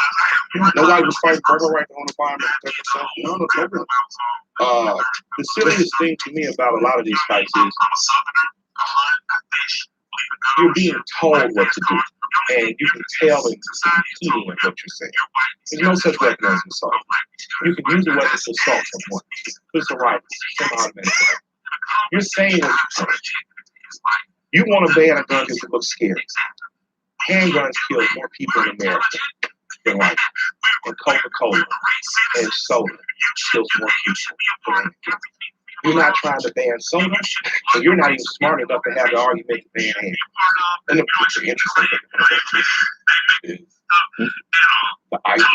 Speaker 4: Nobody was fighting for her right to own a firearm to protect herself. No. The silliest thing to me about a lot of these fights is you're being told what to do. And you can tell it's competing with what you're saying. There's no such weapon as assault. You can use a weapon to assault someone. Pistol rifles, semi-automatic. You're saying what you're saying. You want to ban a gun because it looks scary. Handguns kill more people in America than life. And Coca-Cola and soda kills more people than life. You're not trying to ban soda, and you're not even smart enough to have the argument to ban hand. And the interesting thing about this is the idea,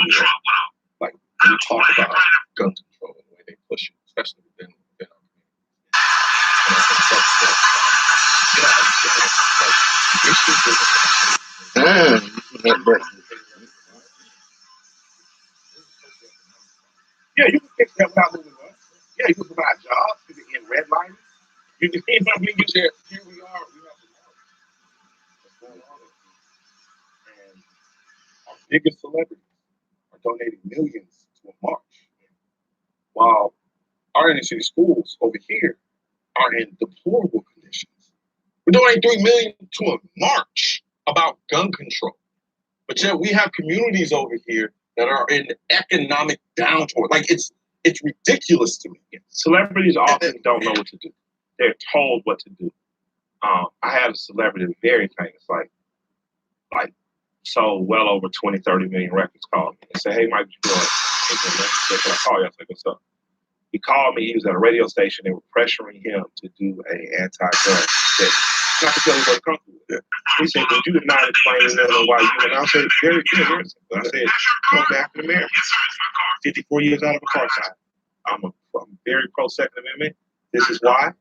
Speaker 4: like when we talk about gun control and the way they push it, especially within our
Speaker 3: Yeah, you can fix that without moving on. Yeah, you can provide jobs, you can end redlining. You can, you know what I mean? Here we are, we have the march that's going on. And our biggest celebrities are donating millions to a march. While our inner city schools over here are in deplorable conditions. We're donating $3 million to a march about gun control. But yet we have communities over here that are in economic downturn. Like it's ridiculous to me. Celebrities often don't know what to do. They're told what to do. I had a celebrity that's very famous, like sold well over 20, 30 million records, called me and said, "Hey, Mike, what you doing?" I said, "Can I call you?" I said, "What's up?" He called me. He was at a radio station. They were pressuring him to do an anti-gun thing. Not to tell him what comfortable with it. He said, "Would you mind explaining that why you?" And I said, "Very simple." I said, "I'm an African American, 54 years out of incarceration. I'm very pro Second Amendment. This is why.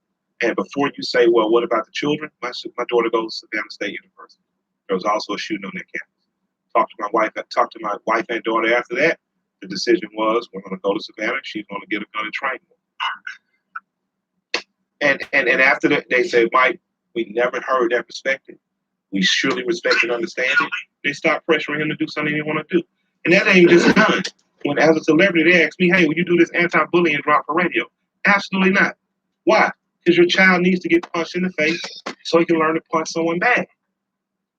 Speaker 3: And before you say, well, what about the children? My daughter goes to Savannah State University. There was also a shooting on that campus. Talked to my wife and daughter after that. The decision was, we're going to go to Savannah. She's going to get a gun and train more." And after that, they said, "Mike, we never heard that perspective. We surely respect and understand it." They stopped pressuring him to do something he didn't want to do. And that ain't just done. When as a celebrity, they asked me, "Hey, will you do this anti-bullying drop for radio?" Absolutely not. Why? Because your child needs to get punched in the face so he can learn to punch someone back.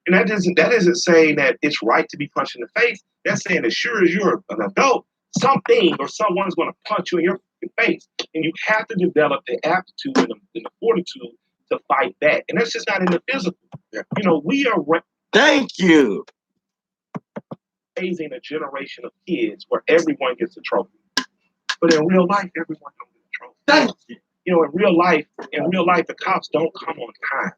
Speaker 3: And that isn't saying that it's right to be punched in the face. That's saying as sure as you're an adult, something or someone's going to punch you in your face. And you have to develop the aptitude and the fortitude to fight back. And that's just not in the physical. You know, we are
Speaker 2: Thank you.
Speaker 3: raising a generation of kids where everyone gets a trophy. But in real life, everyone don't get a trophy.
Speaker 2: Thank you.
Speaker 3: You know, in real life, the cops don't come on time.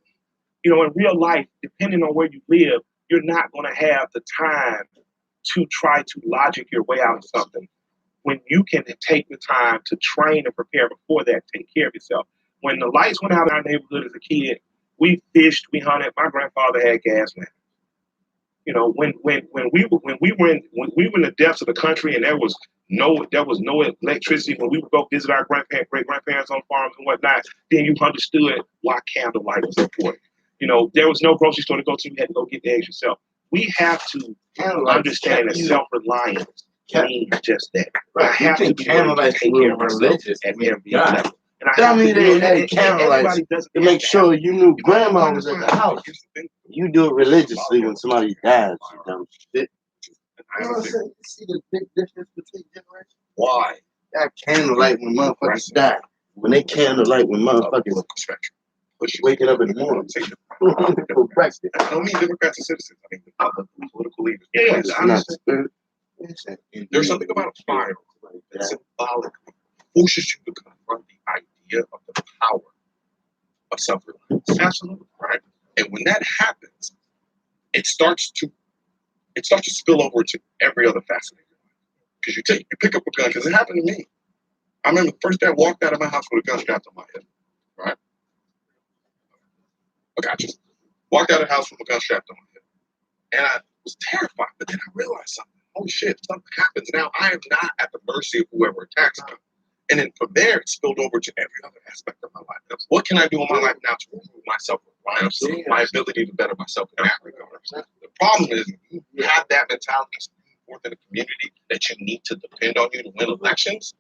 Speaker 3: You know, in real life, depending on where you live, you're not going to have the time to try to logic your way out of something. When you can take the time to train and prepare before that, take care of yourself. When the lights went out in our neighborhood as a kid, we fished, we hunted. My grandfather had gas lanterns. You know, when we were in the depths of the country and there was no electricity, when we would go visit our great grandparents on farms and whatnot, then you understood why candlelight was important. You know, there was no grocery store to go to. You had to go get the eggs yourself. We have to understand that self-reliance means just that. I have to be able to take care of myself at every level.
Speaker 2: Tell me they had candlelights to make sure you knew grandma was at the house. You do it religiously when somebody dies, you dumb shit. You know what I'm saying? See the big difference between generations?
Speaker 9: Why?
Speaker 2: That candlelight when motherfuckers die. When they candlelight when motherfuckers waking up in the morning for breakfast.
Speaker 9: I don't mean Democrats and citizens. I mean the political leaders.
Speaker 3: Yeah,
Speaker 9: There's something about a fire that symbolically pushes you to confront the idea of the power of self-reliance.
Speaker 3: Absolutely.
Speaker 9: Right? And when that happens, it starts to spill over to every other facet of your life. Because you pick up a gun, because it happened to me. I remember the first day I walked out of my house with a gun strapped on my head. Right? I got you. Walked out of the house with a gun strapped on my head. And I was terrified, but then I realized something. Holy shit, something happens. Now I am not at the mercy of whoever attacks me. And then from there, it spilled over to every other aspect of my life. What can I do in my life now to improve my self-reliance, my ability to better myself in that regard? The problem is, you have that mentality within a community that you need to depend on you to win elections.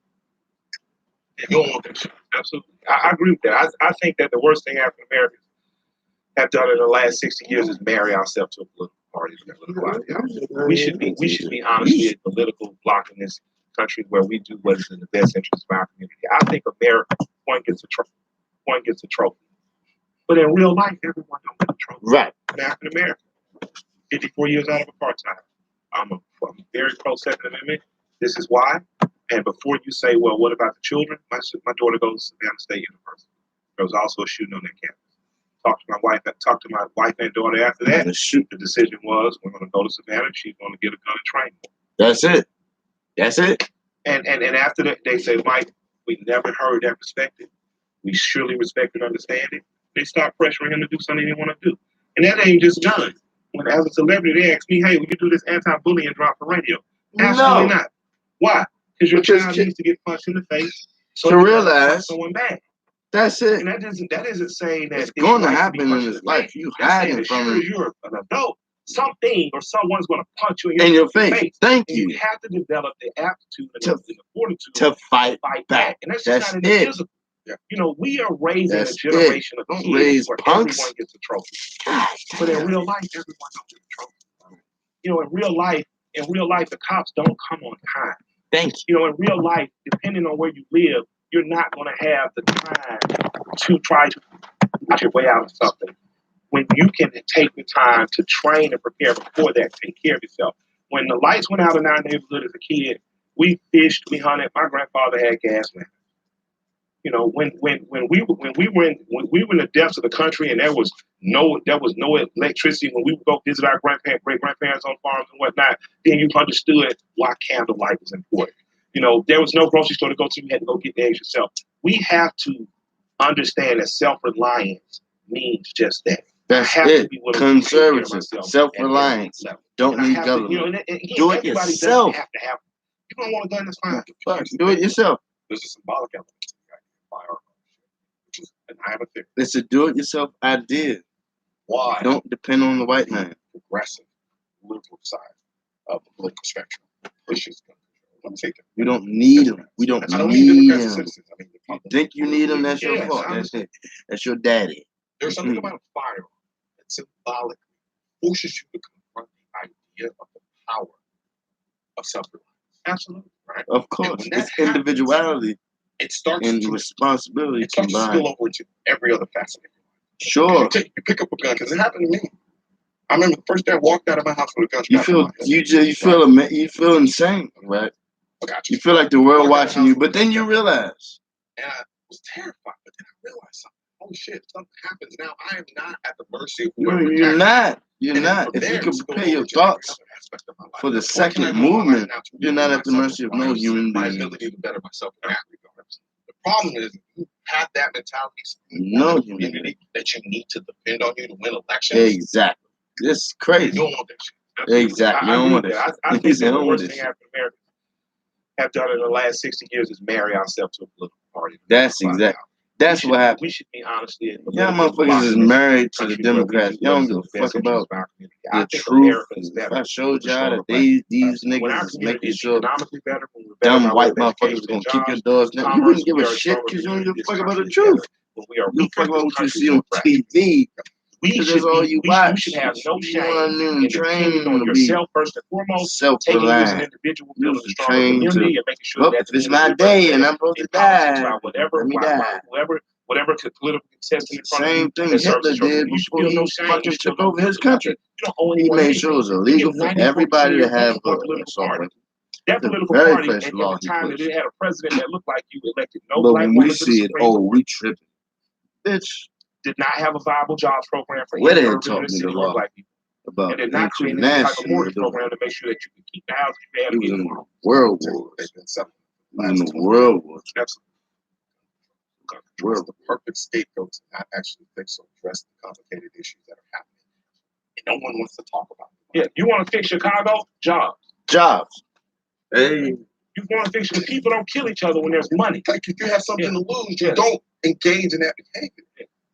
Speaker 9: And you don't want that shit.
Speaker 3: Absolutely. I agree with that. I think that the worst thing African Americans have done in the last 60 years is marry ourselves to a political party. We should be honestly a political bloc in this country where we do what is in the best interest of our community. I think America point gets a trophy. But in real life, everyone don't get a trophy.
Speaker 2: Right.
Speaker 3: I'm African American. 54 years out of apartheid. I'm very pro Second Amendment. This is why. And before you say, well, what about the children? My daughter goes to Savannah State University. There was also a shooting on that campus. Talked to my wife and daughter after that. The decision was we're going to go to Savannah. She's going to get a gun and train more.
Speaker 2: That's it. That's it.
Speaker 3: And after that, they say, Mike, we never heard that perspective. We surely respect and understand it. They start pressuring him to do something he didn't want to do. And that ain't just done. When as a celebrity, they ask me, hey, will you do this anti-bullying drop for radio? Absolutely not. Why? Because your child needs to get punched in the face so
Speaker 2: to realize
Speaker 3: someone back.
Speaker 2: That's it.
Speaker 3: And that isn't saying that
Speaker 2: it's going to happen in his life. You hiding from it.
Speaker 3: You're an adult. Something or someone's going to punch you
Speaker 2: in your face. Thank you.
Speaker 3: You have to develop the aptitude and the fortitude
Speaker 2: to fight back.
Speaker 3: And that's just not in the physical. You know, we are raising a generation of kids where everyone gets a trophy. But in real life, everyone don't get a trophy. You know, in real life, the cops don't come on time.
Speaker 2: Thank you.
Speaker 3: You know, in real life, depending on where you live, you're not going to have the time to try to get your way out of something. When you can take the time to train and prepare before that, take care of yourself. When the lights went out in our neighborhood as a kid, we fished, we hunted. My grandfather had gas lanterns. You know, when we were in the depths of the country and there was no electricity, when we would go visit our great grandparents on farms and whatnot, then you understood why candlelight was important. You know, there was no grocery store to go to. You had to go get the eggs yourself. We have to understand that self-reliance means just that.
Speaker 2: That's it. Conservative, self-reliance. Don't need government. Do it yourself.
Speaker 9: You don't want a gun, that's fine.
Speaker 2: Do it yourself.
Speaker 9: There's a symbolic element to firearm, which is an item.
Speaker 2: It's a do-it-yourself idea.
Speaker 9: Why?
Speaker 2: Don't depend on the white man.
Speaker 9: Progressive, liberal side of the political spectrum pushes gun control. I'm taking.
Speaker 2: We don't need them. We don't
Speaker 9: I don't
Speaker 2: need
Speaker 9: mean Democrats and
Speaker 2: them.
Speaker 9: citizens. I mean the
Speaker 2: Think you need them? That's your
Speaker 9: Yes,
Speaker 2: fault.
Speaker 9: I
Speaker 2: That's it. That's your daddy.
Speaker 9: There's something about a firearm that symbolically forces you to confront the idea of the power of self-reliance. Absolutely, right?
Speaker 2: Of course, it's individuality.
Speaker 9: It starts
Speaker 2: and
Speaker 9: to
Speaker 2: responsibility
Speaker 9: it starts to
Speaker 2: combined.
Speaker 9: spill over into every other facet of
Speaker 2: Sure.
Speaker 9: your life. You pick up a gun because it happened to me. I remember the first day I walked out of my house with a gun.
Speaker 2: You feel you feel insane, right?
Speaker 9: I got you.
Speaker 2: You feel like the world watching you, but then you realize.
Speaker 9: And I was terrified, but then I realized something. Oh shit! Something happens now. I am not at the mercy of
Speaker 2: No,
Speaker 9: whoever.
Speaker 2: you're not. You're
Speaker 9: And
Speaker 2: not.
Speaker 9: from
Speaker 2: If
Speaker 9: there,
Speaker 2: you could
Speaker 9: it's
Speaker 2: prepare
Speaker 9: going
Speaker 2: your
Speaker 9: over to every
Speaker 2: thoughts
Speaker 9: other aspect of my life.
Speaker 2: for the
Speaker 9: What can I
Speaker 2: second
Speaker 9: do in my life
Speaker 2: movement,
Speaker 9: now to
Speaker 2: you're not
Speaker 9: relieve
Speaker 2: at the
Speaker 9: myself
Speaker 2: mercy of
Speaker 9: of
Speaker 2: no
Speaker 9: bias,
Speaker 2: human
Speaker 9: my
Speaker 2: being.
Speaker 9: ability to better myself in that regard. The problem is, you have that mentality
Speaker 2: No
Speaker 9: in the
Speaker 2: human
Speaker 9: community that you need to depend on you to win elections.
Speaker 2: Exactly. It's
Speaker 9: You
Speaker 2: crazy.
Speaker 9: don't want that shit.
Speaker 2: Exactly. You
Speaker 3: I
Speaker 2: don't
Speaker 3: agree
Speaker 2: want
Speaker 3: with
Speaker 2: that.
Speaker 3: that. I
Speaker 2: He
Speaker 3: think
Speaker 2: said,
Speaker 3: that
Speaker 2: I
Speaker 3: the
Speaker 2: don't want
Speaker 3: worst
Speaker 2: this
Speaker 3: thing
Speaker 2: shit.
Speaker 3: African Americans have done in the last 60 years is marry ourselves to a political party.
Speaker 2: That's exactly. That's what happened.
Speaker 3: We should be honestly.
Speaker 2: Y'all motherfuckers is married to the Democrats. Y'all don't give a fuck about the truth. If I showed y'all that these niggas is making sure dumb white motherfuckers gonna keep your doors down, you wouldn't give a shit because you don't give a fuck about the truth. You give a fuck about what you see on TV. Because that's all you watch.
Speaker 3: You should have no shame
Speaker 2: in
Speaker 3: in depending on yourself first and foremost, taking you as an individual, building a stronger community, and making sure that
Speaker 2: if it's my day and I'm supposed to die,
Speaker 3: whatever political contestant in front
Speaker 2: same
Speaker 3: of you
Speaker 2: thing
Speaker 3: that serves
Speaker 2: Hitler
Speaker 3: as your
Speaker 2: did
Speaker 3: you should
Speaker 2: before
Speaker 3: feel no
Speaker 2: he
Speaker 3: shame.
Speaker 2: fucking
Speaker 3: You should
Speaker 2: took
Speaker 3: feel no
Speaker 2: over his
Speaker 3: guilt about
Speaker 2: country.
Speaker 3: it. You don't owe
Speaker 2: He
Speaker 3: anyone
Speaker 2: made
Speaker 3: anything.
Speaker 2: sure it was
Speaker 3: You
Speaker 2: illegal
Speaker 3: get
Speaker 2: for
Speaker 3: 94
Speaker 2: everybody to
Speaker 3: years
Speaker 2: have
Speaker 3: one
Speaker 2: an
Speaker 3: political
Speaker 2: assault
Speaker 3: party.
Speaker 2: weapon.
Speaker 3: That
Speaker 2: The
Speaker 3: political
Speaker 2: very
Speaker 3: party,
Speaker 2: first
Speaker 3: and
Speaker 2: law
Speaker 3: at the
Speaker 2: he
Speaker 3: time that
Speaker 2: pushed.
Speaker 3: it had a president that looked like you, elected no
Speaker 2: But
Speaker 3: black
Speaker 2: when
Speaker 3: woman
Speaker 2: we
Speaker 3: to the
Speaker 2: see it,
Speaker 3: Supreme Court,
Speaker 2: we tripping. Bitch,
Speaker 3: did not have a viable jobs program for
Speaker 2: where
Speaker 3: any
Speaker 2: they
Speaker 3: urban
Speaker 2: taught
Speaker 3: inner
Speaker 2: me the
Speaker 3: city or
Speaker 2: law
Speaker 3: black people.
Speaker 2: about
Speaker 3: And did not create any type of mortgage program to make sure that you can keep the house you had
Speaker 2: it was
Speaker 3: again.
Speaker 2: in the World War. It was in the World War.
Speaker 9: Where's the perfect scapegoat to not actually fix or address the complicated issues that are happening? And no one wants to talk about it.
Speaker 3: Yeah, you want to fix Chicago? Jobs.
Speaker 2: Jobs. Hey.
Speaker 3: You want to fix the people don't kill each other when there's money.
Speaker 9: Like if you have something to lose, you don't engage in that behavior.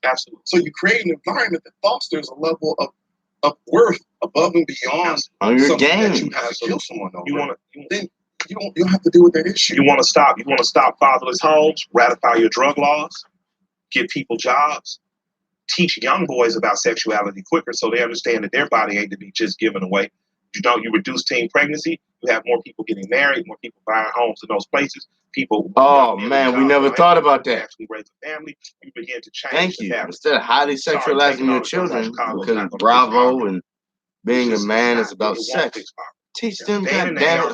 Speaker 3: Absolutely.
Speaker 9: So you create an environment that fosters a level of worth above and beyond
Speaker 2: Hunger
Speaker 9: something that
Speaker 2: Games.
Speaker 9: you have to kill someone over.
Speaker 3: You want
Speaker 9: then you don't have to deal with that issue.
Speaker 3: You want to stop. You want to stop fatherless homes. Ratify your drug laws. Give people jobs. Teach young boys about sexuality quicker so they understand that their body ain't to be just given away. You reduce teen pregnancy. You have more people getting married, more people buying homes in those places. People.
Speaker 2: Oh man, we never thought about that.
Speaker 3: Actually raise a family. You begin to change.
Speaker 2: Thank
Speaker 3: the
Speaker 2: you.
Speaker 3: fabric.
Speaker 2: Instead of highly sexualizing your children, because Bravo and being a man is about sex. Teach them, goddamn it,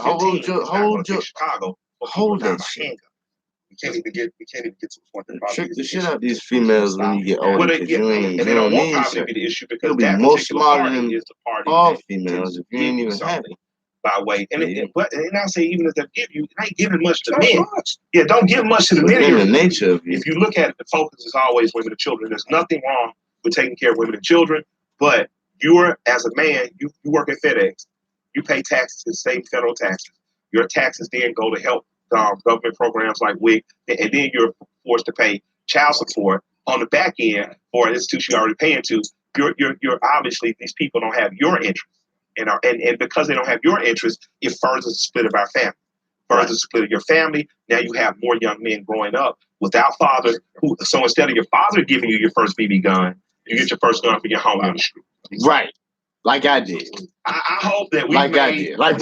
Speaker 2: hold that shit.
Speaker 9: We can't even get to the point that
Speaker 2: Trick the shit out these females when you get older, because you don't need sex.
Speaker 3: The issue because
Speaker 2: You'll be
Speaker 3: that
Speaker 2: more
Speaker 3: particular
Speaker 2: smarter
Speaker 3: party
Speaker 2: than
Speaker 3: is the party
Speaker 2: all
Speaker 3: that
Speaker 2: females if you
Speaker 3: give
Speaker 2: ain't
Speaker 3: you
Speaker 2: even
Speaker 3: something
Speaker 2: happy.
Speaker 3: By way, and I say even if they give you, it ain't giving much to men. Yeah, don't give much to the men.
Speaker 2: In the nature of you.
Speaker 3: If you look at it, the focus is always women and children. There's nothing wrong with taking care of women and children, but you're as a man, you work at FedEx, you pay taxes and state and federal taxes. Your taxes then go to help government programs like WIC, and then you're forced to pay child support on the back end for an institution you're already paying to. You're obviously these people don't have your interest, and because they don't have your interest, it furthers the split of our family, furthers the split of your family. Now you have more young men growing up without fathers. So instead of your father giving you your first BB gun, you get your first gun for your home on the street.
Speaker 2: Right. Like I did.
Speaker 3: I hope that we
Speaker 2: I did. Like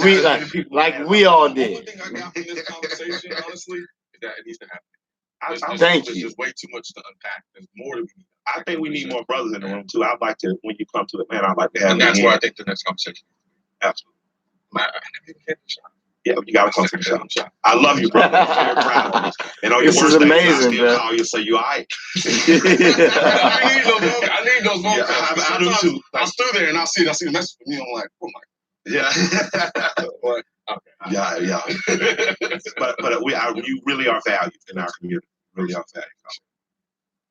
Speaker 2: we all did.
Speaker 9: The only thing I got from this conversation, honestly, is that it needs to happen.
Speaker 2: Thank
Speaker 9: There's
Speaker 2: you.
Speaker 9: just way too much to unpack. There's more to be.
Speaker 3: I think we need more brothers in the room too. I'd like to, when you come to it, man, I'd like to have.
Speaker 9: And that's where I think the next conversation.
Speaker 3: Absolutely.
Speaker 9: I never hit the shot.
Speaker 3: Yeah, you gotta come to the show. I love you, brother. I'm very proud of you. And on your
Speaker 2: This is
Speaker 3: worst days,
Speaker 2: amazing,
Speaker 3: I
Speaker 2: bro.
Speaker 3: still call you and say you all right.
Speaker 9: I need those moments.
Speaker 3: Yeah, I do too.
Speaker 9: I stood there and I see the message from me. I'm like, oh my.
Speaker 3: Yeah.
Speaker 9: Like, okay.
Speaker 3: Yeah. but you really are valued in our community. Really are valued.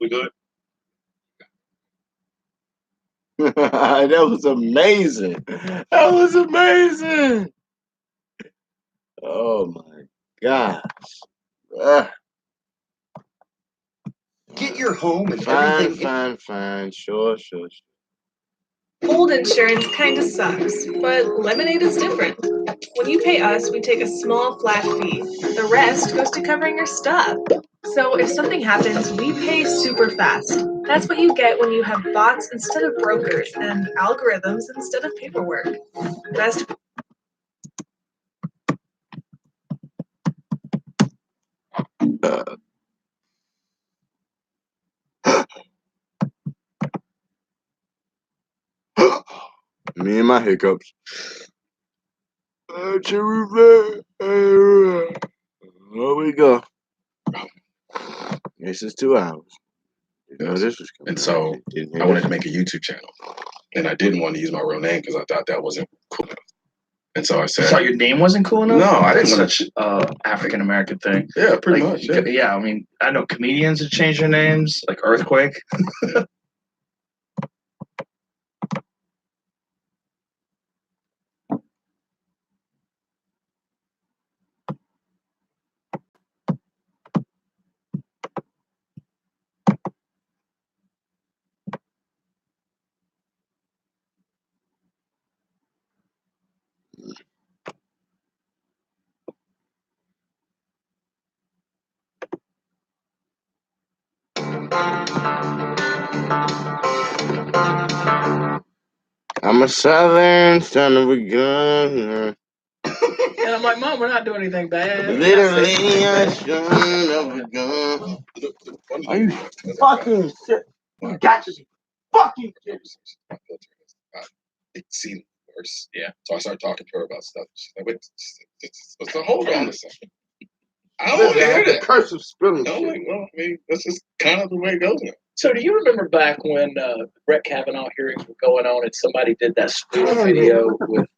Speaker 3: We good?
Speaker 2: That was amazing. That was amazing. Oh my gosh.
Speaker 17: Get your home and everything.
Speaker 2: Fine. Sure.
Speaker 22: Old insurance kind of sucks, but Lemonade is different. When you pay us, we take a small flat fee. The rest goes to covering your stuff. So if something happens, we pay super fast. That's what you get when you have bots instead of brokers and algorithms instead of paperwork. Best.
Speaker 2: Me and my hiccups. Here we go. This is 2 hours. This was
Speaker 4: and so I wanted to make a YouTube channel, and I didn't want to use my real name because I thought that wasn't cool enough. And so I said,
Speaker 6: "So your name wasn't cool enough?"
Speaker 4: No, I didn't
Speaker 6: want such African American thing.
Speaker 4: Yeah, pretty much.
Speaker 6: Yeah, I mean, I know comedians that change their names, like Earthquake.
Speaker 2: I'm a southern son of a gun.
Speaker 6: And I'm like, Mom, we're not doing anything bad.
Speaker 2: Literally a son of a gun. Are you fucking shit? You got to be fucking serious.
Speaker 4: It seemed worse. Yeah. So I started talking to her about stuff. She's like, wait, so hold on a second. I don't want to hear that.
Speaker 2: Curse of spilling
Speaker 4: I'm like, well, I mean, that's just kind of the way it goes now.
Speaker 6: So do you remember back when Brett Kavanaugh hearings were going on and somebody did that spoof video with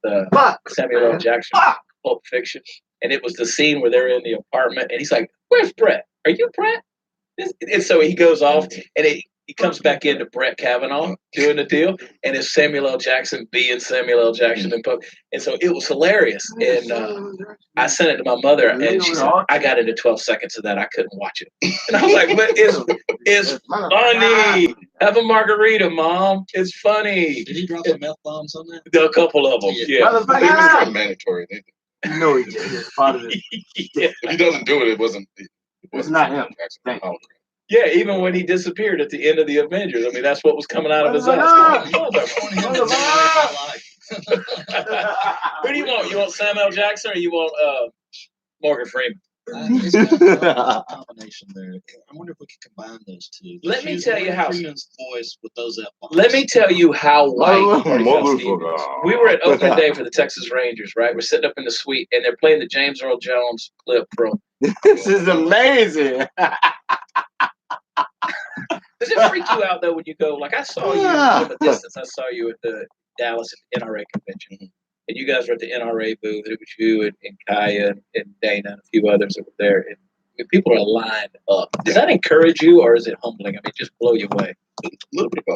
Speaker 6: Samuel L. Jackson, Pulp Fiction, and it was the scene where they're in the apartment and he's like, "Where's Brett? Are you Brett?" And so he goes off and he comes back into Brett Kavanaugh doing the deal, and it's Samuel L. Jackson being Samuel L. Jackson in public. And so it was hilarious. And I sent it to my mother, and she said, "I got into 12 seconds of that. I couldn't watch it." And I was like, "But it's funny. Have a margarita, Mom. It's funny." Did he drop some F-bombs on that? A couple of them, yeah.
Speaker 4: It was mandatory.
Speaker 2: No, he did. It's part of it.
Speaker 4: If he doesn't do it, it wasn't.
Speaker 2: It's not him.
Speaker 6: Yeah, even when he disappeared at the end of the Avengers, I mean, that's what was coming out of his ass. Who do you want? You want Samuel L. Jackson or you want Morgan Freeman?
Speaker 11: It's got a combination there. I wonder if we could combine those two.
Speaker 6: Let me tell you how.
Speaker 11: Freeman's voice with those F-bombs.
Speaker 6: Let me tell you how white Marty Feldstein is. We were at opening day for the Texas Rangers, right? We're sitting up in the suite, and they're playing the James Earl Jones clip from.
Speaker 2: This is amazing.
Speaker 6: Does it freak you out though when you go? Like I saw you from a distance. I saw you at the Dallas NRA convention, and you guys were at the NRA booth. It was you and Kaya and Dana and a few others that were there. And I mean, people are lined up. Does that encourage you, or is it humbling? I mean, just blow you away.
Speaker 4: A little bit of both.